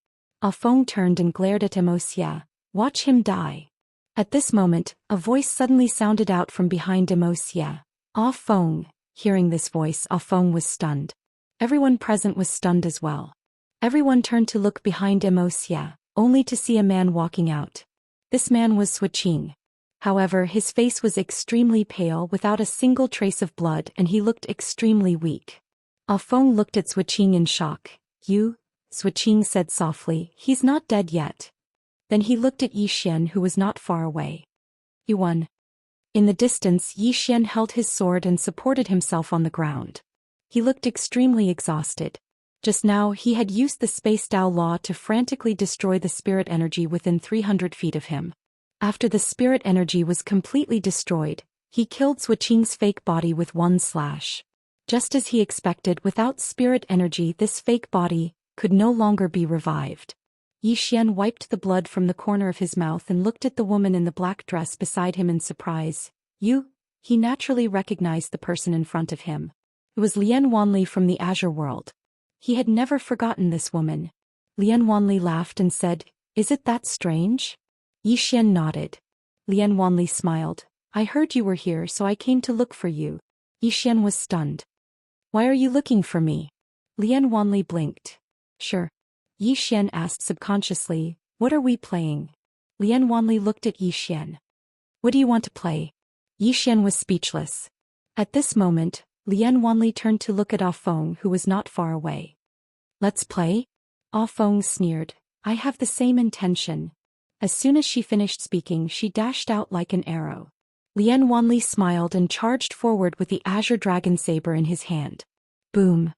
Ah Feng turned and glared at Immerse. Watch him die. At this moment, a voice suddenly sounded out from behind Immerse. Ah Feng. Hearing this voice, Ah Feng was stunned. Everyone present was stunned as well. Everyone turned to look behind Immerse, only to see a man walking out. This man was Zhou Xian. However, his face was extremely pale without a single trace of blood and he looked extremely weak. Ah Feng looked at Zhou Xian in shock. You? Zhou Xian said softly, he's not dead yet. Then he looked at Yi Xian who was not far away. You won. In the distance, Yi Xian held his sword and supported himself on the ground. He looked extremely exhausted. Just now, he had used the Space Dao Law to frantically destroy the spirit energy within 300 feet of him. After the spirit energy was completely destroyed, he killed Zhou Xian's fake body with one slash. Just as he expected, without spirit energy, this fake body could no longer be revived. Yi Xian wiped the blood from the corner of his mouth and looked at the woman in the black dress beside him in surprise. You? He naturally recognized the person in front of him. It was Lian Wanli from the Azure world. He had never forgotten this woman. Lian Wanli laughed and said, Is it that strange? Yi Xian nodded. Lian Wanli smiled. I heard you were here, so I came to look for you. Yi Xian was stunned. Why are you looking for me? Lian Wanli blinked. Sure. Yi Xian asked subconsciously, What are we playing? Lian Wanli looked at Yi Xian. What do you want to play? Yi Xian was speechless. At this moment, Lian Wanli turned to look at Ah Feng who was not far away. Let's play? Ah Feng sneered. I have the same intention. As soon as she finished speaking, she dashed out like an arrow. Lian Wanli smiled and charged forward with the Azure Dragon Saber in his hand. Boom.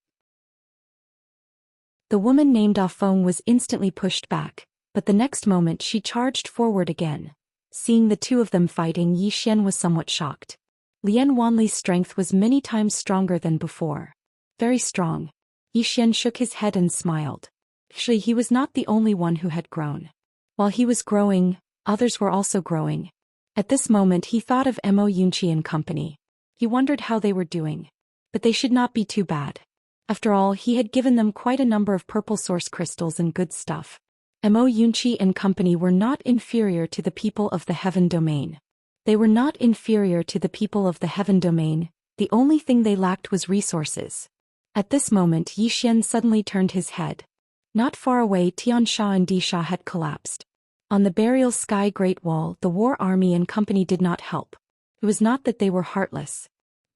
The woman named Ah Feng was instantly pushed back, but the next moment she charged forward again. Seeing the two of them fighting, Yi Xian was somewhat shocked. Lian Wanli's strength was many times stronger than before. Very strong. Yi Xian shook his head and smiled. Actually, he was not the only one who had grown. While he was growing, others were also growing. At this moment he thought of Immerse and company. He wondered how they were doing. But they should not be too bad. After all, he had given them quite a number of purple source crystals and good stuff. Immerse and company were not inferior to the people of the Heaven Domain. They were not inferior to the people of the Heaven Domain, the only thing they lacked was resources. At this moment Yi Xian suddenly turned his head. Not far away Xianxia and Disha had collapsed. On the burial sky Great Wall the war army and company did not help. It was not that they were heartless.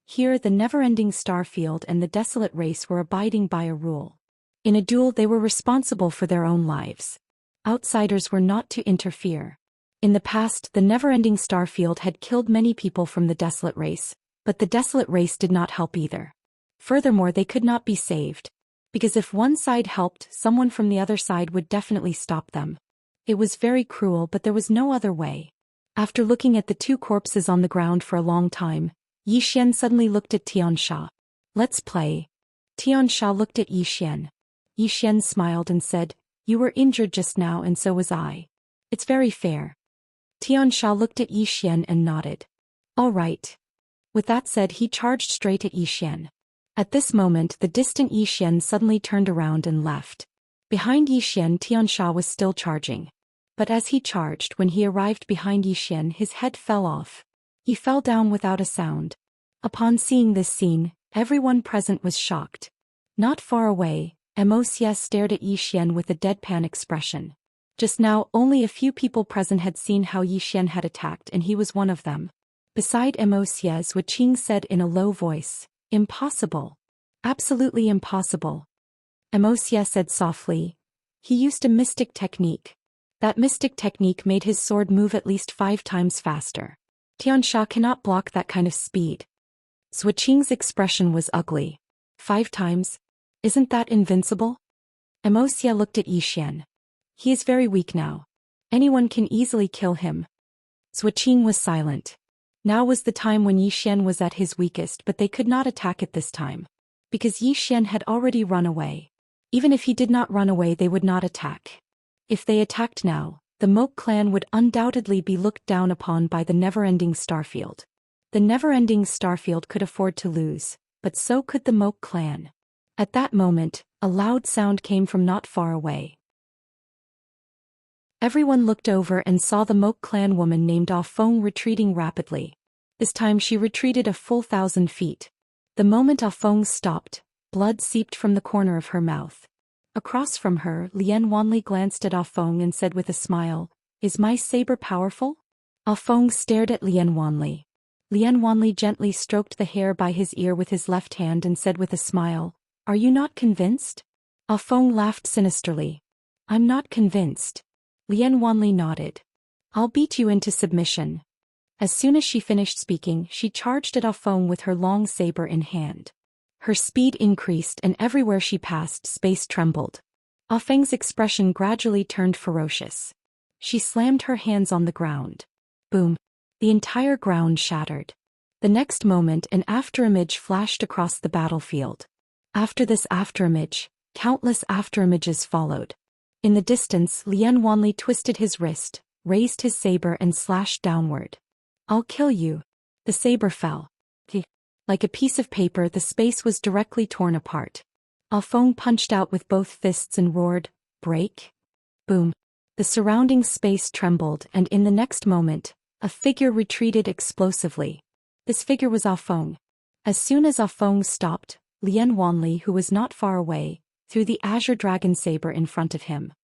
Here the never-ending starfield and the desolate race were abiding by a rule. In a duel they were responsible for their own lives. Outsiders were not to interfere. In the past the never-ending starfield had killed many people from the desolate race, but the desolate race did not help either. Furthermore, they could not be saved. Because if one side helped, someone from the other side would definitely stop them. It was very cruel, but there was no other way. After looking at the two corpses on the ground for a long time, Yi Xian suddenly looked at Xianxia. "Let's play." Xianxia looked at Yi Xian. Yi Xian smiled and said, "You were injured just now and so was I. It's very fair." Xianxia looked at Yi Xian and nodded. "All right." With that said, he charged straight at Yi Xian. At this moment the distant Yi Xian suddenly turned around and left. Behind Yi Xian Xianxia was still charging. But as he charged, when he arrived behind Yi Xian his head fell off. He fell down without a sound. Upon seeing this scene, everyone present was shocked. Not far away, Wuxia stared at Yi Xian with a deadpan expression. Just now only a few people present had seen how Yi Xian had attacked and he was one of them. Beside Wuxia, Zhou Xian said in a low voice, "Impossible. Absolutely impossible." Wuxia said softly, "He used a mystic technique. That mystic technique made his sword move at least 5 times faster. Xianxia cannot block that kind of speed." Zhou Xian's expression was ugly. 5 times? Isn't that invincible? Wuxia looked at Yi Xian. "He is very weak now. Anyone can easily kill him." Zhou Xian was silent. Now was the time when Yi Xian was at his weakest, but they could not attack at this time. Because Yi Xian had already run away. Even if he did not run away they would not attack. If they attacked now, the Moke clan would undoubtedly be looked down upon by the never-ending starfield. The never-ending starfield could afford to lose, but so could the Moke clan. At that moment, a loud sound came from not far away. Everyone looked over and saw the Moke clan woman named Ah Feng retreating rapidly. This time she retreated a full 1,000 feet. The moment Ah Feng stopped, blood seeped from the corner of her mouth. Across from her, Lian Wanli glanced at Ah Feng and said with a smile, "Is my saber powerful?" Ah Feng stared at Lian Wanli. Lian Wanli gently stroked the hair by his ear with his left hand and said with a smile, "Are you not convinced?" Ah Feng laughed sinisterly. "I'm not convinced." Lian Wanli nodded. "I'll beat you into submission." As soon as she finished speaking, she charged at Ah Feng with her long saber in hand. Her speed increased and everywhere she passed space trembled. Ah Feng's expression gradually turned ferocious. She slammed her hands on the ground. Boom! The entire ground shattered. The next moment an afterimage flashed across the battlefield. After this afterimage, countless afterimages followed. In the distance Lian Wanli twisted his wrist, raised his saber and slashed downward. "I'll kill you." The saber fell. Like a piece of paper the space was directly torn apart. Ah Feng punched out with both fists and roared, "Break!" Boom! The surrounding space trembled and in the next moment, a figure retreated explosively. This figure was Ah Feng. As soon as Ah Feng stopped, Lian Wanli, who was not far away, threw the azure dragon saber in front of him.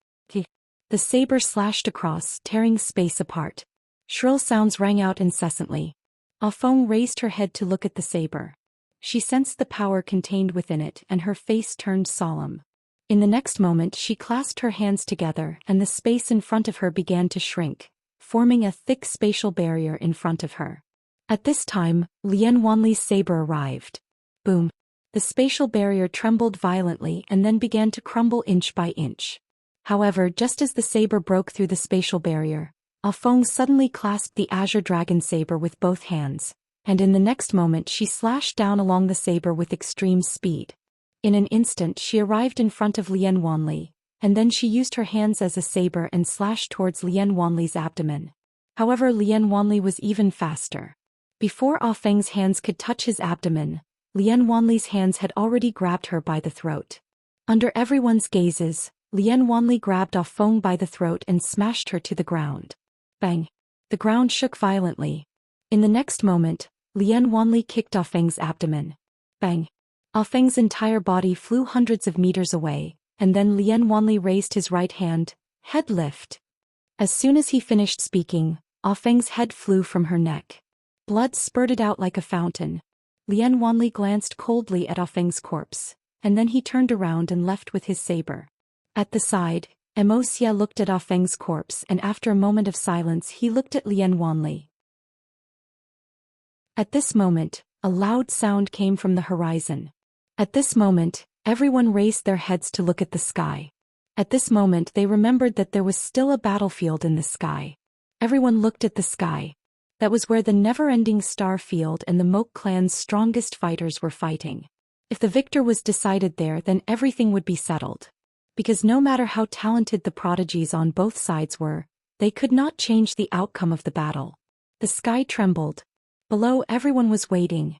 The saber slashed across, tearing space apart. Shrill sounds rang out incessantly. Ah Feng raised her head to look at the saber. She sensed the power contained within it and her face turned solemn. In the next moment she clasped her hands together and the space in front of her began to shrink, forming a thick spatial barrier in front of her. At this time, Lian Wanli's saber arrived. Boom! The spatial barrier trembled violently and then began to crumble inch by inch. However, just as the saber broke through the spatial barrier, Ah Feng suddenly clasped the azure dragon saber with both hands, and in the next moment she slashed down along the saber with extreme speed. In an instant she arrived in front of Lian Wanli, and then she used her hands as a saber and slashed towards Lian Wanli's abdomen. However, Lian Wanli was even faster. Before Ah Feng's hands could touch his abdomen, Lian Wanli's hands had already grabbed her by the throat. Under everyone's gazes, Lian Wanli grabbed Ah Feng by the throat and smashed her to the ground. Bang! The ground shook violently. In the next moment, Lian Wanli kicked Ah Feng's abdomen. Bang! Ah Feng's entire body flew hundreds of meters away, and then Lien Wanli raised his right hand, head lift. As soon as he finished speaking, Ah Feng's head flew from her neck. Blood spurted out like a fountain. Lien Wanli glanced coldly at Ah Feng's corpse, and then he turned around and left with his saber. At the side, Wuxia looked at Ah Feng's corpse, and after a moment of silence he looked at Lien Wanli. At this moment, a loud sound came from the horizon. At this moment, everyone raised their heads to look at the sky. At this moment they remembered that there was still a battlefield in the sky. Everyone looked at the sky. That was where the never-ending star field and the Moke clan's strongest fighters were fighting. If the victor was decided there, then everything would be settled. Because no matter how talented the prodigies on both sides were, they could not change the outcome of the battle. The sky trembled. Below, everyone was waiting.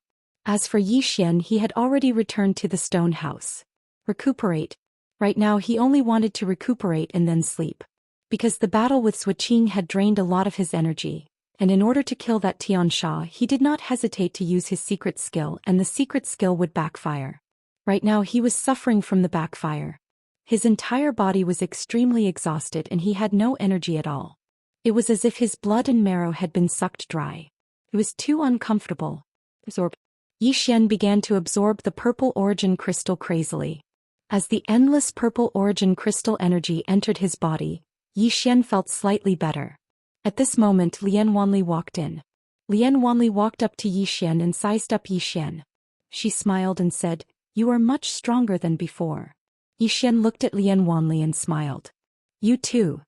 As for Zhou Xian, he had already returned to the stone house. Recuperate. Right now he only wanted to recuperate and then sleep. Because the battle with Zhou Xian had drained a lot of his energy, and in order to kill that Xianxia he did not hesitate to use his secret skill, and the secret skill would backfire. Right now he was suffering from the backfire. His entire body was extremely exhausted and he had no energy at all. It was as if his blood and marrow had been sucked dry. It was too uncomfortable. Zhou Xian began to absorb the purple origin crystal crazily. As the endless purple origin crystal energy entered his body, Zhou Xian felt slightly better. At this moment Lien Wanli walked in. Lien Wanli walked up to Zhou Xian and sized up Zhou Xian. She smiled and said, "You are much stronger than before." Zhou Xian looked at Lien Wanli and smiled. "You too."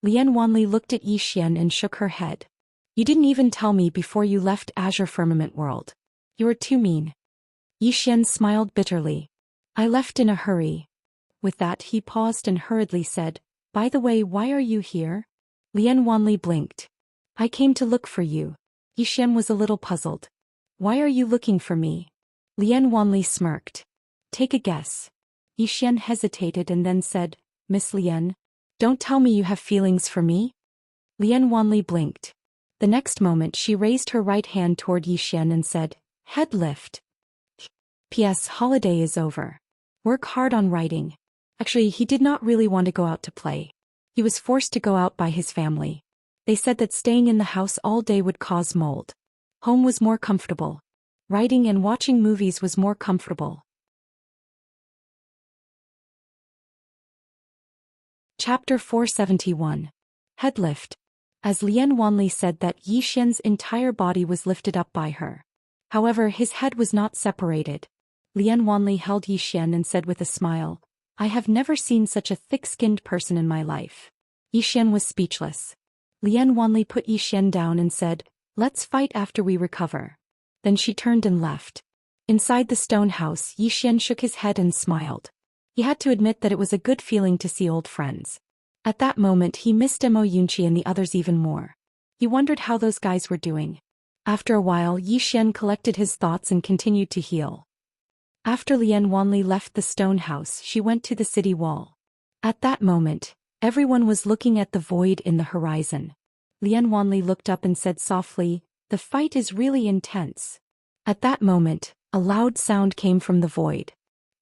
Lien Wanli looked at Zhou Xian and shook her head. "You didn't even tell me before you left Azure Firmament World. You are too mean." Zhou Xian smiled bitterly. "I left in a hurry." With that he paused and hurriedly said, "By the way, why are you here?" Lien Wanli blinked. "I came to look for you." Zhou Xian was a little puzzled. "Why are you looking for me?" Lien Wanli smirked. "Take a guess." Zhou Xian hesitated and then said, "Miss Lien, don't tell me you have feelings for me?" Lien Wanli blinked. The next moment she raised her right hand toward Zhou Xian and said, "Head lift." P.S. Holiday is over. Work hard on writing. Actually, he did not really want to go out to play. He was forced to go out by his family. They said that staying in the house all day would cause mold. Home was more comfortable. Writing and watching movies was more comfortable. Chapter 471. Headlift. As Lien Wanli said that Zhou Xian's entire body was lifted up by her. However, his head was not separated. Lien Wanli held Zhou Xian and said with a smile, "I have never seen such a thick-skinned person in my life." Zhou Xian was speechless. Lien Wanli put Zhou Xian down and said, "Let's fight after we recover." Then she turned and left. Inside the stone house, Zhou Xian shook his head and smiled. He had to admit that it was a good feeling to see old friends. At that moment he missed Mo Yunqi and the others even more. He wondered how those guys were doing. After a while Zhou Xian collected his thoughts and continued to heal. After Lien Wanli left the stone house, she went to the city wall. At that moment, everyone was looking at the void in the horizon. Lien Wanli looked up and said softly, "The fight is really intense." At that moment, a loud sound came from the void.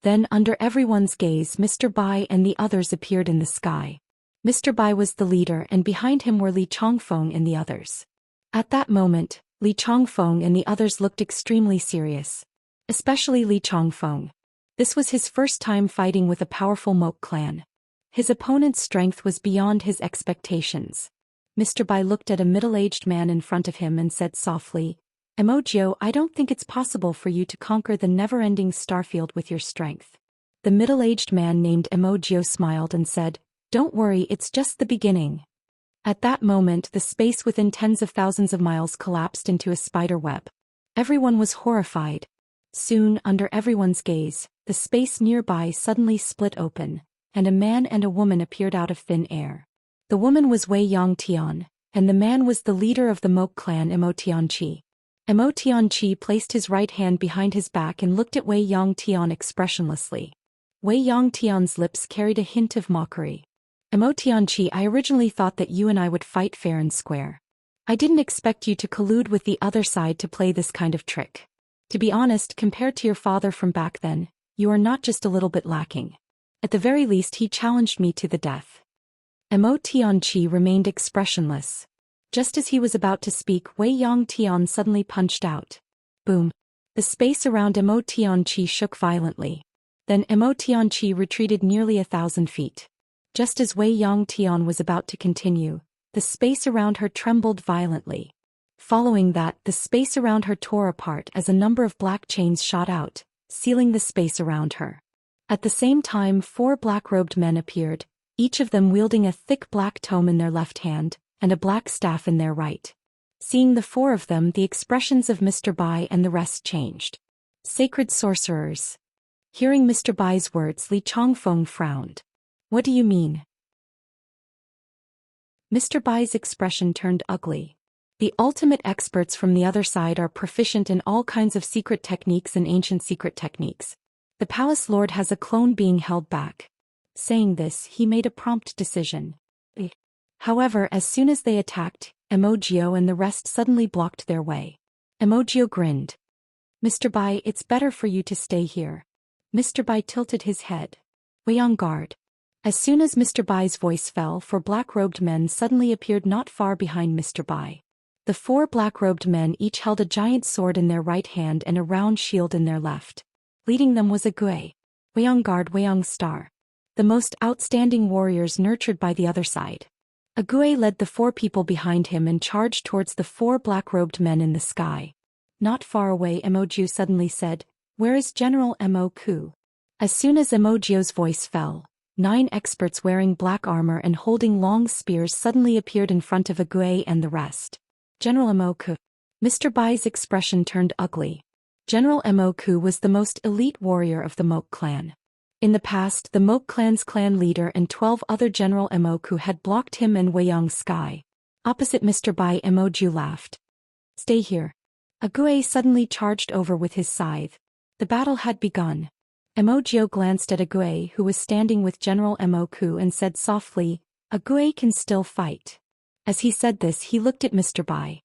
Then under everyone's gaze Mr. Bai and the others appeared in the sky. Mr. Bai was the leader and behind him were Li Chongfeng and the others. At that moment, Li Chongfeng and the others looked extremely serious. Especially Li Chongfeng. This was his first time fighting with a powerful Moke clan. His opponent's strength was beyond his expectations. Mr. Bai looked at a middle-aged man in front of him and said softly, "Emojio, I don't think it's possible for you to conquer the never-ending starfield with your strength." The middle-aged man named Emojio smiled and said, "Don't worry, it's just the beginning." At that moment the space within tens of thousands of miles collapsed into a spider web. Everyone was horrified. Soon, under everyone's gaze, the space nearby suddenly split open, and a man and a woman appeared out of thin air. The woman was Wei Yangtian, and the man was the leader of the Moke clan Emotianqi. Emotianqi placed his right hand behind his back and looked at Wei Yangtian expressionlessly. Wei Yangtian's lips carried a hint of mockery. "Emotianqi, I originally thought that you and I would fight fair and square. I didn't expect you to collude with the other side to play this kind of trick." To be honest, compared to your father from back then, you are not just a little bit lacking. At the very least he challenged me to the death. Mo Tianqi remained expressionless. Just as he was about to speak, Wei Yang Tian suddenly punched out. Boom. The space around Mo Tianqi shook violently. Then Mo Tianqi retreated nearly 1,000 feet. Just as Wei Yang Tian was about to continue, the space around her trembled violently. Following that, the space around her tore apart as a number of black chains shot out, sealing the space around her. At the same time, 4 black-robed men appeared, each of them wielding a thick black tome in their left hand, and a black staff in their right. Seeing the 4 of them, the expressions of Mr. Bai and the rest changed. Sacred sorcerers. Hearing Mr. Bai's words, Li Chongfeng frowned. What do you mean? Mr. Bai's expression turned ugly. The ultimate experts from the other side are proficient in all kinds of secret techniques and ancient secret techniques. The palace lord has a clone being held back. Saying this, he made a prompt decision. However, as soon as they attacked, Emojio and the rest suddenly blocked their way. Emojio grinned. Mr. Bai, it's better for you to stay here. Mr. Bai tilted his head. Wei on guard. As soon as Mr. Bai's voice fell, 4 black-robed men suddenly appeared not far behind Mr. Bai. The 4 black-robed men each held a giant sword in their right hand and a round shield in their left. Leading them was a Gui. Wei on guard, Wei on star. The most outstanding warriors nurtured by the other side. A Gui led the 4 people behind him and charged towards the 4 black-robed men in the sky. Not far away, Emojio suddenly said, "Where is General Mo Ku?" As soon as Emojio's voice fell, 9 experts wearing black armor and holding long spears suddenly appeared in front of a Gui and the rest. General Mo Ku. Mr. Bai's expression turned ugly. General Mo Ku was the most elite warrior of the Mok clan. In the past, the Mok clan's clan leader and 12 other General Mo Ku had blocked him and Wei Yang Sky. Opposite Mr. Bai, Emojio laughed. Stay here. A Gui suddenly charged over with his scythe. The battle had begun. Emojio glanced at a Gui who was standing with General Mo Ku and said softly, "A Gui can still fight." As he said this, he looked at Mr. Bai.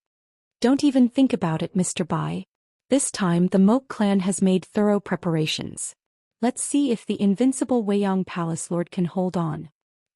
Don't even think about it, Mr. Bai. This time the Mok clan has made thorough preparations. Let's see if the invincible Wei Yang Palace Lord can hold on.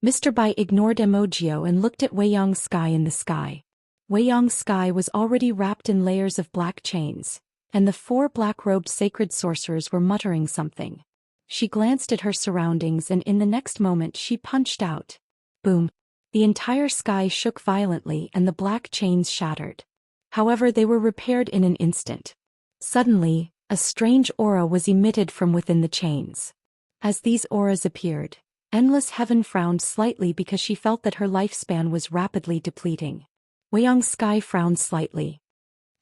Mr. Bai ignored Emojio and looked at Wei Yang Sky in the sky. Wei Yang Sky was already wrapped in layers of black chains, and the 4 black-robed sacred sorcerers were muttering something. She glanced at her surroundings and in the next moment she punched out. Boom. The entire sky shook violently and the black chains shattered. However, they were repaired in an instant. Suddenly, a strange aura was emitted from within the chains. As these auras appeared, Endless Heaven frowned slightly because she felt that her lifespan was rapidly depleting. Wei Yang Sky frowned slightly.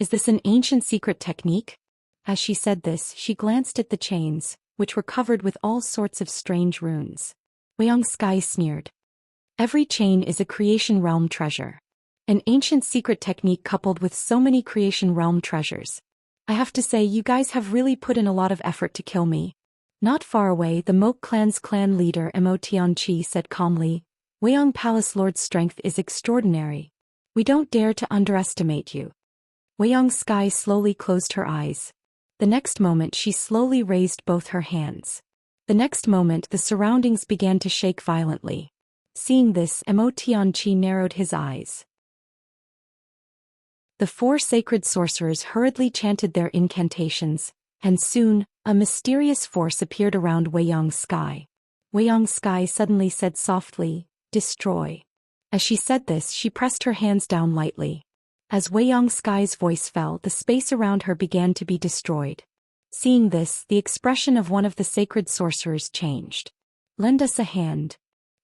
Is this an ancient secret technique? As she said this, she glanced at the chains, which were covered with all sorts of strange runes. Wei Yang Sky sneered. Every chain is a creation realm treasure. An ancient secret technique coupled with so many creation realm treasures. I have to say, you guys have really put in a lot of effort to kill me. Not far away, the Mok clan's clan leader Mo Tianqi said calmly, Wei Yang Palace Lord's strength is extraordinary. We don't dare to underestimate you. Wei Yang Sky slowly closed her eyes. The next moment she slowly raised both her hands. The next moment the surroundings began to shake violently. Seeing this, Mo Tianqi narrowed his eyes. The 4 sacred sorcerers hurriedly chanted their incantations, and soon, a mysterious force appeared around Wei Yang Sky. Wei Yang Sky suddenly said softly, "Destroy." As she said this, she pressed her hands down lightly. As Wei Yang Sky's voice fell, the space around her began to be destroyed. Seeing this, the expression of one of the sacred sorcerers changed. Lend us a hand.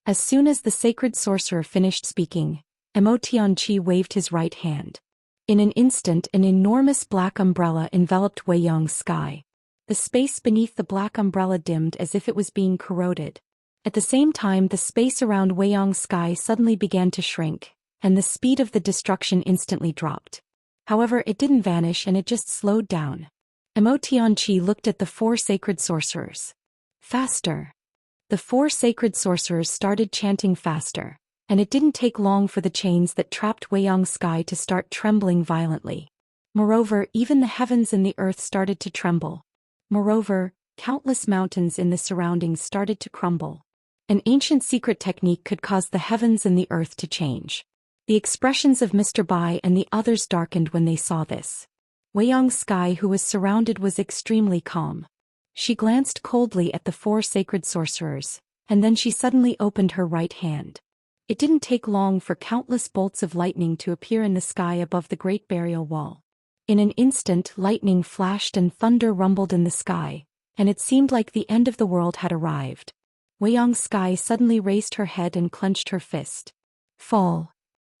As soon as the sacred sorcerer finished speaking, Mo Tianqi waved his right hand. In an instant, an enormous black umbrella enveloped Wei Yang Sky. The space beneath the black umbrella dimmed as if it was being corroded. At the same time, the space around Wei Yang Sky suddenly began to shrink, and the speed of the destruction instantly dropped. However, it didn't vanish and it just slowed down. Mo Tianqi looked at the 4 sacred sorcerers. Faster. The 4 sacred sorcerers started chanting faster, and it didn't take long for the chains that trapped Wei Yang Sky to start trembling violently. Moreover, even the heavens and the earth started to tremble. Moreover, countless mountains in the surroundings started to crumble. An ancient secret technique could cause the heavens and the earth to change. The expressions of Mr. Bai and the others darkened when they saw this. Wei Yang's sky, who was surrounded, was extremely calm. She glanced coldly at the four sacred sorcerers, and then she suddenly opened her right hand. It didn't take long for countless bolts of lightning to appear in the sky above the great burial wall. In an instant, lightning flashed and thunder rumbled in the sky, and it seemed like the end of the world had arrived. Wei Yang's sky suddenly raised her head and clenched her fist. Fall.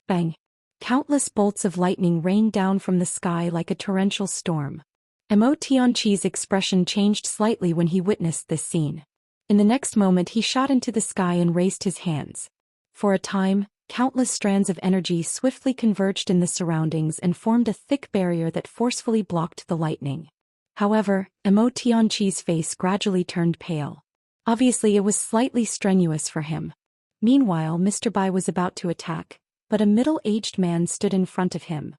Bang. Countless bolts of lightning rained down from the sky like a torrential storm. Mo Tianqi's expression changed slightly when he witnessed this scene. In the next moment he shot into the sky and raised his hands. For a time, countless strands of energy swiftly converged in the surroundings and formed a thick barrier that forcefully blocked the lightning. However, Mo Tianqi's face gradually turned pale. Obviously it was slightly strenuous for him. Meanwhile, Mr. Bai was about to attack, but a middle-aged man stood in front of him.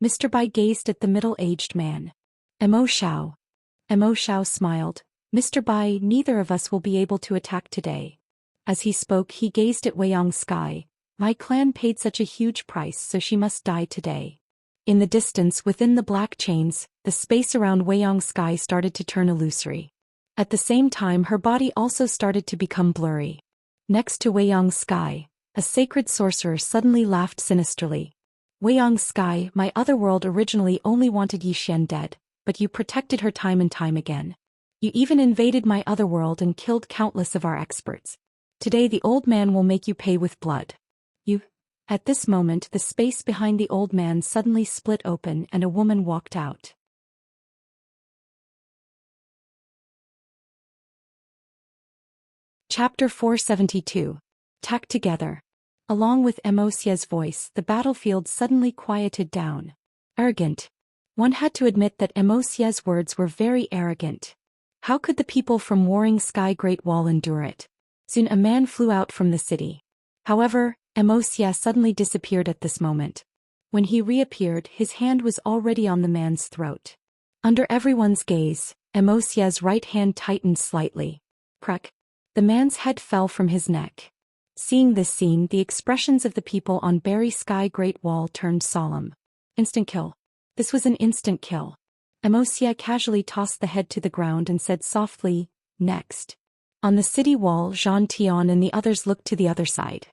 Mr. Bai gazed at the middle-aged man. Mo Xiao. Mo Xiao smiled. Mr. Bai, neither of us will be able to attack today. As he spoke, he gazed at Wei Yang's sky. My clan paid such a huge price, so she must die today. In the distance, within the black chains, the space around Wei Yang's sky started to turn illusory. At the same time, her body also started to become blurry. Next to Wei Yang's sky, a sacred sorcerer suddenly laughed sinisterly. Wei Yang's sky, my other world originally only wanted Zhou Xian dead, but you protected her time and time again. You even invaded my other world and killed countless of our experts. Today the old man will make you pay with blood. You. At this moment, the space behind the old man suddenly split open and a woman walked out. Chapter 472. Tack together. Along with Emosia's voice, the battlefield suddenly quieted down. Arrogant. One had to admit that Emosia's words were very arrogant. How could the people from Warring Sky Great Wall endure it? Soon a man flew out from the city. However, Emosia suddenly disappeared at this moment. When he reappeared, his hand was already on the man's throat. Under everyone's gaze, Emosia's right hand tightened slightly. Crack. The man's head fell from his neck. Seeing this scene, the expressions of the people on Berry Sky Great Wall turned solemn. Instant kill. This was an instant kill. Emosia casually tossed the head to the ground and said softly, next. On the city wall, Zhang Tian and the others looked to the other side.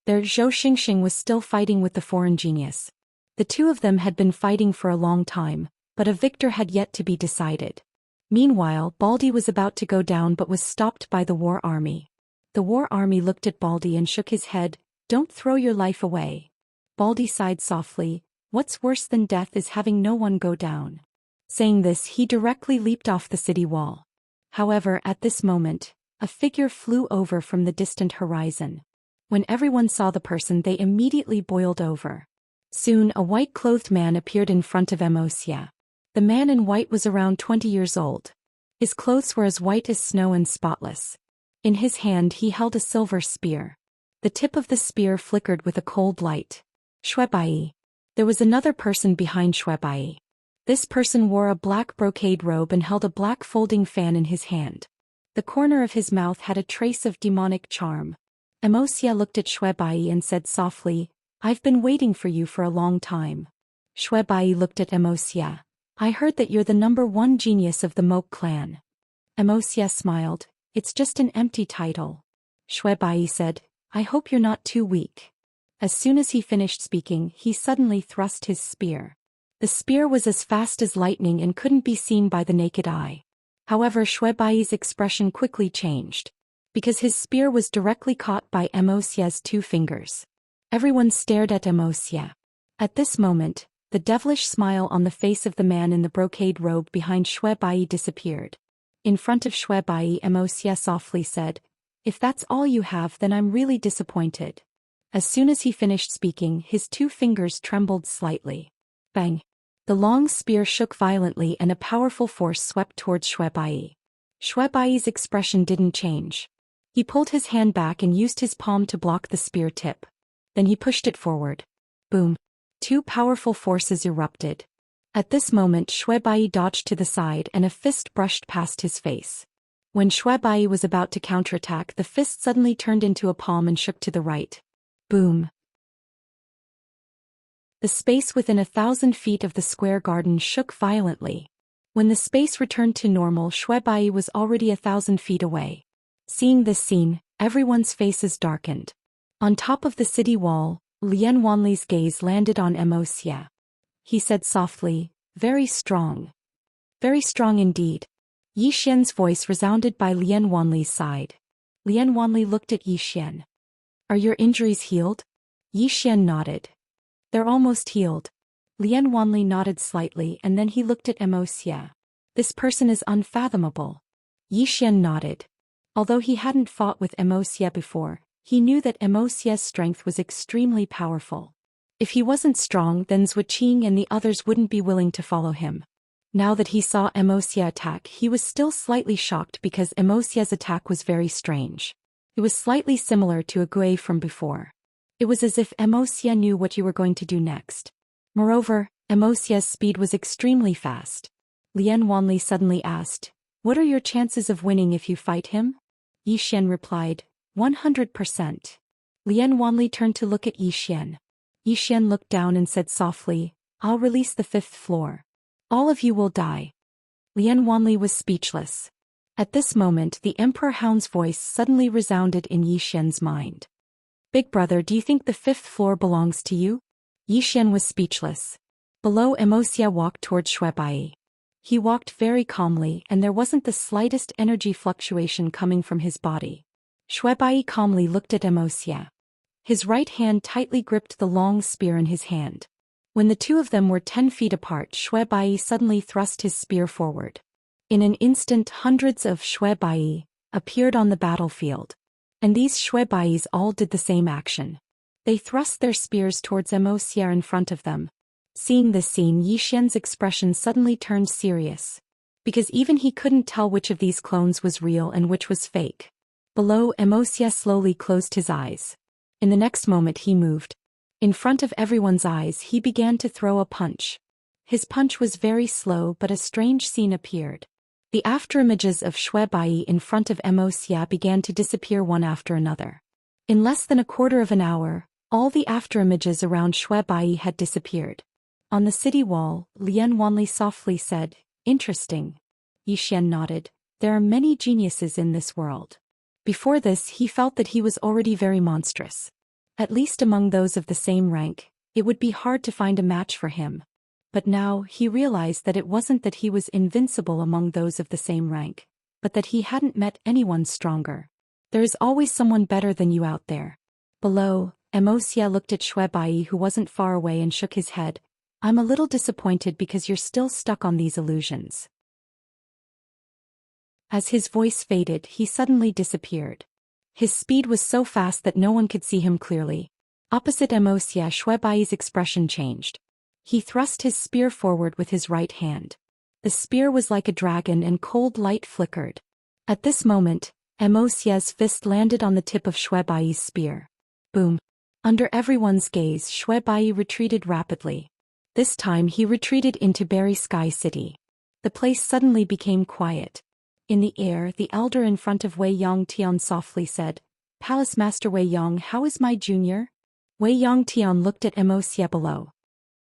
There, Zhou Xian was still fighting with the foreign genius. The two of them had been fighting for a long time, but a victor had yet to be decided. Meanwhile, Baldy was about to go down but was stopped by the war army. The war army looked at Baldy and shook his head. Don't throw your life away. Baldy sighed softly. What's worse than death is having no one go down. Saying this, he directly leaped off the city wall. However, at this moment, a figure flew over from the distant horizon. When everyone saw the person, they immediately boiled over. Soon, a white-clothed man appeared in front of Emosia. The man in white was around 20 years old. His clothes were as white as snow and spotless. In his hand he held a silver spear. The tip of the spear flickered with a cold light. Shuebai. There was another person behind Shuebai. This person wore a black brocade robe and held a black folding fan in his hand. The corner of his mouth had a trace of demonic charm. Emosia looked at Shuebai and said softly, I've been waiting for you for a long time. Shuebai looked at Emosia. I heard that you're the #1 genius of the Moke clan. Emosia smiled. It's just an empty title. Shuebai said, I hope you're not too weak. As soon as he finished speaking, he suddenly thrust his spear. The spear was as fast as lightning and couldn't be seen by the naked eye. However, Shuebai's expression quickly changed. Because his spear was directly caught by Emosia's 2 fingers. Everyone stared at Emosia. At this moment, the devilish smile on the face of the man in the brocade robe behind Shuebai disappeared. In front of Shuebai, Emosia softly said, If that's all you have, then I'm really disappointed. As soon as he finished speaking, his 2 fingers trembled slightly. Bang! The long spear shook violently and a powerful force swept towards Shuebai. Shuebai's expression didn't change. He pulled his hand back and used his palm to block the spear tip. Then he pushed it forward. Boom! 2 powerful forces erupted. At this moment Shui Bai dodged to the side and a fist brushed past his face. When Shui Bai was about to counterattack, the fist suddenly turned into a palm and shook to the right. Boom! The space within 1,000 feet of the square garden shook violently. When the space returned to normal, Shui Bai was already 1,000 feet away. Seeing this scene, everyone's faces darkened. On top of the city wall, Lian Wanli's gaze landed on Immerse. He said softly, "Very strong. Very strong indeed." Yi Xian's voice resounded by Lian Wanli's side. Lian Wanli looked at Yi Xian. "Are your injuries healed?" Yi Xian nodded. "They're almost healed." Lian Wanli nodded slightly and then he looked at Immerse. "This person is unfathomable." Yi Xian nodded. Although he hadn't fought with Immerse before, he knew that Immerse's strength was extremely powerful. If he wasn't strong, then Zhou Xian and the others wouldn't be willing to follow him. Now that he saw Immerse attack, he was still slightly shocked because Immerse's attack was very strange. It was slightly similar to a Gui from before. It was as if Immerse knew what you were going to do next. Moreover, Immerse's speed was extremely fast. Lian Wanli suddenly asked, "What are your chances of winning if you fight him?" Yi Xian replied, 100%. Lian Wanli turned to look at Yi Xian. Yi Xian looked down and said softly, "I'll release the 5th floor. All of you will die." Lian Wanli was speechless. At this moment the Emperor Hound's voice suddenly resounded in Yi Xian's mind. "Big brother, do you think the 5th floor belongs to you?" Yi Xian was speechless. Below, Immerse walked towards Shui Bai. He walked very calmly and there wasn't the slightest energy fluctuation coming from his body. Shui Bai calmly looked at Immerse. His right hand tightly gripped the long spear in his hand. When the two of them were 10 feet apart, Shui Bai suddenly thrust his spear forward. In an instant, hundreds of Shui Bai appeared on the battlefield. And these Shui Bais all did the same action. They thrust their spears towards Immerse in front of them. Seeing this scene, Yi Xian's expression suddenly turned serious. Because even he couldn't tell which of these clones was real and which was fake. Below, Immerse slowly closed his eyes. In the next moment he moved. In front of everyone's eyes he began to throw a punch. His punch was very slow, but a strange scene appeared. The afterimages of Shui Bai in front of Immerse began to disappear one after another. In less than a quarter of an hour, all the afterimages around Shui Bai had disappeared. On the city wall, Lian Wanli softly said, "Interesting." Yi Xian nodded. "There are many geniuses in this world." Before this he felt that he was already very monstrous. At least among those of the same rank, it would be hard to find a match for him. But now he realized that it wasn't that he was invincible among those of the same rank, but that he hadn't met anyone stronger. There is always someone better than you out there. Below, Immerse looked at Shui Bai, who wasn't far away, and shook his head. "I'm a little disappointed because you're still stuck on these illusions." As his voice faded, he suddenly disappeared. His speed was so fast that no one could see him clearly. Opposite Immerse, Shui Bai's expression changed. He thrust his spear forward with his right hand. The spear was like a dragon and cold light flickered. At this moment, Immerse's fist landed on the tip of Shui Bai's spear. Boom! Under everyone's gaze, Shui Bai retreated rapidly. This time he retreated into Berry Sky City. The place suddenly became quiet. In the air, the elder in front of Wei Yongtian softly said, "Palace Master Wei Yong, how is my junior?" Wei Yongtian looked at Immerse below.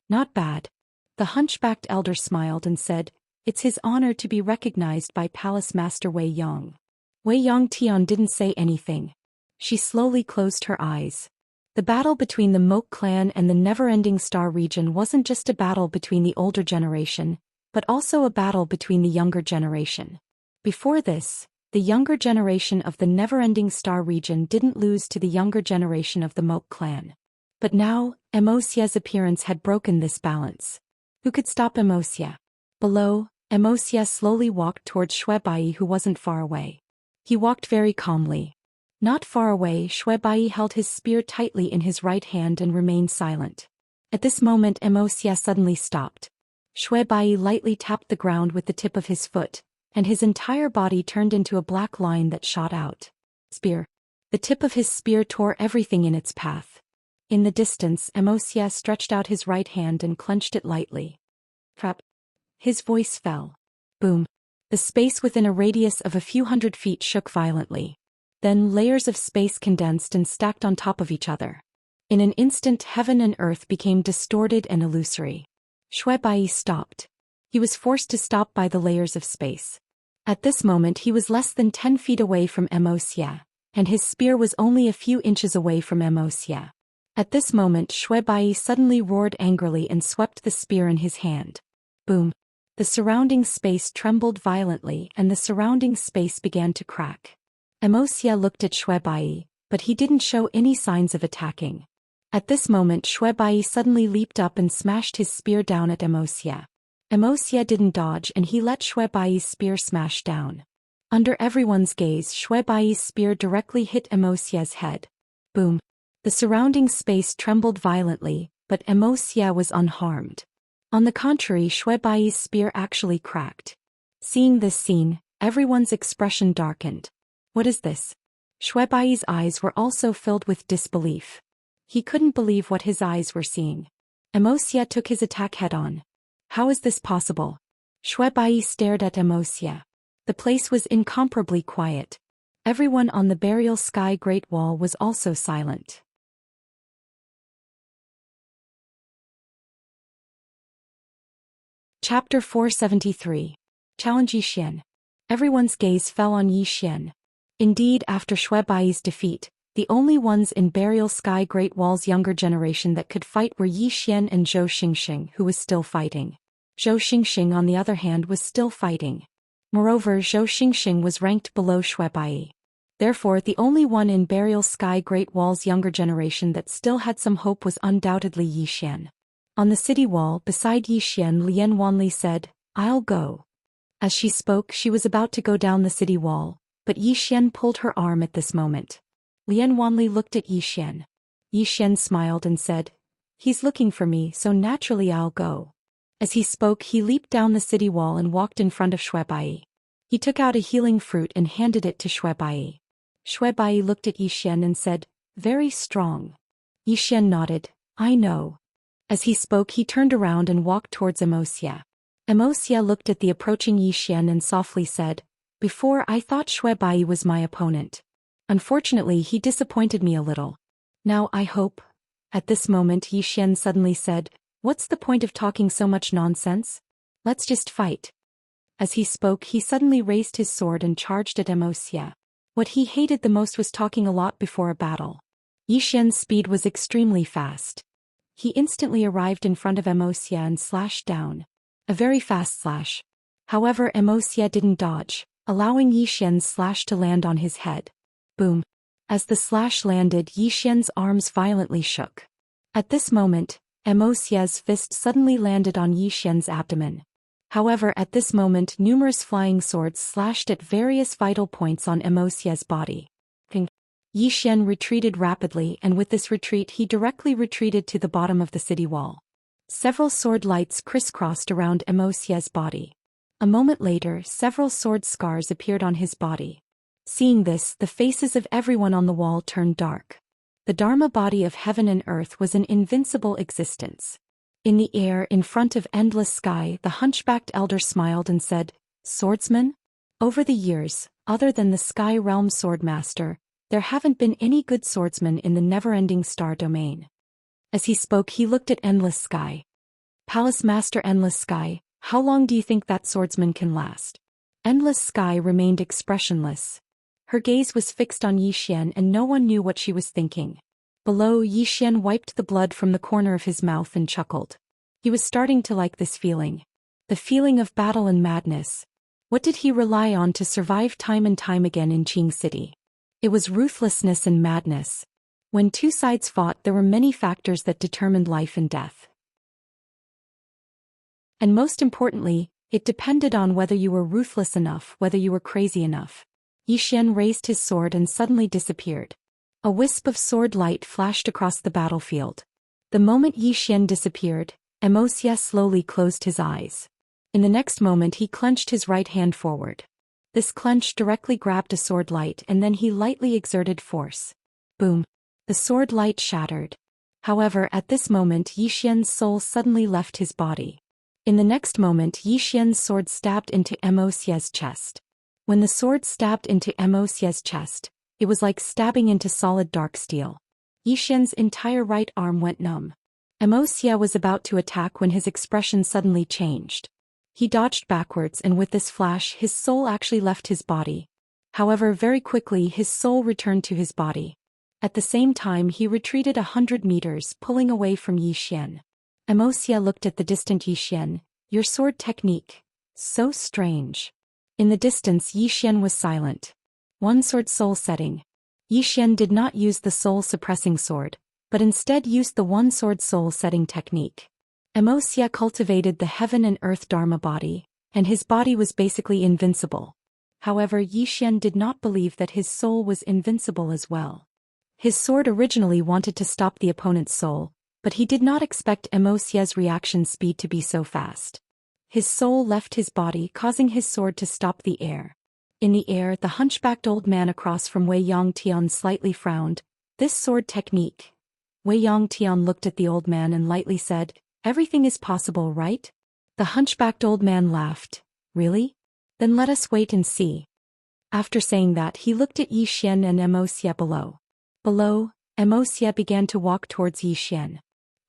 "Not bad." The hunchbacked elder smiled and said, "It's his honor to be recognized by Palace Master Wei Yong." Wei Yongtian didn't say anything. She slowly closed her eyes. The battle between the Moke clan and the Never-Ending Star region wasn't just a battle between the older generation, but also a battle between the younger generation. Before this, the younger generation of the Never-Ending Star region didn't lose to the younger generation of the Moke clan. But now, Immerse's appearance had broken this balance. Who could stop Immerse? Below, Immerse slowly walked towards Shui Bai, who wasn't far away. He walked very calmly. Not far away, Shui Bai held his spear tightly in his right hand and remained silent. At this moment, Immerse suddenly stopped. Shui Bai lightly tapped the ground with the tip of his foot, and his entire body turned into a black line that shot out. Spear. The tip of his spear tore everything in its path. In the distance, Immerse stretched out his right hand and clenched it lightly. Prep. His voice fell. Boom. The space within a radius of a few hundred feet shook violently. Then layers of space condensed and stacked on top of each other. In an instant, heaven and earth became distorted and illusory. Shui Bai stopped. He was forced to stop by the layers of space. At this moment he was less than 10 feet away from Wuxia, and his spear was only a few inches away from Wuxia. At this moment Shui Bai suddenly roared angrily and swept the spear in his hand. Boom. The surrounding space trembled violently and the surrounding space began to crack. Wuxia looked at Shui Bai, but he didn't show any signs of attacking. At this moment Shui Bai suddenly leaped up and smashed his spear down at Wuxia. Wuxia didn't dodge and he let Shui Bai's spear smash down. Under everyone's gaze, Shui Bai's spear directly hit Wuxia's head. Boom. The surrounding space trembled violently, but Wuxia was unharmed. On the contrary, Shui Bai's spear actually cracked. Seeing this scene, everyone's expression darkened. What is this? Shui Bai's eyes were also filled with disbelief. He couldn't believe what his eyes were seeing. Wuxia took his attack head-on. How is this possible? Shui Bai stared at Wuxia. The place was incomparably quiet. Everyone on the burial sky Great Wall was also silent. Chapter 473. Challenge Yi Xian. Everyone's gaze fell on Yi Xian. Indeed, after Shui Bai's defeat, the only ones in Burial Sky Great Wall's younger generation that could fight were Yi Xian and Zhou Xian, who was still fighting. Zhou Xian, on the other hand, was still fighting. Moreover, Zhou Xian was ranked below Shui Bai. Therefore, the only one in Burial Sky Great Wall's younger generation that still had some hope was undoubtedly Yi Xian. On the city wall, beside Yi Xian, Lian Wanli said, "I'll go." As she spoke, she was about to go down the city wall, but Yi Xian pulled her arm at this moment. Lian Wanli looked at Yi Xian. Yi Xian smiled and said, "He's looking for me, so naturally I'll go." As he spoke, he leaped down the city wall and walked in front of Shui Bai. He took out a healing fruit and handed it to Shui Bai. Shui Bai looked at Yi Xian and said, "Very strong." Yi Xian nodded, "I know." As he spoke, he turned around and walked towards Wuxia. Wuxia looked at the approaching Yi Xian and softly said, "Before I thought Shui Bai was my opponent. Unfortunately, he disappointed me a little. Now I hope." At this moment Yi Xian suddenly said, "What's the point of talking so much nonsense? Let's just fight." As he spoke, he suddenly raised his sword and charged at Wuxia. What he hated the most was talking a lot before a battle. Yi Xian's speed was extremely fast. He instantly arrived in front of Wuxia and slashed down. A very fast slash. However, Wuxia didn't dodge, allowing Yi Xian's slash to land on his head. Boom. As the slash landed, Yi Xian's arms violently shook. At this moment, Wuxia's fist suddenly landed on Yi Xian's abdomen. However, at this moment numerous flying swords slashed at various vital points on Wuxia's body. Yi Xian retreated rapidly, and with this retreat he directly retreated to the bottom of the city wall. Several sword lights crisscrossed around Wuxia's body. A moment later, several sword scars appeared on his body. Seeing this, the faces of everyone on the wall turned dark. The Dharma body of heaven and earth was an invincible existence. In the air, in front of endless sky, the hunchbacked elder smiled and said, "Swordsman? Over the years, other than the Sky Realm Swordmaster, there haven't been any good swordsmen in the never-ending star domain." As he spoke, he looked at Endless Sky. "Palace Master Endless Sky, how long do you think that swordsman can last?" Endless Sky remained expressionless. Her gaze was fixed on Yi Xian and no one knew what she was thinking. Below, Yi Xian wiped the blood from the corner of his mouth and chuckled. He was starting to like this feeling. The feeling of battle and madness. What did he rely on to survive time and time again in Qing City? It was ruthlessness and madness. When two sides fought, there were many factors that determined life and death. And most importantly, it depended on whether you were ruthless enough, whether you were crazy enough. Yi Xian raised his sword and suddenly disappeared. A wisp of sword light flashed across the battlefield. The moment Yi Xian disappeared, Wuxia slowly closed his eyes. In the next moment he clenched his right hand forward. This clench directly grabbed a sword light and then he lightly exerted force. Boom. The sword light shattered. However, at this moment Yi Xian's soul suddenly left his body. In the next moment Yi Xian's sword stabbed into Wuxia's chest. When the sword stabbed into Wuxia's chest, it was like stabbing into solid dark steel. Yi Xian's entire right arm went numb. Wuxia was about to attack when his expression suddenly changed. He dodged backwards, and with this flash his soul actually left his body. However, very quickly his soul returned to his body. At the same time he retreated 100 meters, pulling away from Yi Xian. Wuxia looked at the distant Yi Xian. Your sword technique. So strange. In the distance Yi Xian was silent. One sword soul setting. Yi Xian did not use the soul suppressing sword, but instead used the one sword soul setting technique. Wuxia cultivated the heaven and earth dharma body, and his body was basically invincible. However, Yi Xian did not believe that his soul was invincible as well. His sword originally wanted to stop the opponent's soul, but he did not expect Wuxia's reaction speed to be so fast. His soul left his body, causing his sword to stop the air. In the air, the hunchbacked old man across from Wei Yongtian slightly frowned. This sword technique. Wei Yongtian looked at the old man and lightly said, "Everything is possible, right?" The hunchbacked old man laughed. "Really? Then let us wait and see." After saying that, he looked at Yi Xian and Wuxia below. Below, Wuxia began to walk towards Yi Xian.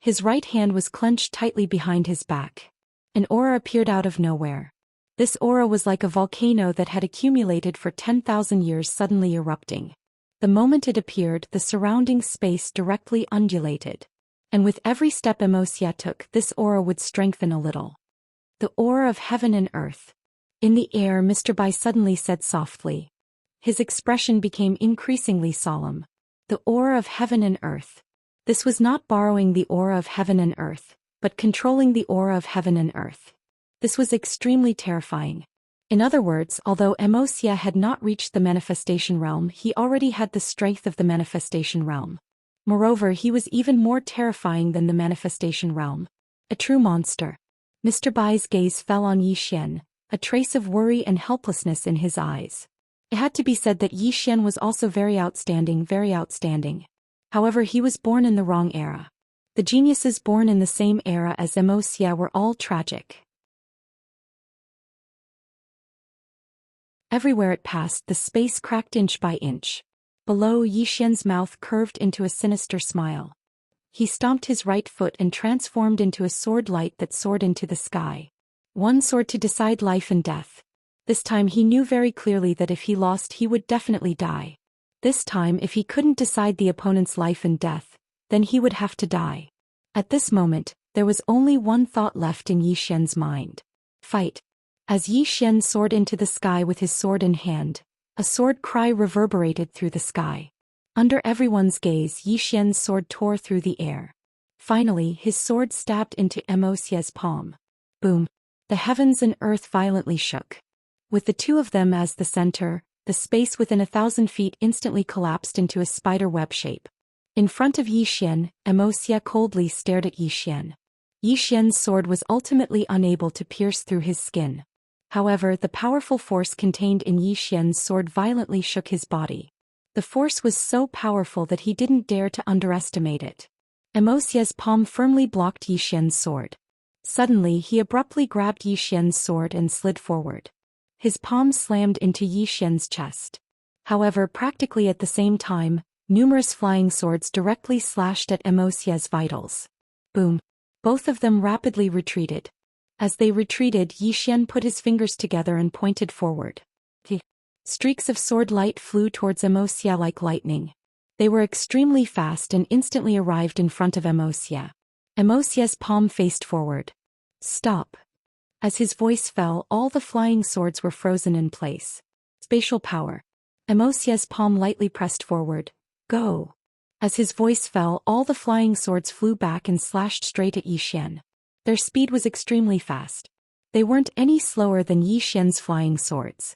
His right hand was clenched tightly behind his back. An aura appeared out of nowhere. This aura was like a volcano that had accumulated for 10,000 years suddenly erupting. The moment it appeared, the surrounding space directly undulated. And with every step Wuxia took, this aura would strengthen a little. The aura of heaven and earth. In the air, Mr. Bai suddenly said softly. His expression became increasingly solemn. The aura of heaven and earth. This was not borrowing the aura of heaven and earth, but controlling the aura of heaven and earth. This was extremely terrifying. In other words, although Wuxia had not reached the manifestation realm, he already had the strength of the manifestation realm. Moreover, he was even more terrifying than the manifestation realm. A true monster. Mr. Bai's gaze fell on Yi Xian, a trace of worry and helplessness in his eyes. It had to be said that Yi Xian was also very outstanding, very outstanding. However, he was born in the wrong era. The geniuses born in the same era as Wuxia were all tragic. Everywhere it passed, the space cracked inch by inch. Below, Yi Xian's mouth curved into a sinister smile. He stomped his right foot and transformed into a sword light that soared into the sky. One sword to decide life and death. This time he knew very clearly that if he lost he would definitely die. This time if he couldn't decide the opponent's life and death, then he would have to die. At this moment, there was only one thought left in Yi Xian's mind. Fight. As Yi Xian soared into the sky with his sword in hand, a sword cry reverberated through the sky. Under everyone's gaze, Yi Xian's sword tore through the air. Finally, his sword stabbed into Wuxia's palm. Boom. The heavens and earth violently shook. With the two of them as the center, the space within 1,000 feet instantly collapsed into a spider web shape. In front of Yi Xian, Wuxia coldly stared at Yi Xian. Yi Xian's sword was ultimately unable to pierce through his skin. However, the powerful force contained in Yi Xian's sword violently shook his body. The force was so powerful that he didn't dare to underestimate it. Wuxia's palm firmly blocked Yi Xian's sword. Suddenly, he abruptly grabbed Yi Xian's sword and slid forward. His palm slammed into Yi Xian's chest. However, practically at the same time, numerous flying swords directly slashed at Wuxia's vitals. Boom. Both of them rapidly retreated. As they retreated, Yi Xian put his fingers together and pointed forward. Streaks of sword light flew towards Wuxia like lightning. They were extremely fast and instantly arrived in front of Wuxia. Wuxia's palm faced forward. Stop. As his voice fell, all the flying swords were frozen in place. Spatial power. Wuxia's palm lightly pressed forward. Go. As his voice fell, all the flying swords flew back and slashed straight at Yi Xian. Their speed was extremely fast. They weren't any slower than Yi Xian's flying swords.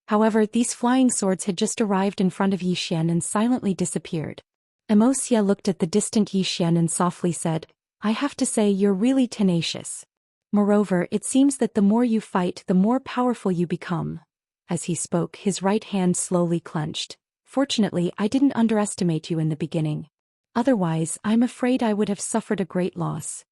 However, these flying swords had just arrived in front of Yi Xian and silently disappeared. Wuxia looked at the distant Yi Xian and softly said, I have to say you're really tenacious. Moreover, it seems that the more you fight, the more powerful you become. As he spoke, his right hand slowly clenched. Fortunately, I didn't underestimate you in the beginning. Otherwise, I'm afraid I would have suffered a great loss.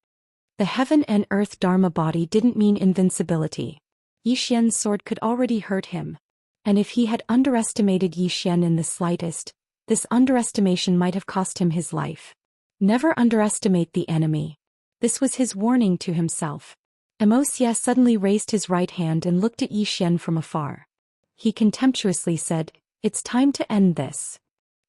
The heaven and earth Dharma body didn't mean invincibility. Yi Xian's sword could already hurt him. And if he had underestimated Yi Xian in the slightest, this underestimation might have cost him his life. Never underestimate the enemy. This was his warning to himself. Wuxia suddenly raised his right hand and looked at Yi Xian from afar. He contemptuously said, "It's time to end this."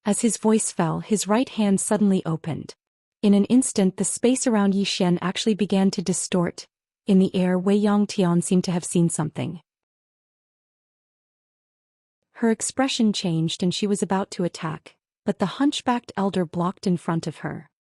As his voice fell, his right hand suddenly opened. In an instant the space around Yi Xian actually began to distort. In the air, Wei Yongtian seemed to have seen something. Her expression changed and she was about to attack, but the hunchbacked elder blocked in front of her.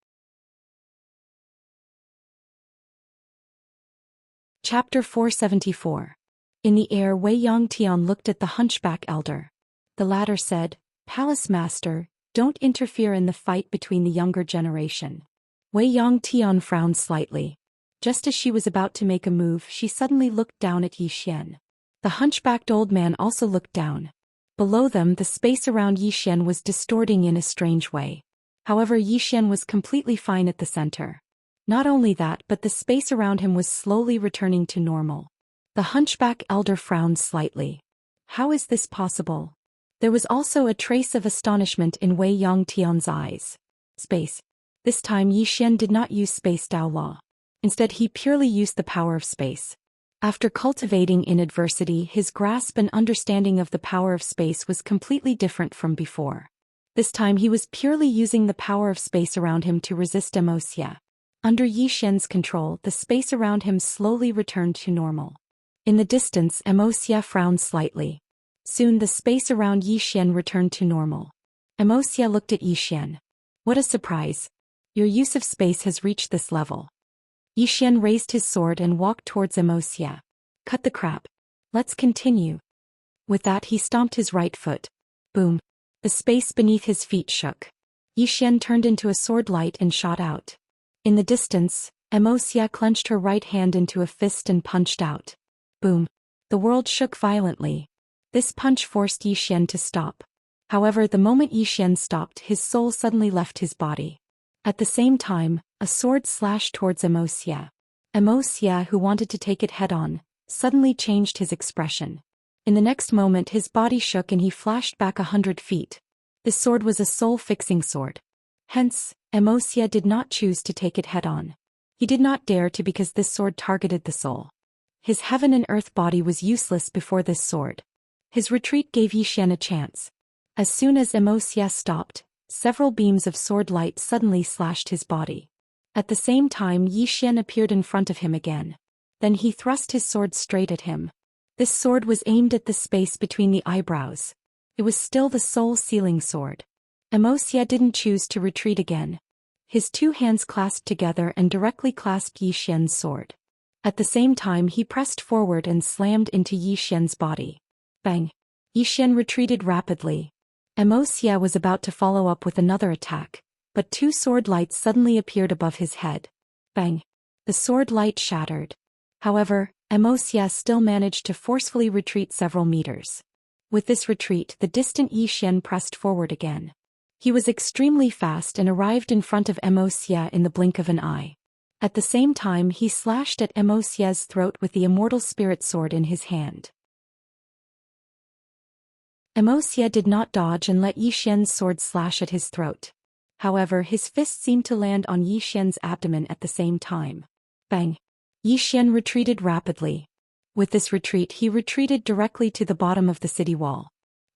Chapter 474. In the air, Wei Yongtian looked at the hunchback elder. The latter said, "Palace Master, don't interfere in the fight between the younger generation." Wei Yongtian frowned slightly. Just as she was about to make a move, she suddenly looked down at Yi Xian. The hunchbacked old man also looked down. Below them, the space around Yi Xian was distorting in a strange way. However, Yi Xian was completely fine at the center. Not only that, but the space around him was slowly returning to normal. The hunchback elder frowned slightly. How is this possible? There was also a trace of astonishment in Wei Yongtian's eyes. Space. This time Yi Xian did not use space Dao Law. Instead, he purely used the power of space. After cultivating in adversity, his grasp and understanding of the power of space was completely different from before. This time he was purely using the power of space around him to resist Wuxia. Under Yi Xian's control, the space around him slowly returned to normal. In the distance, Wuxia frowned slightly. Soon the space around Yi Xian returned to normal. Wuxia looked at Yi Xian. "What a surprise. Your use of space has reached this level." Yi Xian raised his sword and walked towards Wuxia. "Cut the crap. Let's continue." With that he stomped his right foot. Boom. The space beneath his feet shook. Yi Xian turned into a sword light and shot out. In the distance, Wuxia clenched her right hand into a fist and punched out. Boom. The world shook violently. This punch forced Yi Xian to stop. However, the moment Yi Xian stopped, his soul suddenly left his body. At the same time, a sword slashed towards Wuxia. Wuxia, who wanted to take it head-on, suddenly changed his expression. In the next moment his body shook and he flashed back 100 feet. This sword was a soul-fixing sword. Hence, Wuxia did not choose to take it head-on. He did not dare to because this sword targeted the soul. His heaven and earth body was useless before this sword. His retreat gave Yi Xian a chance. As soon as Wuxia stopped, several beams of sword light suddenly slashed his body. At the same time, Yi Xian appeared in front of him again. Then he thrust his sword straight at him. This sword was aimed at the space between the eyebrows. It was still the soul-sealing sword. Wuxia didn't choose to retreat again. His two hands clasped together and directly clasped Yi Xian's sword. At the same time he pressed forward and slammed into Yi Xian's body. Bang! Yi Xian retreated rapidly. Wuxia was about to follow up with another attack, but two sword lights suddenly appeared above his head. Bang! The sword light shattered. However, Wuxia still managed to forcefully retreat several meters. With this retreat, the distant Yi Xian pressed forward again. He was extremely fast and arrived in front of Wuxia in the blink of an eye. At the same time he slashed at Wuxia's throat with the immortal spirit sword in his hand. Wuxia did not dodge and let Yi Xian's sword slash at his throat. However, his fist seemed to land on Yi Xian's abdomen at the same time. Bang! Yi Xian retreated rapidly. With this retreat he retreated directly to the bottom of the city wall.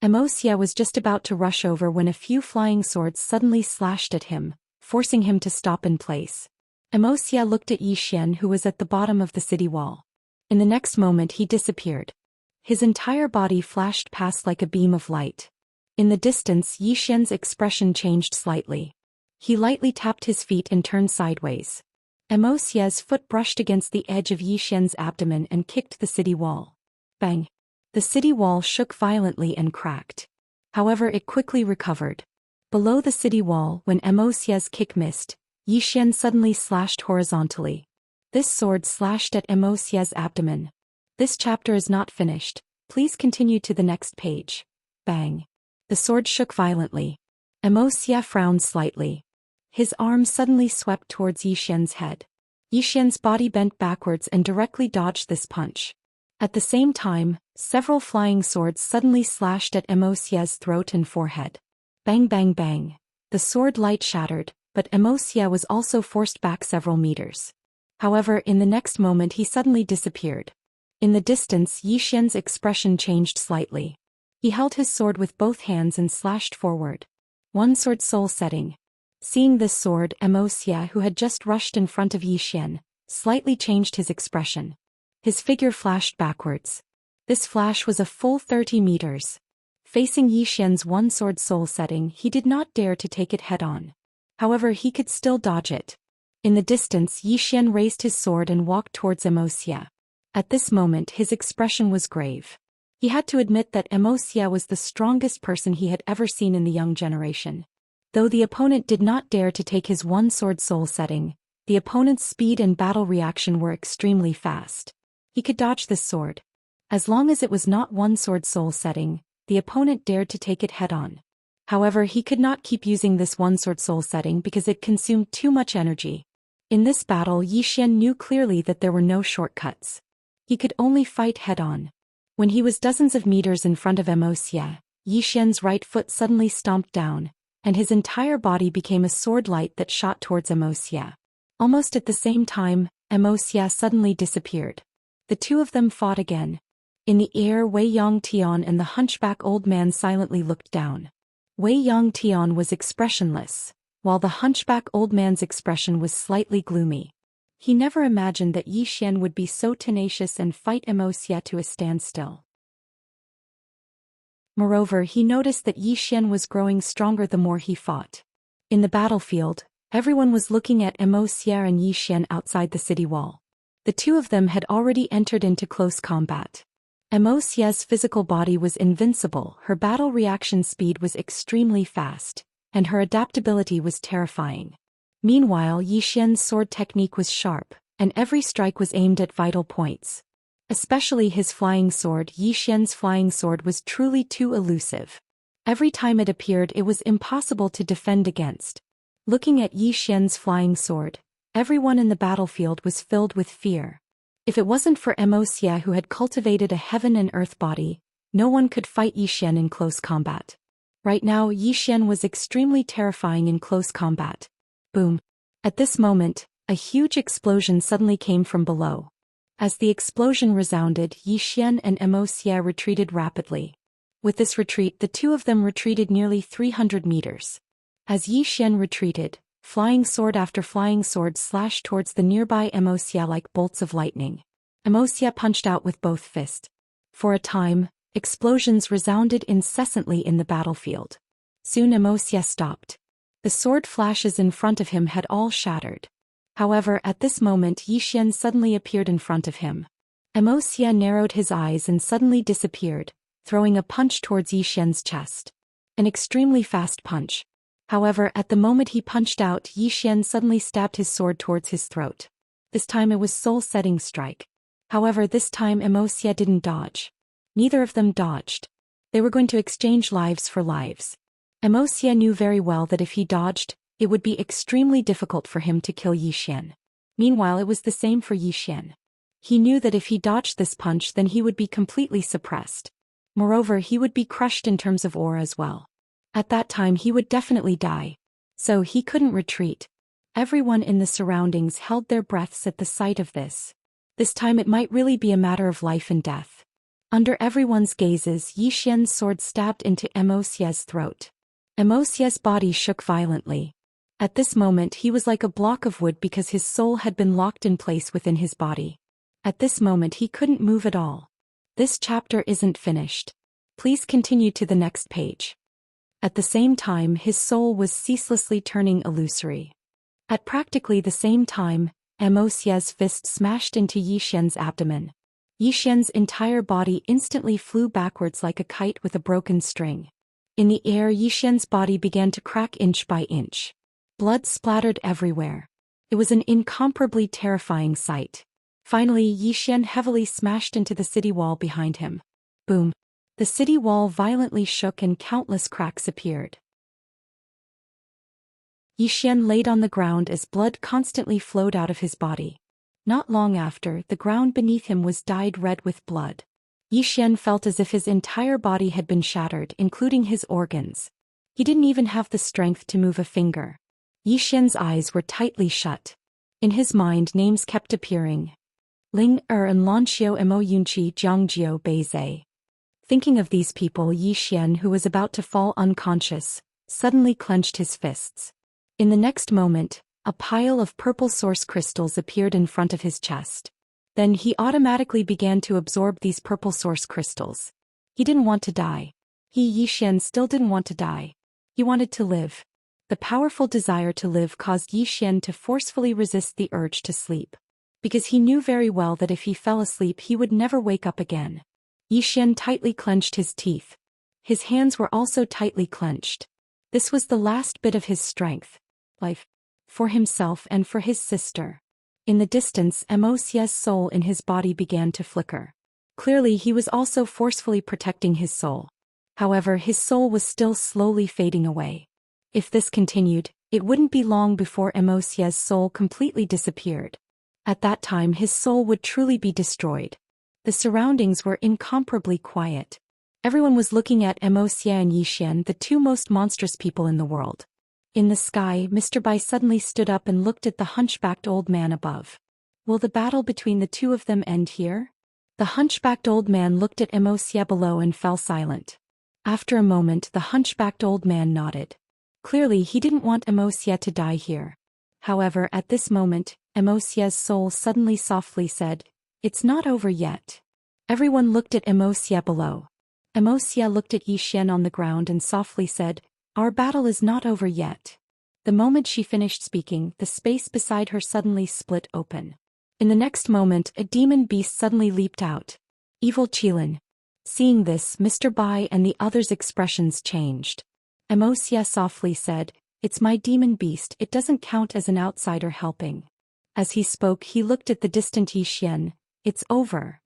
Wuxia was just about to rush over when a few flying swords suddenly slashed at him, forcing him to stop in place. Wuxia looked at Yi Xian, who was at the bottom of the city wall. In the next moment he disappeared. His entire body flashed past like a beam of light. In the distance Yi Xian's expression changed slightly. He lightly tapped his feet and turned sideways. Wuxia's foot brushed against the edge of Yi Xian's abdomen and kicked the city wall. Bang! The city wall shook violently and cracked. However, it quickly recovered. Below the city wall, when Wuxia's kick missed, Yi Xian suddenly slashed horizontally. This sword slashed at Wuxia's abdomen. This chapter is not finished. Please continue to the next page. Bang! The sword shook violently. Wuxia frowned slightly. His arm suddenly swept towards Yi Xian's head. Yi Xian's body bent backwards and directly dodged this punch. At the same time, several flying swords suddenly slashed at Xia's throat and forehead. Bang bang bang. The sword light shattered, but Xia was also forced back several meters. However, in the next moment he suddenly disappeared. In the distance, Yi Xian's expression changed slightly. He held his sword with both hands and slashed forward. One sword soul setting. Seeing this sword, Xia, who had just rushed in front of Yi Xian, slightly changed his expression. His figure flashed backwards. This flash was a full 30 meters. Facing Yi Xian's one sword soul setting, he did not dare to take it head-on. However, he could still dodge it. In the distance, Yi Xian raised his sword and walked towards Xia. At this moment his expression was grave. He had to admit that Xia was the strongest person he had ever seen in the young generation. Though the opponent did not dare to take his one sword soul setting, the opponent's speed and battle reaction were extremely fast. He could dodge this sword. As long as it was not one sword soul setting, the opponent dared to take it head-on. However, he could not keep using this one sword soul setting because it consumed too much energy. In this battle, Yi Xian knew clearly that there were no shortcuts. He could only fight head-on. When he was dozens of meters in front of Xia, Yi Xian's right foot suddenly stomped down, and his entire body became a sword light that shot towards Xia. Almost at the same time, Xia suddenly disappeared. The two of them fought again. In the air, Wei Yongtian and the hunchback old man silently looked down. Wei Yongtian was expressionless, while the hunchback old man's expression was slightly gloomy. He never imagined that Yi Xian would be so tenacious and fight Xia to a standstill. Moreover, he noticed that Yi Xian was growing stronger the more he fought. In the battlefield, everyone was looking at Xia and Yi Xian outside the city wall. The two of them had already entered into close combat. Xia's physical body was invincible, her battle reaction speed was extremely fast, and her adaptability was terrifying. Meanwhile, Yi Xian's sword technique was sharp, and every strike was aimed at vital points. Especially his flying sword. Yi Xian's flying sword was truly too elusive. Every time it appeared, it was impossible to defend against. Looking at Yi Xian's flying sword, everyone in the battlefield was filled with fear. If it wasn't for Xia, who had cultivated a heaven and earth body, no one could fight Yi Xian in close combat. Right now, Yi Xian was extremely terrifying in close combat. Boom. At this moment, a huge explosion suddenly came from below. As the explosion resounded, Yi Xian and Xia retreated rapidly. With this retreat, the two of them retreated nearly 300 meters. As Yi Xian retreated, flying sword after flying sword slashed towards the nearby Xia like bolts of lightning. Xia punched out with both fists. For a time, explosions resounded incessantly in the battlefield. Soon Xia stopped. The sword flashes in front of him had all shattered. However, at this moment Yi Xian suddenly appeared in front of him. Xia narrowed his eyes and suddenly disappeared, throwing a punch towards Yi Xian's chest. An extremely fast punch. However, at the moment he punched out, Yi Xian suddenly stabbed his sword towards his throat. This time it was soul-setting strike. However, this time Xia didn't dodge. Neither of them dodged. They were going to exchange lives for lives. Xia knew very well that if he dodged, it would be extremely difficult for him to kill Yi Xian. Meanwhile, it was the same for Yi Xian. He knew that if he dodged this punch, then he would be completely suppressed. Moreover, he would be crushed in terms of aura as well. At that time he would definitely die. So he couldn't retreat. Everyone in the surroundings held their breaths at the sight of this. This time it might really be a matter of life and death. Under everyone's gazes, Yi Xian's sword stabbed into Xia's throat. Xia's body shook violently. At this moment he was like a block of wood because his soul had been locked in place within his body. At this moment he couldn't move at all. This chapter isn't finished. Please continue to the next page. At the same time his soul was ceaselessly turning illusory. At practically the same time, Xia's fist smashed into Yi Xian's abdomen. Yi Xian's entire body instantly flew backwards like a kite with a broken string. In the air, Yi Xian's body began to crack inch by inch. Blood splattered everywhere. It was an incomparably terrifying sight. Finally, Yi Xian heavily smashed into the city wall behind him. Boom. The city wall violently shook and countless cracks appeared. Yi Xian laid on the ground as blood constantly flowed out of his body. Not long after, the ground beneath him was dyed red with blood. Yi Xian felt as if his entire body had been shattered, including his organs. He didn't even have the strength to move a finger. Yi Xian's eyes were tightly shut. In his mind, names kept appearing. Ling and Lanxiao Mo Yunqi Jiangjiao Beizai. Thinking of these people, Yi Xian, who was about to fall unconscious, suddenly clenched his fists. In the next moment, a pile of purple source crystals appeared in front of his chest. Then he automatically began to absorb these purple source crystals. He didn't want to die. Yi Xian still didn't want to die. He wanted to live. The powerful desire to live caused Yi Xian to forcefully resist the urge to sleep. Because he knew very well that if he fell asleep he would never wake up again. Yi Xian tightly clenched his teeth. His hands were also tightly clenched. This was the last bit of his strength. Life. For himself and for his sister. In the distance, Mo Xia's soul in his body began to flicker. Clearly he was also forcefully protecting his soul. However, his soul was still slowly fading away. If this continued, it wouldn't be long before Mo Xia's soul completely disappeared. At that time his soul would truly be destroyed. The surroundings were incomparably quiet. Everyone was looking at Mo Xia and Yi Xian, the two most monstrous people in the world. In the sky, Mr. Bai suddenly stood up and looked at the hunchbacked old man above. Will the battle between the two of them end here? The hunchbacked old man looked at Mo Xia below and fell silent. After a moment, the hunchbacked old man nodded. Clearly he didn't want Mo Xia to die here. However, at this moment, Mo Xia's soul suddenly softly said, "It's not over yet." Everyone looked at Mo Xia below. Mo Xia looked at Yi Xian on the ground and softly said, "Our battle is not over yet." The moment she finished speaking, the space beside her suddenly split open. In the next moment, a demon beast suddenly leaped out. Evil Qilin. Seeing this, Mr. Bai and the others' expressions changed. Mo Xia softly said, "It's my demon beast, it doesn't count as an outsider helping." As he spoke, he looked at the distant Yi Xian. "It's over."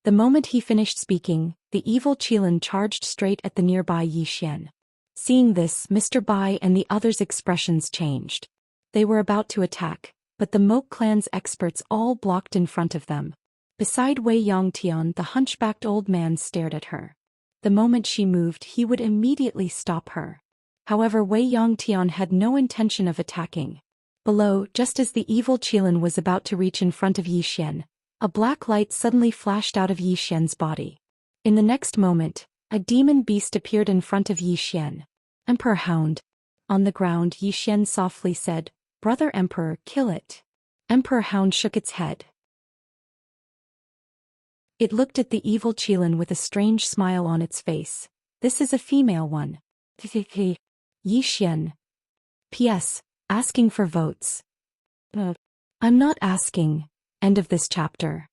The moment he finished speaking, the evil Qilin charged straight at the nearby Yi Xian. Seeing this, Mr. Bai and the others' expressions changed. They were about to attack, but the Moke clan's experts all blocked in front of them. Beside Wei Yongtian, the hunchbacked old man stared at her. The moment she moved, he would immediately stop her. However, Wei Yongtian had no intention of attacking. Below, just as the evil Qilin was about to reach in front of Yi Xian, a black light suddenly flashed out of Yi Xian's body. In the next moment, a demon beast appeared in front of Yi Xian. Emperor Hound. On the ground, Yi Xian softly said, "Brother Emperor, kill it." Emperor Hound shook its head. It looked at the evil Qilin with a strange smile on its face. "This is a female one." Yi Xian. P.S. Asking for votes. I'm not asking. End of this chapter.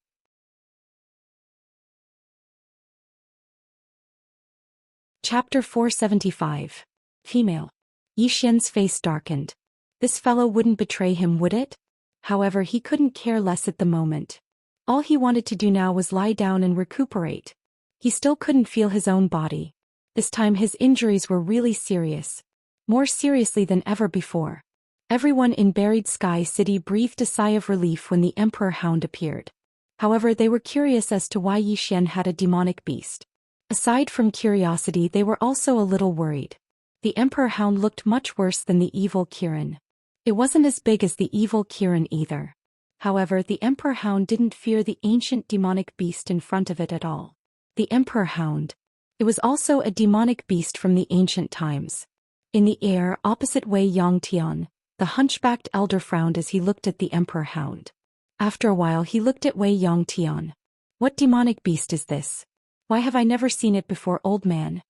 Chapter 475. Female. Yi Xian's face darkened. This fellow wouldn't betray him, would it? However, he couldn't care less at the moment. All he wanted to do now was lie down and recuperate. He still couldn't feel his own body. This time his injuries were really serious. More seriously than ever before. Everyone in Buried Sky City breathed a sigh of relief when the Emperor Hound appeared. However, they were curious as to why Yi Xian had a demonic beast. Aside from curiosity, they were also a little worried. The Emperor Hound looked much worse than the evil Kirin. It wasn't as big as the evil Kirin either. However, the Emperor Hound didn't fear the ancient demonic beast in front of it at all. The Emperor Hound. It was also a demonic beast from the ancient times. In the air, opposite Wei Yongtian, the hunchbacked elder frowned as he looked at the Emperor Hound. After a while he looked at Wei Yongtian. "What demonic beast is this? Why have I never seen it before, old man?"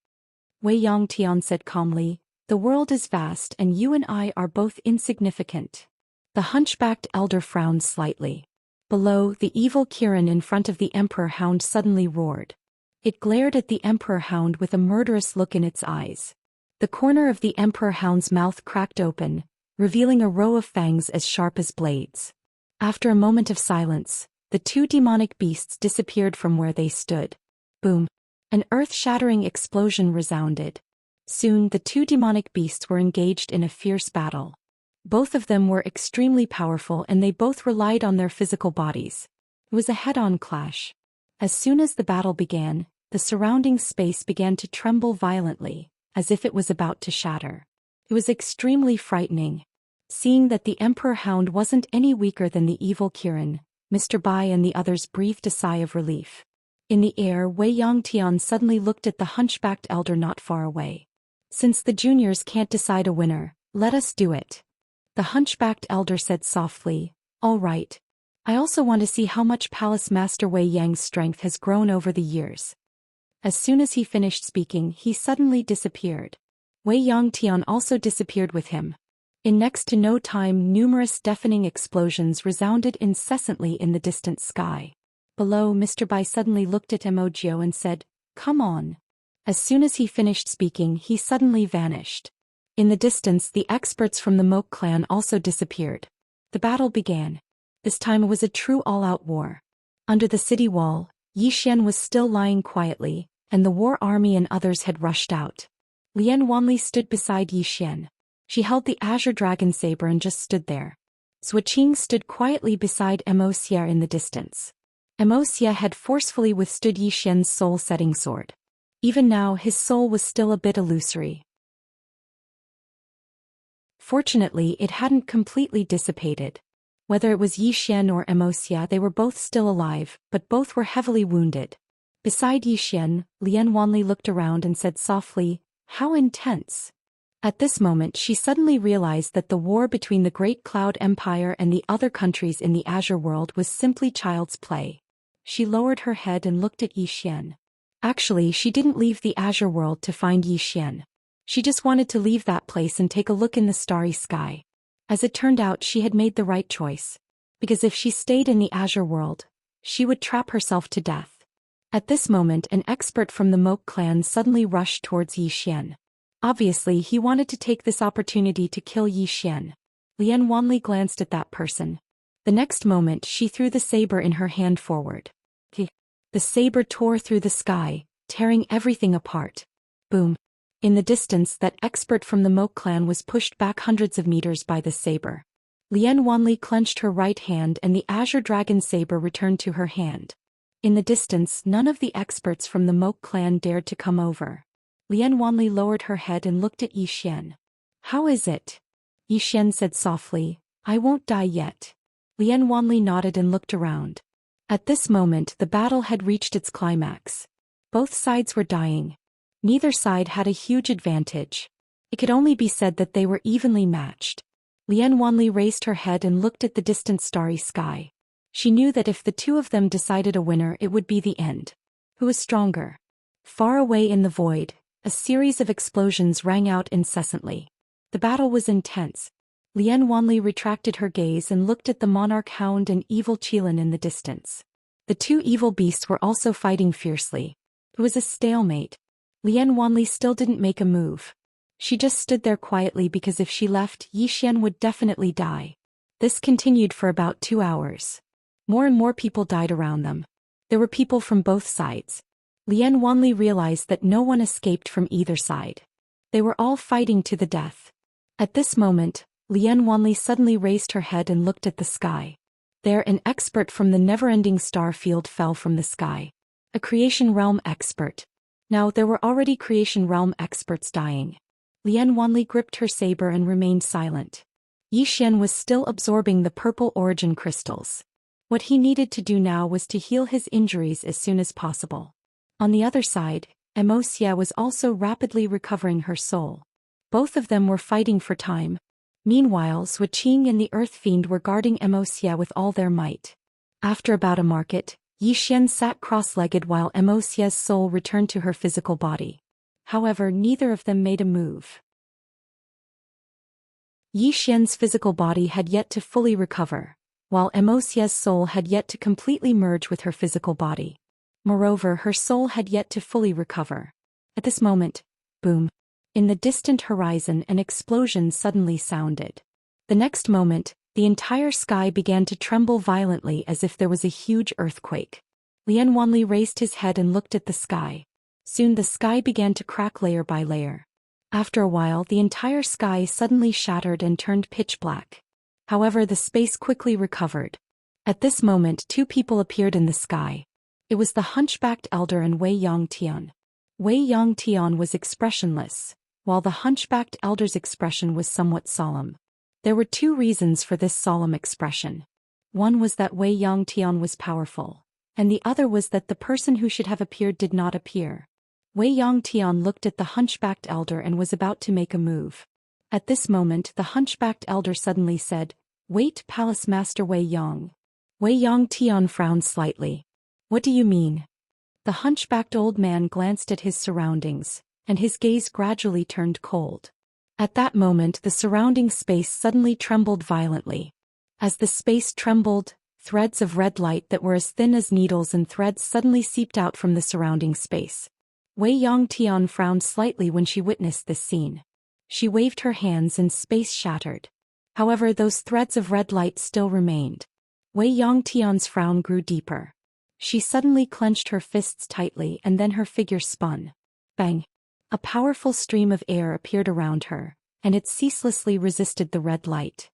Wei Yongtian said calmly, "The world is vast and you and I are both insignificant." The hunchbacked elder frowned slightly. Below, the evil Kirin in front of the Emperor Hound suddenly roared. It glared at the Emperor Hound with a murderous look in its eyes. The corner of the Emperor Hound's mouth cracked open, revealing a row of fangs as sharp as blades. After a moment of silence, the two demonic beasts disappeared from where they stood. Boom! An earth-shattering explosion resounded. Soon the two demonic beasts were engaged in a fierce battle. Both of them were extremely powerful and they both relied on their physical bodies. It was a head-on clash. As soon as the battle began, the surrounding space began to tremble violently, as if it was about to shatter. It was extremely frightening. Seeing that the Emperor Hound wasn't any weaker than the evil Kirin, Mr. Bai and the others breathed a sigh of relief. In the air, Wei Yangtian suddenly looked at the hunchbacked elder not far away. Since the juniors can't decide a winner, let us do it. The hunchbacked elder said softly, all right. I also want to see how much Palace Master Wei Yang's strength has grown over the years. As soon as he finished speaking, he suddenly disappeared. Wei Yangtian also disappeared with him. In next to no time, numerous deafening explosions resounded incessantly in the distant sky. Below, Mr. Bai suddenly looked at Emojio and said, come on. As soon as he finished speaking, he suddenly vanished. In the distance, the experts from the Moke clan also disappeared. The battle began. This time it was a true all-out war. Under the city wall, Xian was still lying quietly, and the war army and others had rushed out. Lian Wanli stood beside Xian. She held the azure dragon saber and just stood there. Zhou Xian stood quietly beside Immerse in the distance. Immerse had forcefully withstood Xian's soul-setting sword. Even now his soul was still a bit illusory. Fortunately, it hadn't completely dissipated. Whether it was Xian or Immerse, they were both still alive, but both were heavily wounded. Beside Xian, Lian Wanli looked around and said softly, how intense. At this moment she suddenly realized that the war between the Great Cloud Empire and the other countries in the Azure world was simply child's play. She lowered her head and looked at Xian. Actually, she didn't leave the Azure world to find Xian. She just wanted to leave that place and take a look in the starry sky. As it turned out, she had made the right choice. Because if she stayed in the Azure world, she would trap herself to death. At this moment, an expert from the Moke clan suddenly rushed towards Xian. Obviously, he wanted to take this opportunity to kill Xian. Lian Wanli glanced at that person. The next moment, she threw the saber in her hand forward. The saber tore through the sky, tearing everything apart. Boom. In the distance, that expert from the Moke clan was pushed back hundreds of meters by the saber. Lian Wanli clenched her right hand and the azure dragon saber returned to her hand. In the distance, none of the experts from the Moke clan dared to come over. Lian Wanli lowered her head and looked at Xian. How is it? Xian said softly, I won't die yet. Lian Wanli nodded and looked around. At this moment, the battle had reached its climax. Both sides were dying. Neither side had a huge advantage. It could only be said that they were evenly matched. Lian Wanli raised her head and looked at the distant starry sky. She knew that if the two of them decided a winner, it would be the end. Who was stronger? Far away in the void, a series of explosions rang out incessantly. The battle was intense. Lian Wanli retracted her gaze and looked at the monarch hound and evil Qilin in the distance. The two evil beasts were also fighting fiercely. It was a stalemate. Lian Wanli still didn't make a move. She just stood there quietly because if she left, Xian would definitely die. This continued for about 2 hours. More and more people died around them. There were people from both sides. Lian Wanli realized that no one escaped from either side. They were all fighting to the death. At this moment, Lian Wanli suddenly raised her head and looked at the sky. There, an expert from the never-ending star field fell from the sky. A creation realm expert. Now, there were already creation realm experts dying. Lian Wanli gripped her saber and remained silent. Xian was still absorbing the purple origin crystals. What he needed to do now was to heal his injuries as soon as possible. On the other side, Immerse was also rapidly recovering her soul. Both of them were fighting for time. Meanwhile, Zhou Xian and the Earth Fiend were guarding Immerse with all their might. After about a market, Xian sat cross-legged while Immerse's soul returned to her physical body. However, neither of them made a move. Xian's physical body had yet to fully recover, while Immerse's soul had yet to completely merge with her physical body. Moreover, her soul had yet to fully recover. At this moment, boom. In the distant horizon, an explosion suddenly sounded. The next moment, the entire sky began to tremble violently as if there was a huge earthquake. Lian Wanli raised his head and looked at the sky. Soon the sky began to crack layer by layer. After a while, the entire sky suddenly shattered and turned pitch black. However, the space quickly recovered. At this moment, two people appeared in the sky. It was the hunchbacked elder and Wei Yongtian. Wei Yongtian was expressionless, while the hunchbacked elder's expression was somewhat solemn. There were two reasons for this solemn expression. One was that Wei Yongtian was powerful, and the other was that the person who should have appeared did not appear. Wei Yongtian looked at the hunchbacked elder and was about to make a move. At this moment, the hunchbacked elder suddenly said, "Wait, Palace Master Wei Yong." Wei Yongtian frowned slightly. "What do you mean?" The hunchbacked old man glanced at his surroundings, and his gaze gradually turned cold. At that moment, the surrounding space suddenly trembled violently. As the space trembled, threads of red light that were as thin as needles and threads suddenly seeped out from the surrounding space. Wei Yongtian frowned slightly when she witnessed this scene. She waved her hands and space shattered. However, those threads of red light still remained. Wei Yongtian's frown grew deeper. She suddenly clenched her fists tightly and then her figure spun. Bang! A powerful stream of air appeared around her, and it ceaselessly resisted the red light.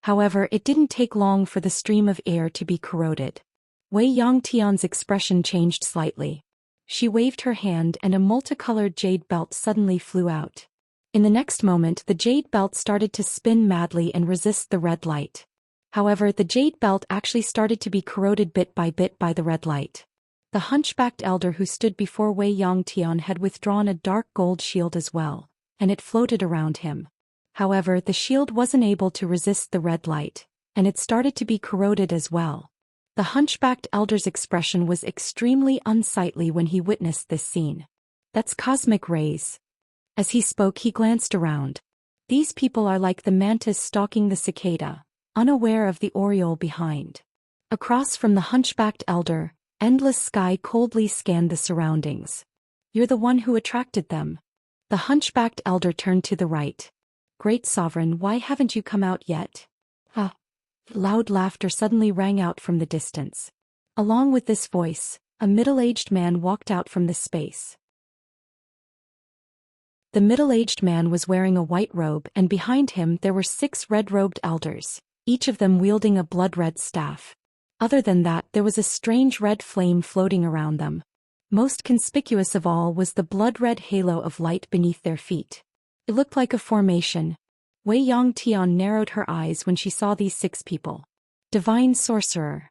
However, it didn't take long for the stream of air to be corroded. Wei Yongtian's expression changed slightly. She waved her hand and a multicolored jade belt suddenly flew out. In the next moment, the jade belt started to spin madly and resist the red light. However, the jade belt actually started to be corroded bit by the red light. The hunchbacked elder who stood before Wei Yongtian had withdrawn a dark gold shield as well, and it floated around him. However, the shield wasn't able to resist the red light, and it started to be corroded as well. The hunchbacked elder's expression was extremely unsightly when he witnessed this scene. "That's cosmic rays." As he spoke, he glanced around. These people are like the mantis stalking the cicada, unaware of the oriole behind. Across from the hunchbacked elder, endless sky coldly scanned the surroundings. "You're the one who attracted them." The hunchbacked elder turned to the right. "Great Sovereign, why haven't you come out yet?" Loud laughter suddenly rang out from the distance. Along with this voice, a middle-aged man walked out from the space. The middle-aged man was wearing a white robe, and behind him there were 6 red-robed elders, each of them wielding a blood-red staff. Other than that, there was a strange red flame floating around them. Most conspicuous of all was the blood-red halo of light beneath their feet. It looked like a formation. Wei Yongtian narrowed her eyes when she saw these 6 people. Divine Sorcerer.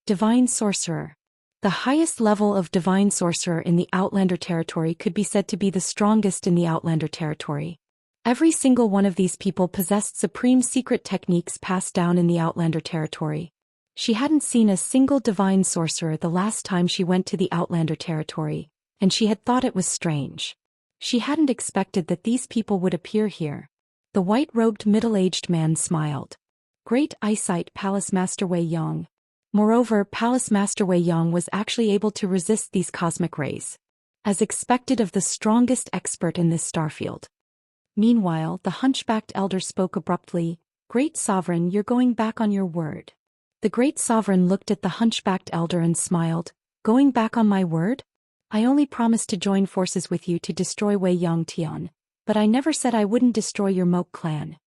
Divine Sorcerer. The highest level of Divine Sorcerer in the Outlander territory could be said to be the strongest in the Outlander territory. Every single one of these people possessed supreme secret techniques passed down in the Outlander territory. She hadn't seen a single Divine Sorcerer the last time she went to the Outlander territory, and she had thought it was strange. She hadn't expected that these people would appear here. The white-robed middle-aged man smiled. "Great eyesight, Palace Master Wei Yong." Moreover, Palace Master Wei Yong was actually able to resist these cosmic rays, as expected of the strongest expert in this starfield. Meanwhile, the hunchbacked elder spoke abruptly. "Great Sovereign, you're going back on your word." The Great Sovereign looked at the hunchbacked elder and smiled. "Going back on my word? I only promised to join forces with you to destroy Wei Yongtian, but I never said I wouldn't destroy your Moke clan."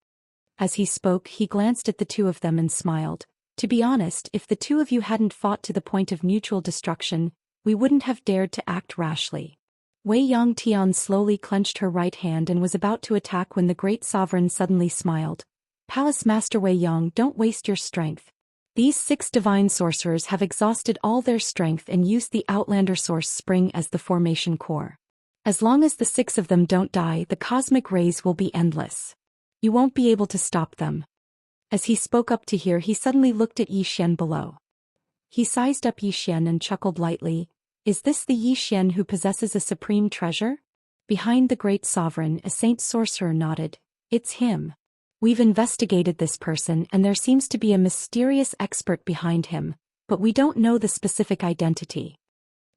As he spoke, he glanced at the two of them and smiled. "To be honest, if the two of you hadn't fought to the point of mutual destruction, we wouldn't have dared to act rashly." Wei Yongtian slowly clenched her right hand and was about to attack when the Great Sovereign suddenly smiled. "Palace Master Wei Yong, don't waste your strength. These 6 divine sorcerers have exhausted all their strength and used the Outlander Source Spring as the formation core. As long as the 6 of them don't die, the cosmic rays will be endless. You won't be able to stop them." As he spoke up to here, he suddenly looked at Yi Xian below. He sized up Yi Xian and chuckled lightly. "Is this the Yi Xian who possesses a supreme treasure?" Behind the Great Sovereign, a saint sorcerer nodded. "It's him. We've investigated this person and there seems to be a mysterious expert behind him, but we don't know the specific identity."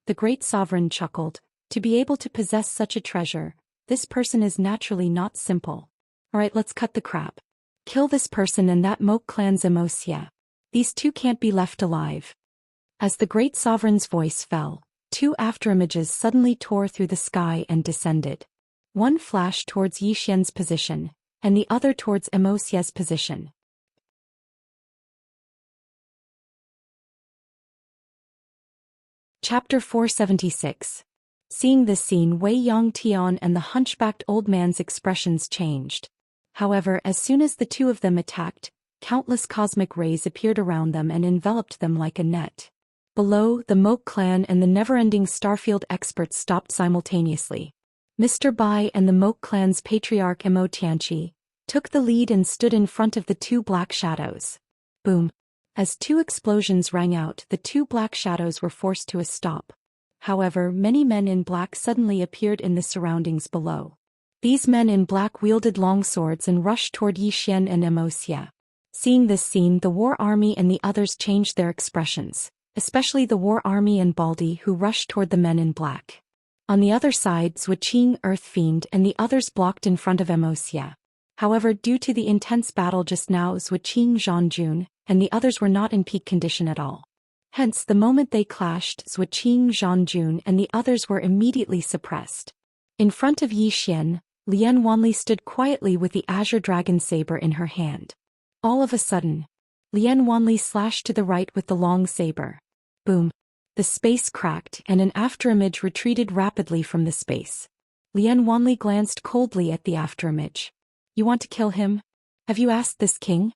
The Great Sovereign chuckled. "To be able to possess such a treasure, this person is naturally not simple. Alright, let's cut the crap. Kill this person and that Moke clan's Wuxia. These 2 can't be left alive." As the Great Sovereign's voice fell, 2 afterimages suddenly tore through the sky and descended. One flashed towards Yi Xian's position, and the other towards Immerse's position. Chapter 476. Seeing this scene, Wei Yangtian and the hunchbacked old man's expressions changed. However, as soon as the two of them attacked, countless cosmic rays appeared around them and enveloped them like a net. Below, the Moke clan and the never-ending Starfield experts stopped simultaneously. Mr. Bai and the Moke clan's patriarch Mo Tianqi took the lead and stood in front of the two black shadows. Boom! As two explosions rang out, the two black shadows were forced to a stop. However, many men in black suddenly appeared in the surroundings below. These men in black wielded long swords and rushed toward Yi Xian and Wuxia. Seeing this scene, the war army and the others changed their expressions, especially the war army and Baldi, who rushed toward the men in black. On the other side, Zhou Xian, Earth Fiend, and the others blocked in front of Wuxia. However, due to the intense battle just now, Zhou Xian, Zhangjun, and the others were not in peak condition at all. Hence, the moment they clashed, Zhou Xian, Zhangjun, and the others were immediately suppressed. In front of Yi Xian, Lian Wanli stood quietly with the azure dragon saber in her hand. All of a sudden, Lian Wanli slashed to the right with the long saber. Boom! The space cracked and an afterimage retreated rapidly from the space. Lian Wanli glanced coldly at the afterimage. You want to kill him? Have you asked this king?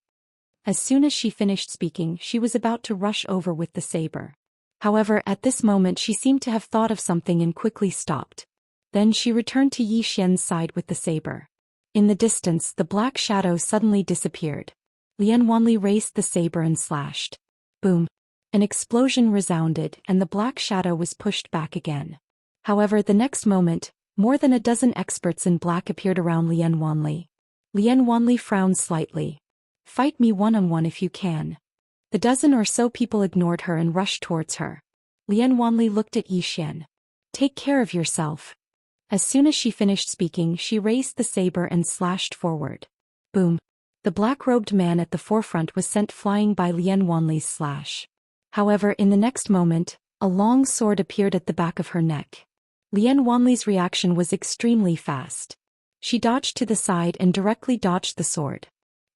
As soon as she finished speaking, she was about to rush over with the saber. However, at this moment she seemed to have thought of something and quickly stopped. Then she returned to Yi Xian's side with the saber. In the distance, the black shadow suddenly disappeared. Lian Wanli raised the saber and slashed. Boom! An explosion resounded and the black shadow was pushed back again. However, the next moment, more than a dozen experts in black appeared around Lian Wanli. Lian Wanli frowned slightly. Fight me one-on-one if you can. The dozen or so people ignored her and rushed towards her. Lian Wanli looked at Yi Xian. Take care of yourself. As soon as she finished speaking, she raised the saber and slashed forward. Boom! The black-robed man at the forefront was sent flying by Lian Wanli's slash. However, in the next moment, a long sword appeared at the back of her neck. Lian Wanli's reaction was extremely fast. She dodged to the side and directly dodged the sword.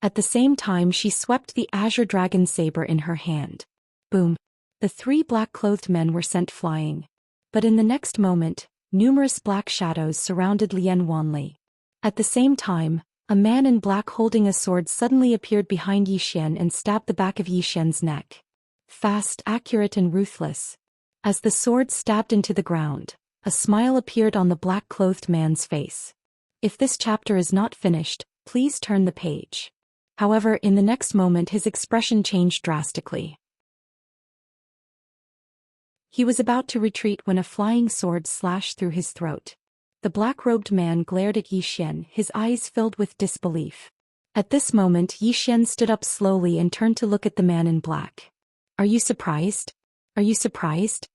At the same time, she swept the azure dragon saber in her hand. Boom! The three black-clothed men were sent flying. But in the next moment, numerous black shadows surrounded Lian Wanli. At the same time, a man in black holding a sword suddenly appeared behind Yi Xian and stabbed the back of Yi Xian's neck. Fast, accurate and ruthless. As the sword stabbed into the ground, a smile appeared on the black-clothed man's face. If this chapter is not finished, please turn the page. However, in the next moment his expression changed drastically. He was about to retreat when a flying sword slashed through his throat. The black-robed man glared at Yi Xian, his eyes filled with disbelief. At this moment Yi Xian stood up slowly and turned to look at the man in black. Are you surprised? Are you surprised?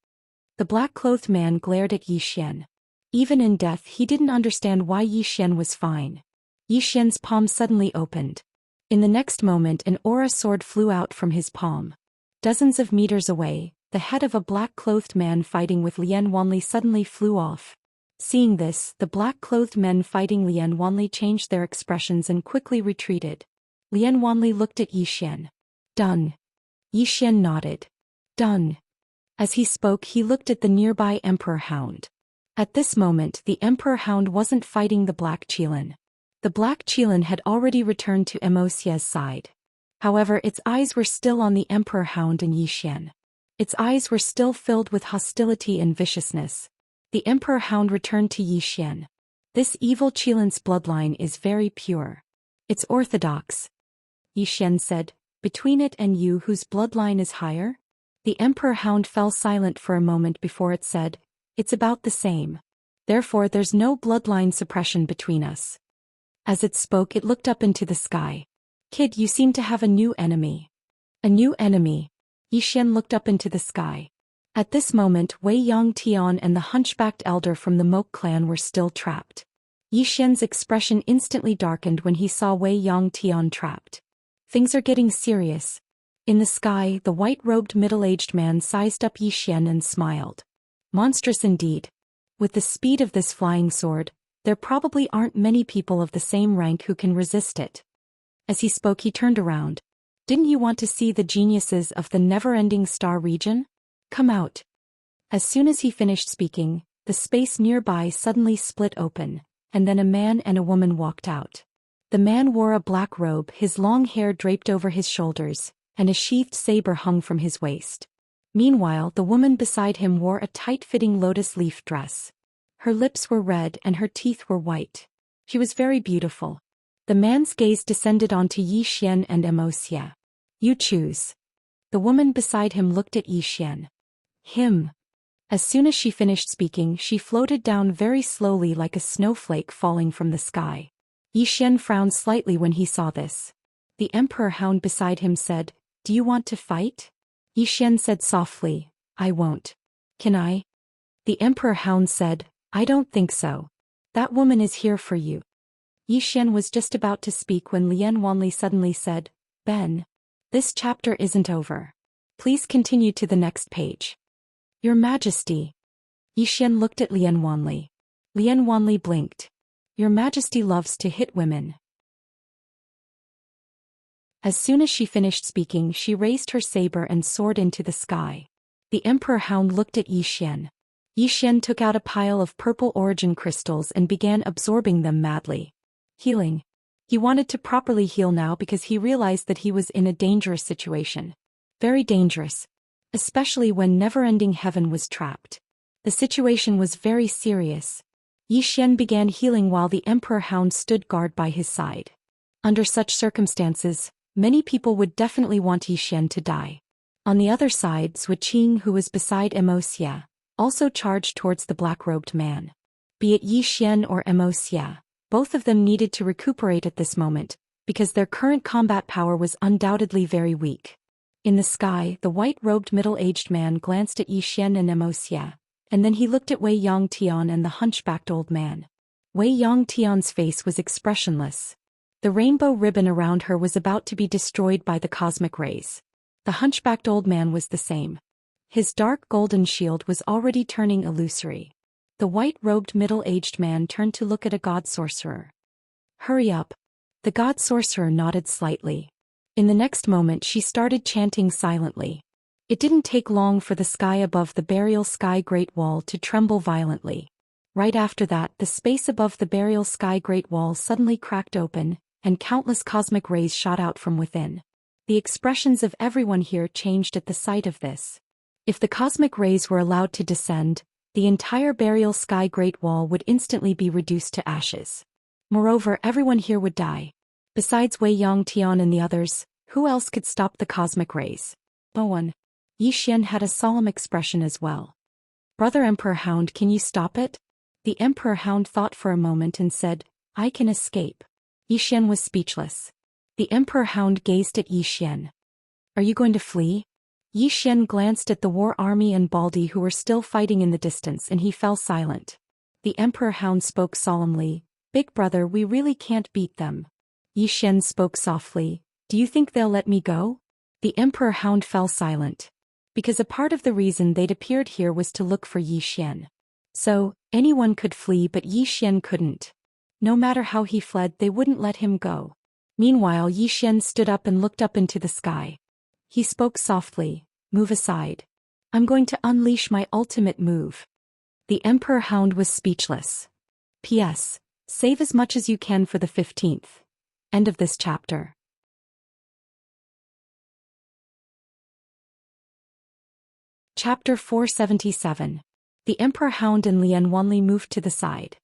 The black-clothed man glared at Yi Xian. Even in death he didn't understand why Yi Xian was fine. Yi Xian's palm suddenly opened. In the next moment an aura sword flew out from his palm. Dozens of meters away, the head of a black-clothed man fighting with Lian Wanli suddenly flew off. Seeing this, the black-clothed men fighting Lian Wanli changed their expressions and quickly retreated. Lian Wanli looked at Yi Xian. Done. Yi Xian nodded. Done. As he spoke, he looked at the nearby Emperor Hound. At this moment, the Emperor Hound wasn't fighting the Black Qilin. The Black Qilin had already returned to Wuxia's side. However, its eyes were still on the Emperor Hound and Yi Xian. Its eyes were still filled with hostility and viciousness. The Emperor Hound returned to Yi Xian. This evil Qilin's bloodline is very pure. It's orthodox. Yi Xian said, between it and you, whose bloodline is higher? The Emperor Hound fell silent for a moment before it said, it's about the same. Therefore there's no bloodline suppression between us. As it spoke, it looked up into the sky. Kid, you seem to have a new enemy. A new enemy. Yi Xian looked up into the sky. At this moment, Wei Yangtian and the hunchbacked elder from the Moke clan were still trapped. Yi Xian's expression instantly darkened when he saw Wei Yangtian trapped. Things are getting serious. In the sky, the white-robed middle-aged man sized up Yi Xian and smiled. Monstrous indeed. With the speed of this flying sword, There probably aren't many people of the same rank who can resist it. As he spoke, he turned around. Didn't you want to see the geniuses of the never-ending star region? Come out. As soon as he finished speaking, the space nearby suddenly split open, and then a man and a woman walked out. The man wore a black robe, his long hair draped over his shoulders, and a sheathed saber hung from his waist. Meanwhile, the woman beside him wore a tight-fitting lotus leaf dress. Her lips were red and her teeth were white. She was very beautiful. The man's gaze descended onto Zhou Xian and Wuxia. You choose. The woman beside him looked at Zhou Xian. Him. As soon as she finished speaking, she floated down very slowly like a snowflake falling from the sky. Zhou Xian frowned slightly when he saw this. The emperor hound beside him said, Do you want to fight? Zhou Xian said softly, I won't. Can I? The emperor hound said, I don't think so. That woman is here for you. Zhou Xian was just about to speak when Lian Wanli suddenly said, Ben. This chapter isn't over. Please continue to the next page. Your Majesty. Zhou Xian looked at Lian Wanli. Lian Wanli blinked. Your Majesty loves to hit women. As soon as she finished speaking, she raised her saber and soared into the sky. The emperor hound looked at Zhou Xian. Zhou Xian took out a pile of purple origin crystals and began absorbing them madly. Healing. He wanted to properly heal now because he realized that he was in a dangerous situation. Very dangerous. Especially when never-ending heaven was trapped. The situation was very serious. Zhou Xian began healing while the emperor hound stood guard by his side. Under such circumstances, many people would definitely want Zhou Xian to die. On the other side, Zhou Qing, who was beside Wuxia, also charged towards the black-robed man. Be it Zhou Xian or Wuxia, both of them needed to recuperate at this moment, because their current combat power was undoubtedly very weak. In the sky, the white-robed middle-aged man glanced at Zhou Xian and Wuxia, and then he looked at Wei Yongtian and the hunchbacked old man. Wei Yongtian's face was expressionless. The rainbow ribbon around her was about to be destroyed by the cosmic rays. The hunchbacked old man was the same. His dark golden shield was already turning illusory. The white-robed middle-aged man turned to look at a god-sorcerer. Hurry up. The god-sorcerer nodded slightly. In the next moment she started chanting silently. It didn't take long for the sky above the burial sky great wall to tremble violently. Right after that, the space above the burial sky great wall suddenly cracked open, and countless cosmic rays shot out from within. The expressions of everyone here changed at the sight of this. If the cosmic rays were allowed to descend, the entire burial sky great wall would instantly be reduced to ashes. Moreover, everyone here would die. Besides Wei Yongtian and the others, who else could stop the cosmic rays? No one. Zhou Xian had a solemn expression as well. Brother Emperor Hound, can you stop it? The Emperor Hound thought for a moment and said, I can escape. Zhou Xian was speechless. The Emperor Hound gazed at Zhou Xian. Are you going to flee? Zhou Xian glanced at the war army and Baldi who were still fighting in the distance and he fell silent. The Emperor Hound spoke solemnly, Big brother, we really can't beat them. Zhou Xian spoke softly, Do you think they'll let me go? The Emperor Hound fell silent. Because a part of the reason they'd appeared here was to look for Zhou Xian. So, anyone could flee but Zhou Xian couldn't. No matter how he fled, they wouldn't let him go. Meanwhile, Zhou Xian stood up and looked up into the sky. He spoke softly, Move aside. I'm going to unleash my ultimate move. The Emperor Hound was speechless. P.S. Save as much as you can for the 15th. End of this chapter. Chapter 477. The Emperor Hound and Lian Wanli moved to the side.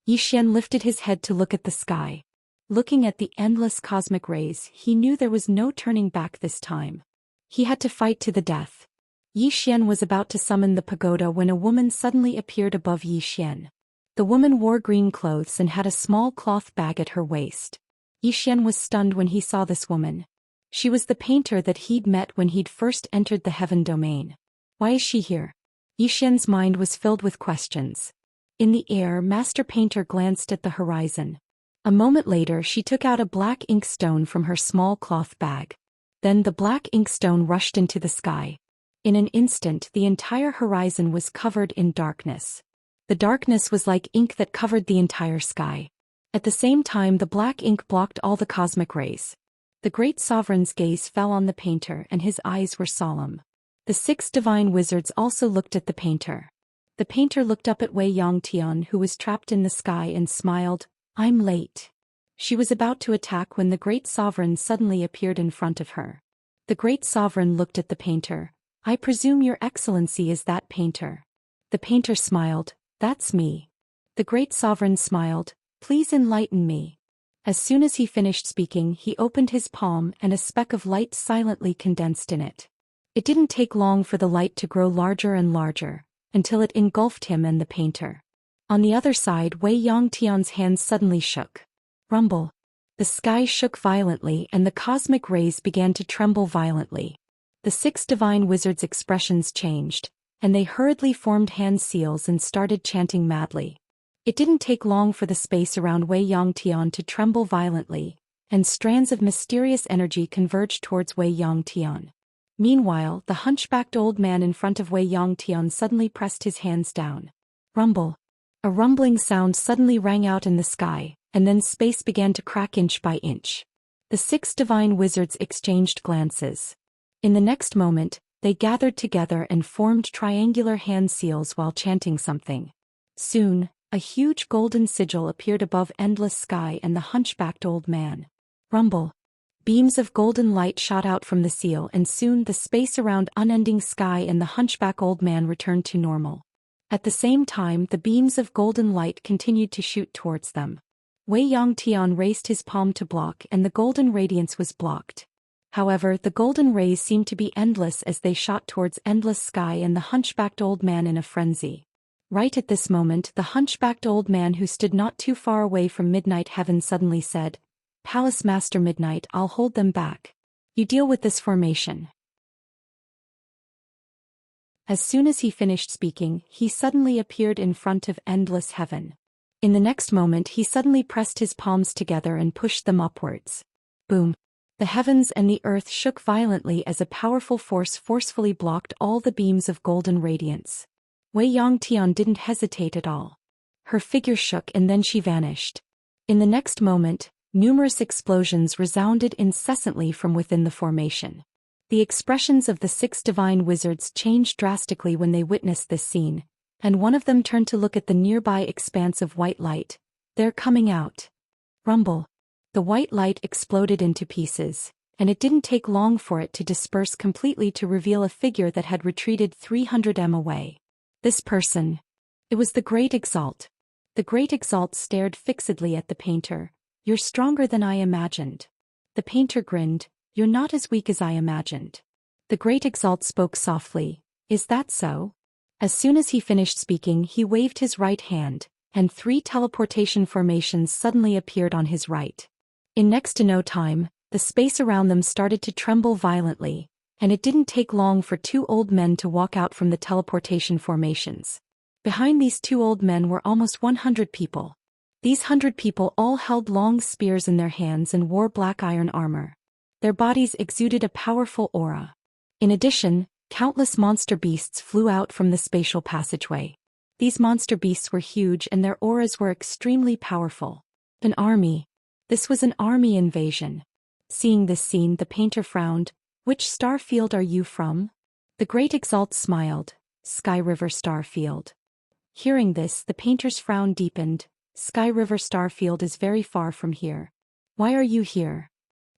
Zhou Xian lifted his head to look at the sky. Looking at the endless cosmic rays, he knew there was no turning back this time. He had to fight to the death. Zhou Xian was about to summon the pagoda when a woman suddenly appeared above Zhou Xian. The woman wore green clothes and had a small cloth bag at her waist. Zhou Xian was stunned when he saw this woman. She was the painter that he'd met when he'd first entered the heaven domain. Why is she here? Zhou Xian's mind was filled with questions. In the air, Master Painter glanced at the horizon. A moment later, she took out a black inkstone from her small cloth bag. Then the black inkstone rushed into the sky. In an instant, the entire horizon was covered in darkness. The darkness was like ink that covered the entire sky. At the same time, the black ink blocked all the cosmic rays. The great sovereign's gaze fell on the painter and his eyes were solemn. The 6 divine wizards also looked at the painter. The painter looked up at Wei Yongtian, who was trapped in the sky, and smiled. "I'm late." She was about to attack when the great sovereign suddenly appeared in front of her. The great sovereign looked at the painter. "I presume your excellency is that painter." The painter smiled. "That's me." The great sovereign smiled. "Please enlighten me." As soon as he finished speaking, he opened his palm and a speck of light silently condensed in it. It didn't take long for the light to grow larger and larger, until it engulfed him and the painter. On the other side, Wei Yongtian's hands suddenly shook. Rumble. The sky shook violently and the cosmic rays began to tremble violently. The 6 divine wizards' expressions changed, and they hurriedly formed hand seals and started chanting madly. It didn't take long for the space around Wei Yongtian to tremble violently, and strands of mysterious energy converged towards Wei Yongtian. Meanwhile, the hunchbacked old man in front of Wei Yongtian suddenly pressed his hands down. Rumble. A rumbling sound suddenly rang out in the sky, and then space began to crack inch by inch. The 6 divine wizards exchanged glances. In the next moment, they gathered together and formed triangular hand seals while chanting something. Soon, a huge golden sigil appeared above endless sky and the hunchbacked old man. Rumble. Beams of golden light shot out from the seal, and soon the space around unending sky and the hunchback old man returned to normal. At the same time, the beams of golden light continued to shoot towards them. Wei Yongtian raised his palm to block and the golden radiance was blocked. However, the golden rays seemed to be endless as they shot towards endless sky and the hunchbacked old man in a frenzy. Right at this moment, the hunchbacked old man who stood not too far away from Midnight Heaven suddenly said, "Palace Master Midnight, I'll hold them back. You deal with this formation." As soon as he finished speaking, he suddenly appeared in front of endless heaven. In the next moment, he suddenly pressed his palms together and pushed them upwards. Boom! The heavens and the earth shook violently as a powerful force forcefully blocked all the beams of golden radiance. Wei Yongtian didn't hesitate at all. Her figure shook and then she vanished. In the next moment, numerous explosions resounded incessantly from within the formation. The expressions of the 6 divine wizards changed drastically when they witnessed this scene, and one of them turned to look at the nearby expanse of white light. "They're coming out." Rumble. The white light exploded into pieces, and it didn't take long for it to disperse completely to reveal a figure that had retreated 300 m away. This person. It was the Great Exalt. The Great Exalt stared fixedly at the painter. "You're stronger than I imagined." The painter grinned. "You're not as weak as I imagined." The Great Exalt spoke softly. "Is that so?" As soon as he finished speaking, he waved his right hand, and 3 teleportation formations suddenly appeared on his right. In next to no time, the space around them started to tremble violently, and it didn't take long for 2 old men to walk out from the teleportation formations. Behind these 2 old men were almost 100 people. These 100 people all held long spears in their hands and wore black iron armor. Their bodies exuded a powerful aura. In addition, countless monster beasts flew out from the spatial passageway. These monster beasts were huge and their auras were extremely powerful. An army. This was an army invasion. Seeing this scene, the painter frowned. "Which star field are you from?" The Great Exalt smiled. "Sky River Star Field." Hearing this, the painter's frown deepened. "Sky River Star Field is very far from here. Why are you here?"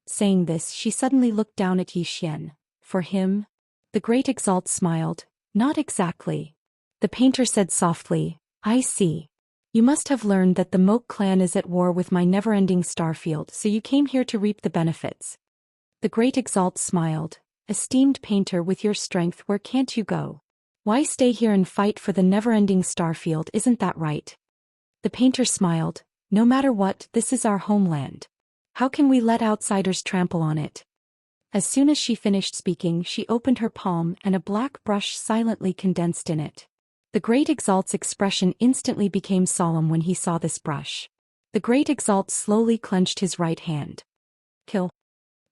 Saying this, she suddenly looked down at Zhou Xian. "For him?" The Great Exalt smiled. "Not exactly." The painter said softly, "I see. You must have learned that the Moke clan is at war with my never-ending starfield, so you came here to reap the benefits." The Great Exalt smiled. "Esteemed painter, with your strength, where can't you go? Why stay here and fight for the never-ending starfield, isn't that right?" The painter smiled. "No matter what, this is our homeland. How can we let outsiders trample on it?" As soon as she finished speaking, she opened her palm and a black brush silently condensed in it. The Great Exalt's expression instantly became solemn when he saw this brush. The Great Exalt slowly clenched his right hand. "Kill."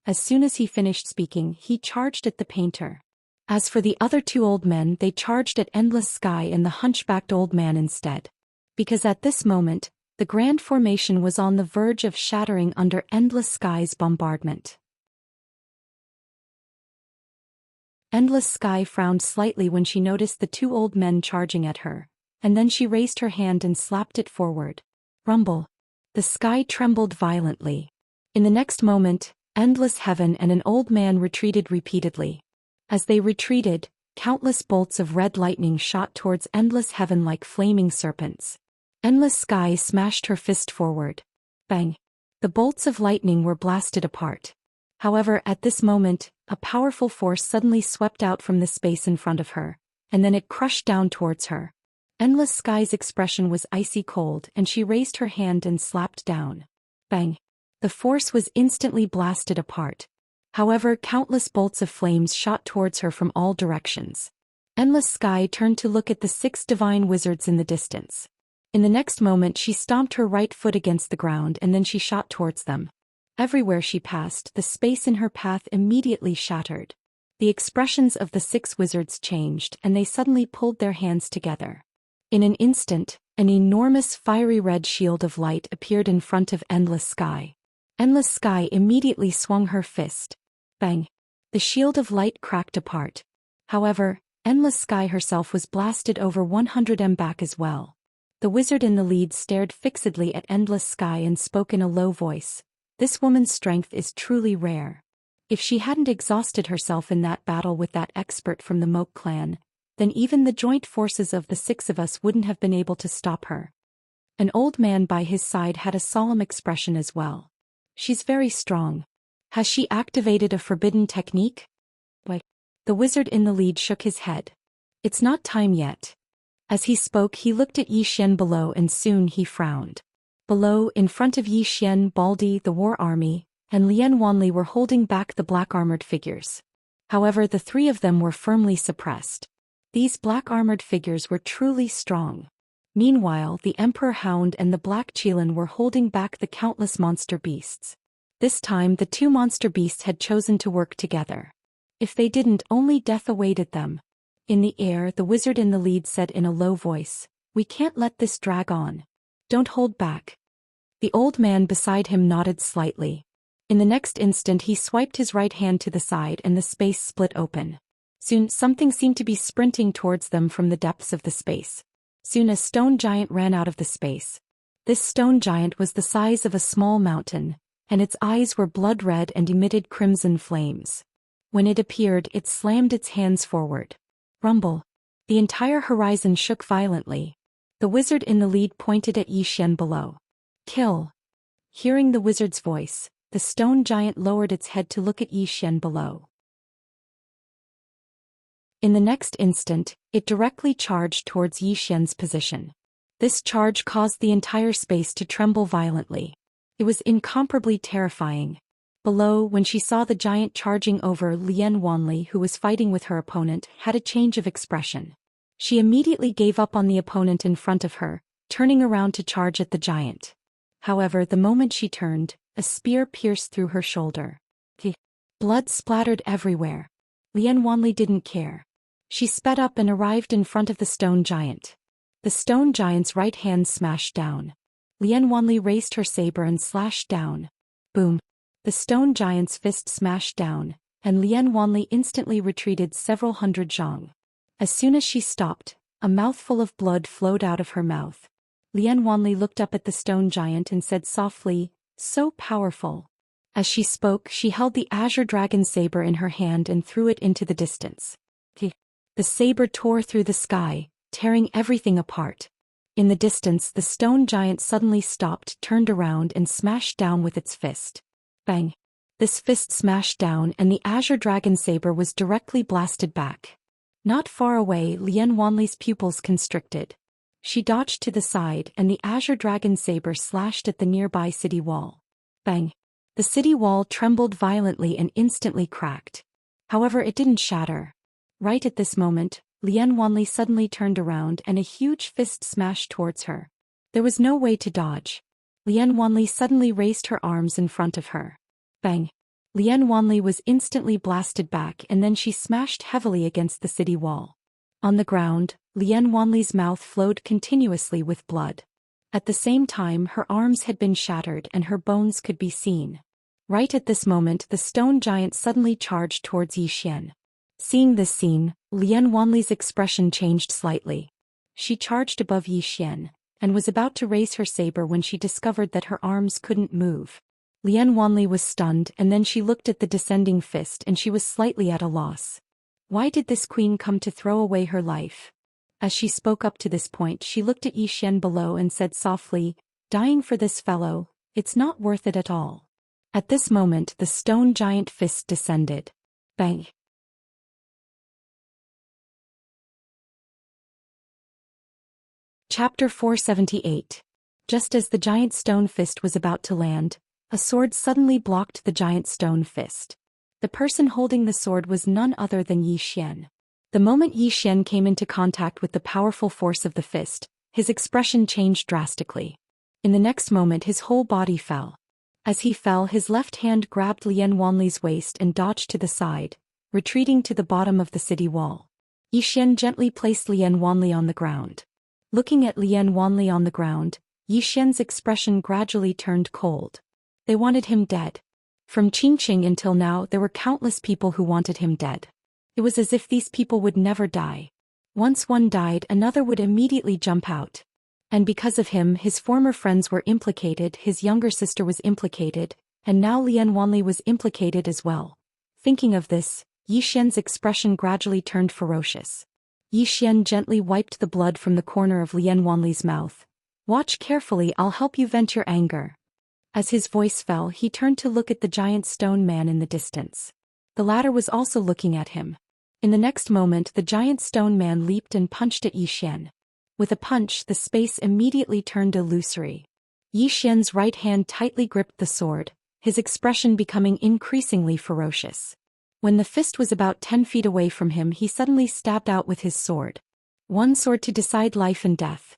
As soon as he finished speaking, he charged at the painter. As for the other two old men, they charged at Endless Sky and the hunchbacked old man instead. Because at this moment, the grand formation was on the verge of shattering under Endless Sky's bombardment. Endless Sky frowned slightly when she noticed the two old men charging at her, and then she raised her hand and slapped it forward. Rumble. The sky trembled violently. In the next moment, Endless Heaven and an old man retreated repeatedly. As they retreated, countless bolts of red lightning shot towards Endless Heaven like flaming serpents. Endless Sky smashed her fist forward. Bang! The bolts of lightning were blasted apart. However, at this moment, a powerful force suddenly swept out from the space in front of her, and then it crushed down towards her. Endless Sky's expression was icy cold and she raised her hand and slapped down. Bang! The force was instantly blasted apart. However, countless bolts of flames shot towards her from all directions. Endless Sky turned to look at the 6 divine wizards in the distance. In the next moment she stomped her right foot against the ground and then she shot towards them. Everywhere she passed, the space in her path immediately shattered. The expressions of the 6 wizards changed and they suddenly pulled their hands together. In an instant, an enormous fiery red shield of light appeared in front of Endless Sky. Endless Sky immediately swung her fist. Bang! The shield of light cracked apart. However, Endless Sky herself was blasted over 100 m back as well. The wizard in the lead stared fixedly at Endless Sky and spoke in a low voice. This woman's strength is truly rare. If she hadn't exhausted herself in that battle with that expert from the Moke clan, then even the joint forces of the 6 of us wouldn't have been able to stop her. An old man by his side had a solemn expression as well. She's very strong. Has she activated a forbidden technique? Why? The wizard in the lead shook his head. It's not time yet. As he spoke, he looked at Yi Xian below and soon he frowned. Below, in front of Yi Xian, Baldi, the war army, and Lian Wanli were holding back the black-armored figures. However, the 3 of them were firmly suppressed. These black-armored figures were truly strong. Meanwhile, the Emperor Hound and the Black Qilin were holding back the countless monster beasts. This time the 2 monster beasts had chosen to work together. If they didn't, only death awaited them. In the air, the wizard in the lead said in a low voice, "We can't let this drag on. Don't hold back." The old man beside him nodded slightly. In the next instant he swiped his right hand to the side and the space split open. Soon something seemed to be sprinting towards them from the depths of the space. Soon a stone giant ran out of the space. This stone giant was the size of a small mountain, and its eyes were blood red and emitted crimson flames. When it appeared, it slammed its hands forward. Rumble. The entire horizon shook violently. The wizard in the lead pointed at Yi Xian below. Kill. Hearing the wizard's voice, the stone giant lowered its head to look at Yi Xian below. In the next instant, it directly charged towards Yi Xian's position. This charge caused the entire space to tremble violently. It was incomparably terrifying. Below, when she saw the giant charging over, Lian Wanli, who was fighting with her opponent, had a change of expression. She immediately gave up on the opponent in front of her, turning around to charge at the giant. However, the moment she turned, a spear pierced through her shoulder. Blood splattered everywhere. Lian Wanli didn't care. She sped up and arrived in front of the stone giant. The stone giant's right hand smashed down. Lian Wanli raised her saber and slashed down. Boom. The stone giant's fist smashed down, and Lian Wanli instantly retreated several hundred zhang. As soon as she stopped, a mouthful of blood flowed out of her mouth. Lian Wanli looked up at the stone giant and said softly, "So powerful." As she spoke, she held the azure dragon saber in her hand and threw it into the distance. The saber tore through the sky, tearing everything apart. In the distance, the stone giant suddenly stopped, turned around and smashed down with its fist. Bang! This fist smashed down and the azure dragon saber was directly blasted back. Not far away, Lian Wanli's pupils constricted. She dodged to the side and the azure dragon saber slashed at the nearby city wall. Bang! The city wall trembled violently and instantly cracked. However, it didn't shatter. Right at this moment, Lian Wanli suddenly turned around and a huge fist smashed towards her. There was no way to dodge. Lian Wanli suddenly raised her arms in front of her. Bang! Lian Wanli was instantly blasted back and then she smashed heavily against the city wall. On the ground, Lian Wanli's mouth flowed continuously with blood. At the same time her arms had been shattered and her bones could be seen. Right at this moment the stone giant suddenly charged towards Zhou Xian. Seeing this scene, Lian Wanli's expression changed slightly. She charged above Zhou Xian, and was about to raise her saber when she discovered that her arms couldn't move. Lian Wanli was stunned and then she looked at the descending fist and she was slightly at a loss. Why did this queen come to throw away her life? As she spoke up to this point she looked at Zhou Xian below and said softly, "Dying for this fellow, it's not worth it at all." At this moment the stone giant fist descended. Bang! Chapter 478. Just as the giant stone fist was about to land, a sword suddenly blocked the giant stone fist. The person holding the sword was none other than Zhou Xian. The moment Zhou Xian came into contact with the powerful force of the fist, his expression changed drastically. In the next moment his whole body fell. As he fell his left hand grabbed Lian Wanli's waist and dodged to the side, retreating to the bottom of the city wall. Zhou Xian gently placed Lian Wanli on the ground. Looking at Lian Wanli on the ground, Zhou Xian's expression gradually turned cold. They wanted him dead. From Qingqing until now there were countless people who wanted him dead. It was as if these people would never die. Once one died another would immediately jump out. And because of him his former friends were implicated, his younger sister was implicated, and now Lian Wanli was implicated as well. Thinking of this, Zhou Xian's expression gradually turned ferocious. Zhou Xian gently wiped the blood from the corner of Lian Wanli's mouth. "Watch carefully, I'll help you vent your anger." As his voice fell he turned to look at the giant stone man in the distance. The latter was also looking at him. In the next moment the giant stone man leaped and punched at Zhou Xian. With a punch the space immediately turned illusory. Zhou Xian's right hand tightly gripped the sword, his expression becoming increasingly ferocious. When the fist was about 10 feet away from him he suddenly stabbed out with his sword. One sword to decide life and death.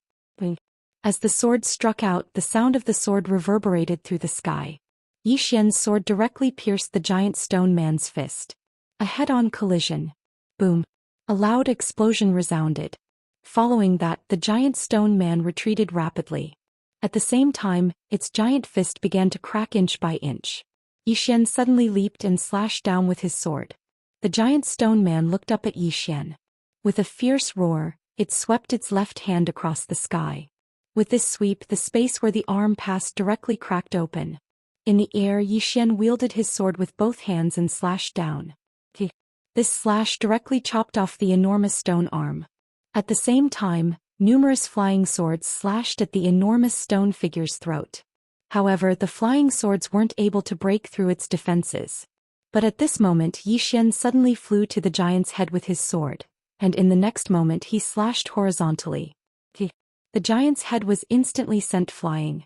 As the sword struck out the sound of the sword reverberated through the sky. Zhou Xian's sword directly pierced the giant stone man's fist. A head-on collision. Boom! A loud explosion resounded. Following that the giant stone man retreated rapidly. At the same time, its giant fist began to crack inch by inch. Zhou Xian suddenly leaped and slashed down with his sword. The giant stone man looked up at Zhou Xian. With a fierce roar, it swept its left hand across the sky. With this sweep the space where the arm passed directly cracked open. In the air Zhou Xian wielded his sword with both hands and slashed down. This slash directly chopped off the enormous stone arm. At the same time, numerous flying swords slashed at the enormous stone figure's throat. However, the flying swords weren't able to break through its defenses. But at this moment Zhou Xian suddenly flew to the giant's head with his sword, and in the next moment he slashed horizontally. The giant's head was instantly sent flying.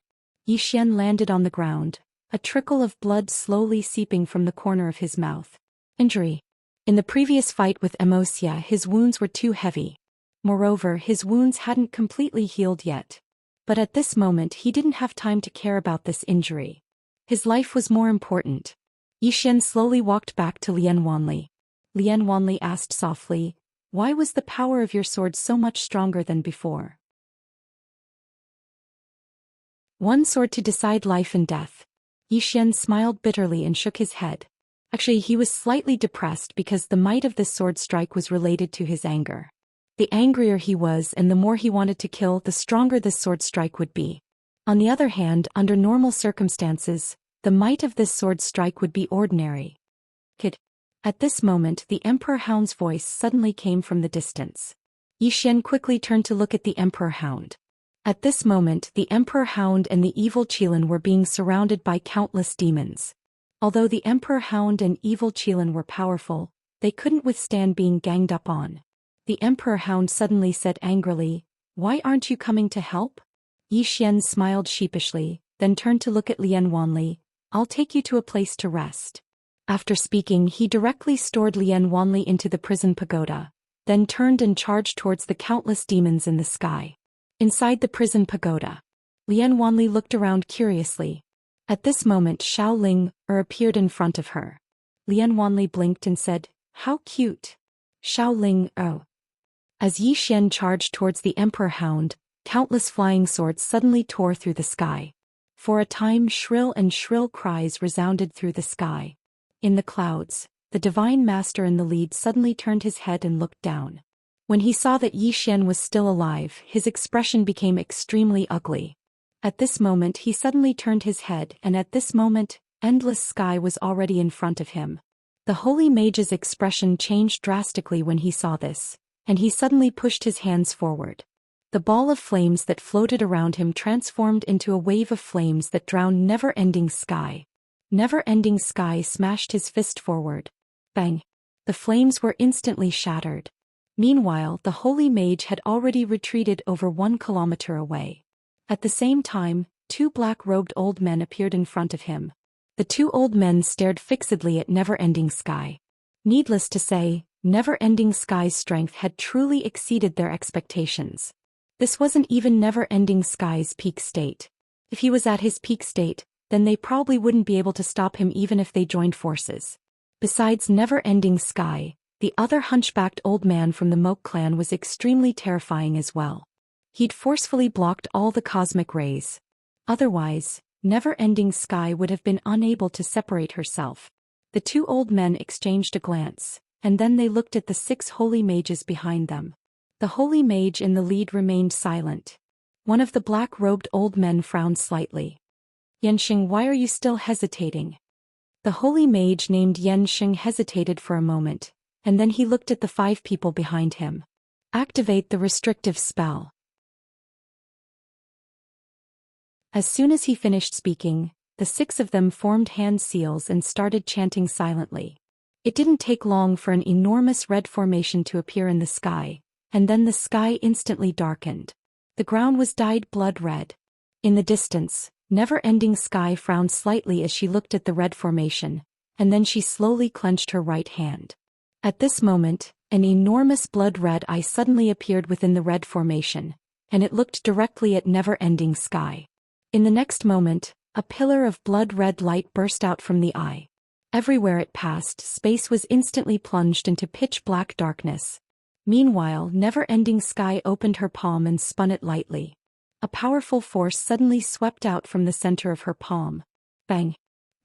Zhou Xian landed on the ground, a trickle of blood slowly seeping from the corner of his mouth. Injury. In the previous fight with Wuxia his wounds were too heavy. Moreover, his wounds hadn't completely healed yet. But at this moment he didn't have time to care about this injury. His life was more important. Zhou Xian slowly walked back to Lian Wanli. Lian Wanli asked softly, "Why was the power of your sword so much stronger than before?" One sword to decide life and death. Zhou Xian smiled bitterly and shook his head. Actually, he was slightly depressed because the might of this sword strike was related to his anger. The angrier he was and the more he wanted to kill, the stronger this sword strike would be. On the other hand, under normal circumstances, the might of this sword strike would be ordinary. At this moment the Emperor Hound's voice suddenly came from the distance. Zhou Xian quickly turned to look at the Emperor Hound. At this moment the Emperor Hound and the evil Qilin were being surrounded by countless demons. Although the Emperor Hound and evil Qilin were powerful, they couldn't withstand being ganged up on. The Emperor Hound suddenly said angrily, "Why aren't you coming to help?" Zhou Xian smiled sheepishly, then turned to look at Lian Wanli. "I'll take you to a place to rest." After speaking he directly stored Lian Wanli into the prison pagoda, then turned and charged towards the countless demons in the sky. Inside the prison pagoda, Lian Wanli looked around curiously. At this moment Xiao Ling appeared in front of her. Lian Wanli blinked and said, "How cute." Xiaoling, oh. As Yi Xian charged towards the Emperor Hound, countless flying swords suddenly tore through the sky. For a time shrill cries resounded through the sky. In the clouds, the Divine Master in the lead suddenly turned his head and looked down. When he saw that Yi Xian was still alive, his expression became extremely ugly. At this moment he suddenly turned his head, and at this moment, endless sky was already in front of him. The holy mage's expression changed drastically when he saw this, and he suddenly pushed his hands forward. The ball of flames that floated around him transformed into a wave of flames that drowned never-ending sky. Never-ending sky smashed his fist forward. Bang! The flames were instantly shattered. Meanwhile, the holy mage had already retreated over 1 kilometer away. At the same time, 2 black-robed old men appeared in front of him. The 2 old men stared fixedly at never-ending sky. Needless to say, never-ending sky's strength had truly exceeded their expectations. This wasn't even never-ending sky's peak state. If he was at his peak state, then they probably wouldn't be able to stop him even if they joined forces. Besides never-ending sky, the other hunchbacked old man from the Moke clan was extremely terrifying as well. He'd forcefully blocked all the cosmic rays. Otherwise, never-ending sky would have been unable to separate herself. The 2 old men exchanged a glance, and then they looked at the 6 holy mages behind them. The holy mage in the lead remained silent. One of the black-robed old men frowned slightly. "Yanxing, why are you still hesitating?" The holy mage named Yanxing hesitated for a moment, and then he looked at the 5 people behind him. "Activate the restrictive spell." As soon as he finished speaking, the 6 of them formed hand seals and started chanting silently. It didn't take long for an enormous red formation to appear in the sky, and then the sky instantly darkened. The ground was dyed blood red. In the distance, never-ending sky frowned slightly as she looked at the red formation, and then she slowly clenched her right hand. At this moment, an enormous blood-red eye suddenly appeared within the red formation, and it looked directly at never-ending sky. In the next moment, a pillar of blood-red light burst out from the eye. Everywhere it passed, space was instantly plunged into pitch-black darkness. Meanwhile, never-ending sky opened her palm and spun it lightly. A powerful force suddenly swept out from the center of her palm. Bang!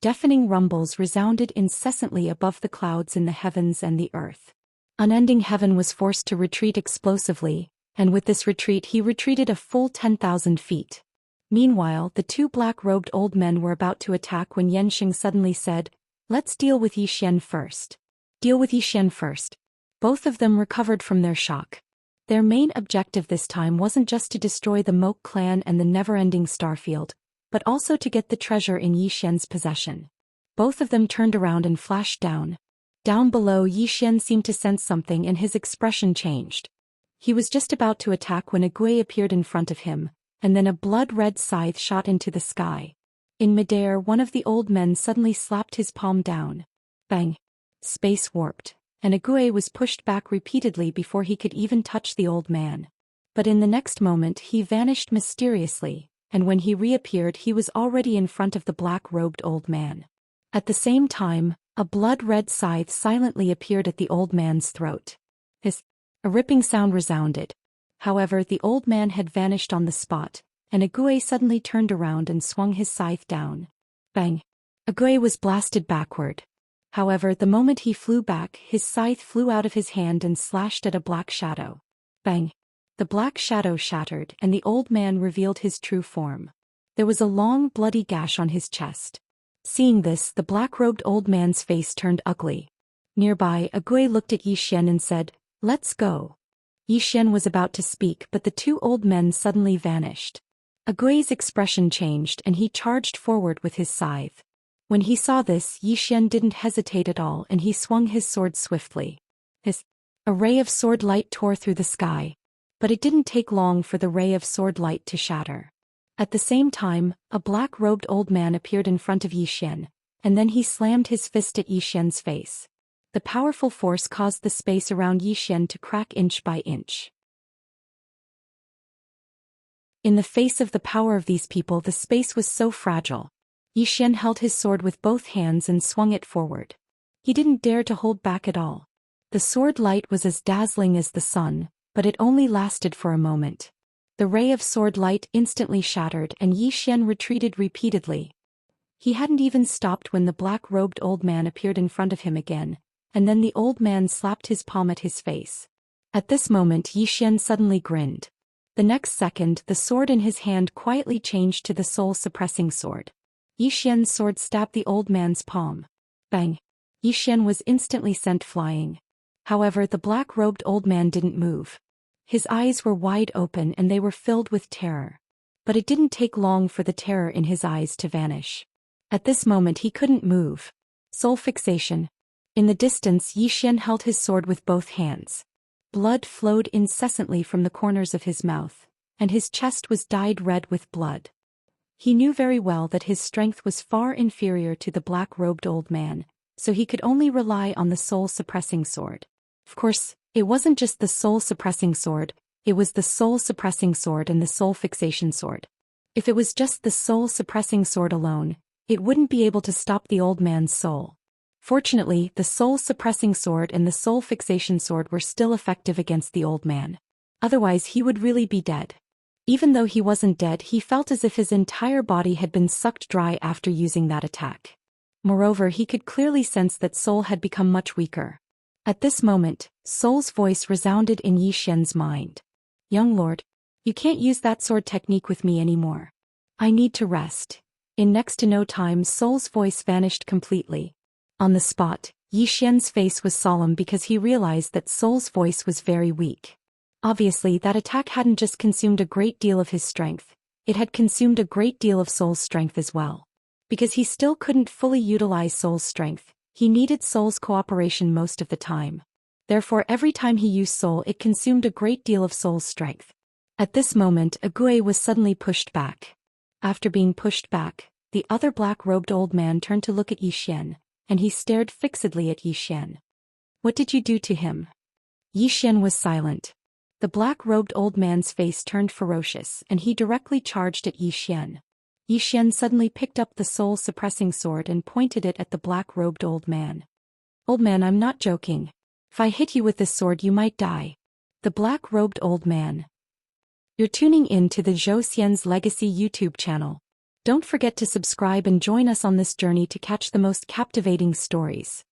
Deafening rumbles resounded incessantly above the clouds in the heavens and the earth. Unending Heaven was forced to retreat explosively, and with this retreat he retreated a full 10,000 feet. Meanwhile, the 2 black-robed old men were about to attack when Yanxing suddenly said, "Let's deal with Yi Xian first." "Deal with Yi Xian first." Both of them recovered from their shock. Their main objective this time wasn't just to destroy the Moke clan and the never-ending starfield, but also to get the treasure in Yi Xian's possession. Both of them turned around and flashed down. Down below, Yi Xian seemed to sense something and his expression changed. He was just about to attack when a gui appeared in front of him, and then a blood-red scythe shot into the sky. In midair, one of the old men suddenly slapped his palm down. Bang! Space warped, and a gui was pushed back repeatedly before he could even touch the old man. But in the next moment he vanished mysteriously, and when he reappeared he was already in front of the black-robed old man. At the same time, a blood-red scythe silently appeared at the old man's throat. A ripping sound resounded. However, the old man had vanished on the spot, and Agui suddenly turned around and swung his scythe down. Bang! Agui was blasted backward. However, the moment he flew back, his scythe flew out of his hand and slashed at a black shadow. Bang! The black shadow shattered, and the old man revealed his true form. There was a long, bloody gash on his chest. Seeing this, the black-robed old man's face turned ugly. Nearby, Agui looked at Yi Xian and said, "Let's go." Yi Xian was about to speak, but the 2 old men suddenly vanished. Agui's expression changed and he charged forward with his scythe. When he saw this, Yi Xian didn't hesitate at all and he swung his sword swiftly. A ray of sword light tore through the sky. But it didn't take long for the ray of sword light to shatter. At the same time, a black-robed old man appeared in front of Yi Xian, and then he slammed his fist at Yi Xian's face. The powerful force caused the space around Yi Xian to crack inch by inch. In the face of the power of these people, the space was so fragile. Yi Xian held his sword with both hands and swung it forward. He didn't dare to hold back at all. The sword light was as dazzling as the sun, but it only lasted for a moment. The ray of sword light instantly shattered and Yi Xian retreated repeatedly. He hadn't even stopped when the black-robed old man appeared in front of him again, and then the old man slapped his palm at his face. At this moment Yi Xian suddenly grinned. The next second the sword in his hand quietly changed to the soul-suppressing sword. Yi Xian's sword stabbed the old man's palm. Bang! Yi Xian was instantly sent flying. However, the black-robed old man didn't move. His eyes were wide open and they were filled with terror. But it didn't take long for the terror in his eyes to vanish. At this moment he couldn't move. Soul fixation. In the distance Yi Xian held his sword with both hands. Blood flowed incessantly from the corners of his mouth, and his chest was dyed red with blood. He knew very well that his strength was far inferior to the black-robed old man, so he could only rely on the soul-suppressing sword. Of course, it wasn't just the soul-suppressing sword, it was the soul-suppressing sword and the soul-fixation sword. If it was just the soul-suppressing sword alone, it wouldn't be able to stop the old man's soul. Fortunately, the soul-suppressing sword and the soul-fixation sword were still effective against the old man. Otherwise he would really be dead. Even though he wasn't dead, he felt as if his entire body had been sucked dry after using that attack. Moreover, he could clearly sense that Soul had become much weaker. At this moment, Soul's voice resounded in Yi Xian's mind. "Young lord, you can't use that sword technique with me anymore. I need to rest." In next to no time Soul's voice vanished completely. On the spot, Yi Xian's face was solemn because he realized that Soul's voice was very weak. Obviously, that attack hadn't just consumed a great deal of his strength, it had consumed a great deal of Soul's strength as well. Because he still couldn't fully utilize Soul's strength, he needed Soul's cooperation most of the time. Therefore, every time he used Soul, it consumed a great deal of Soul's strength. At this moment, Agui was suddenly pushed back. After being pushed back, the other black-robed old man turned to look at Yi Xian, and he stared fixedly at Yi Xian. "What did you do to him?" Yi Xian was silent. The black-robed old man's face turned ferocious and he directly charged at Yi Xian. Yi Xian suddenly picked up the soul-suppressing sword and pointed it at the black-robed old man. "Old man, I'm not joking. If I hit you with this sword you might die." The black-robed old man. You're tuning in to the Zhou Xian's Legacy YouTube channel. Don't forget to subscribe and join us on this journey to catch the most captivating stories.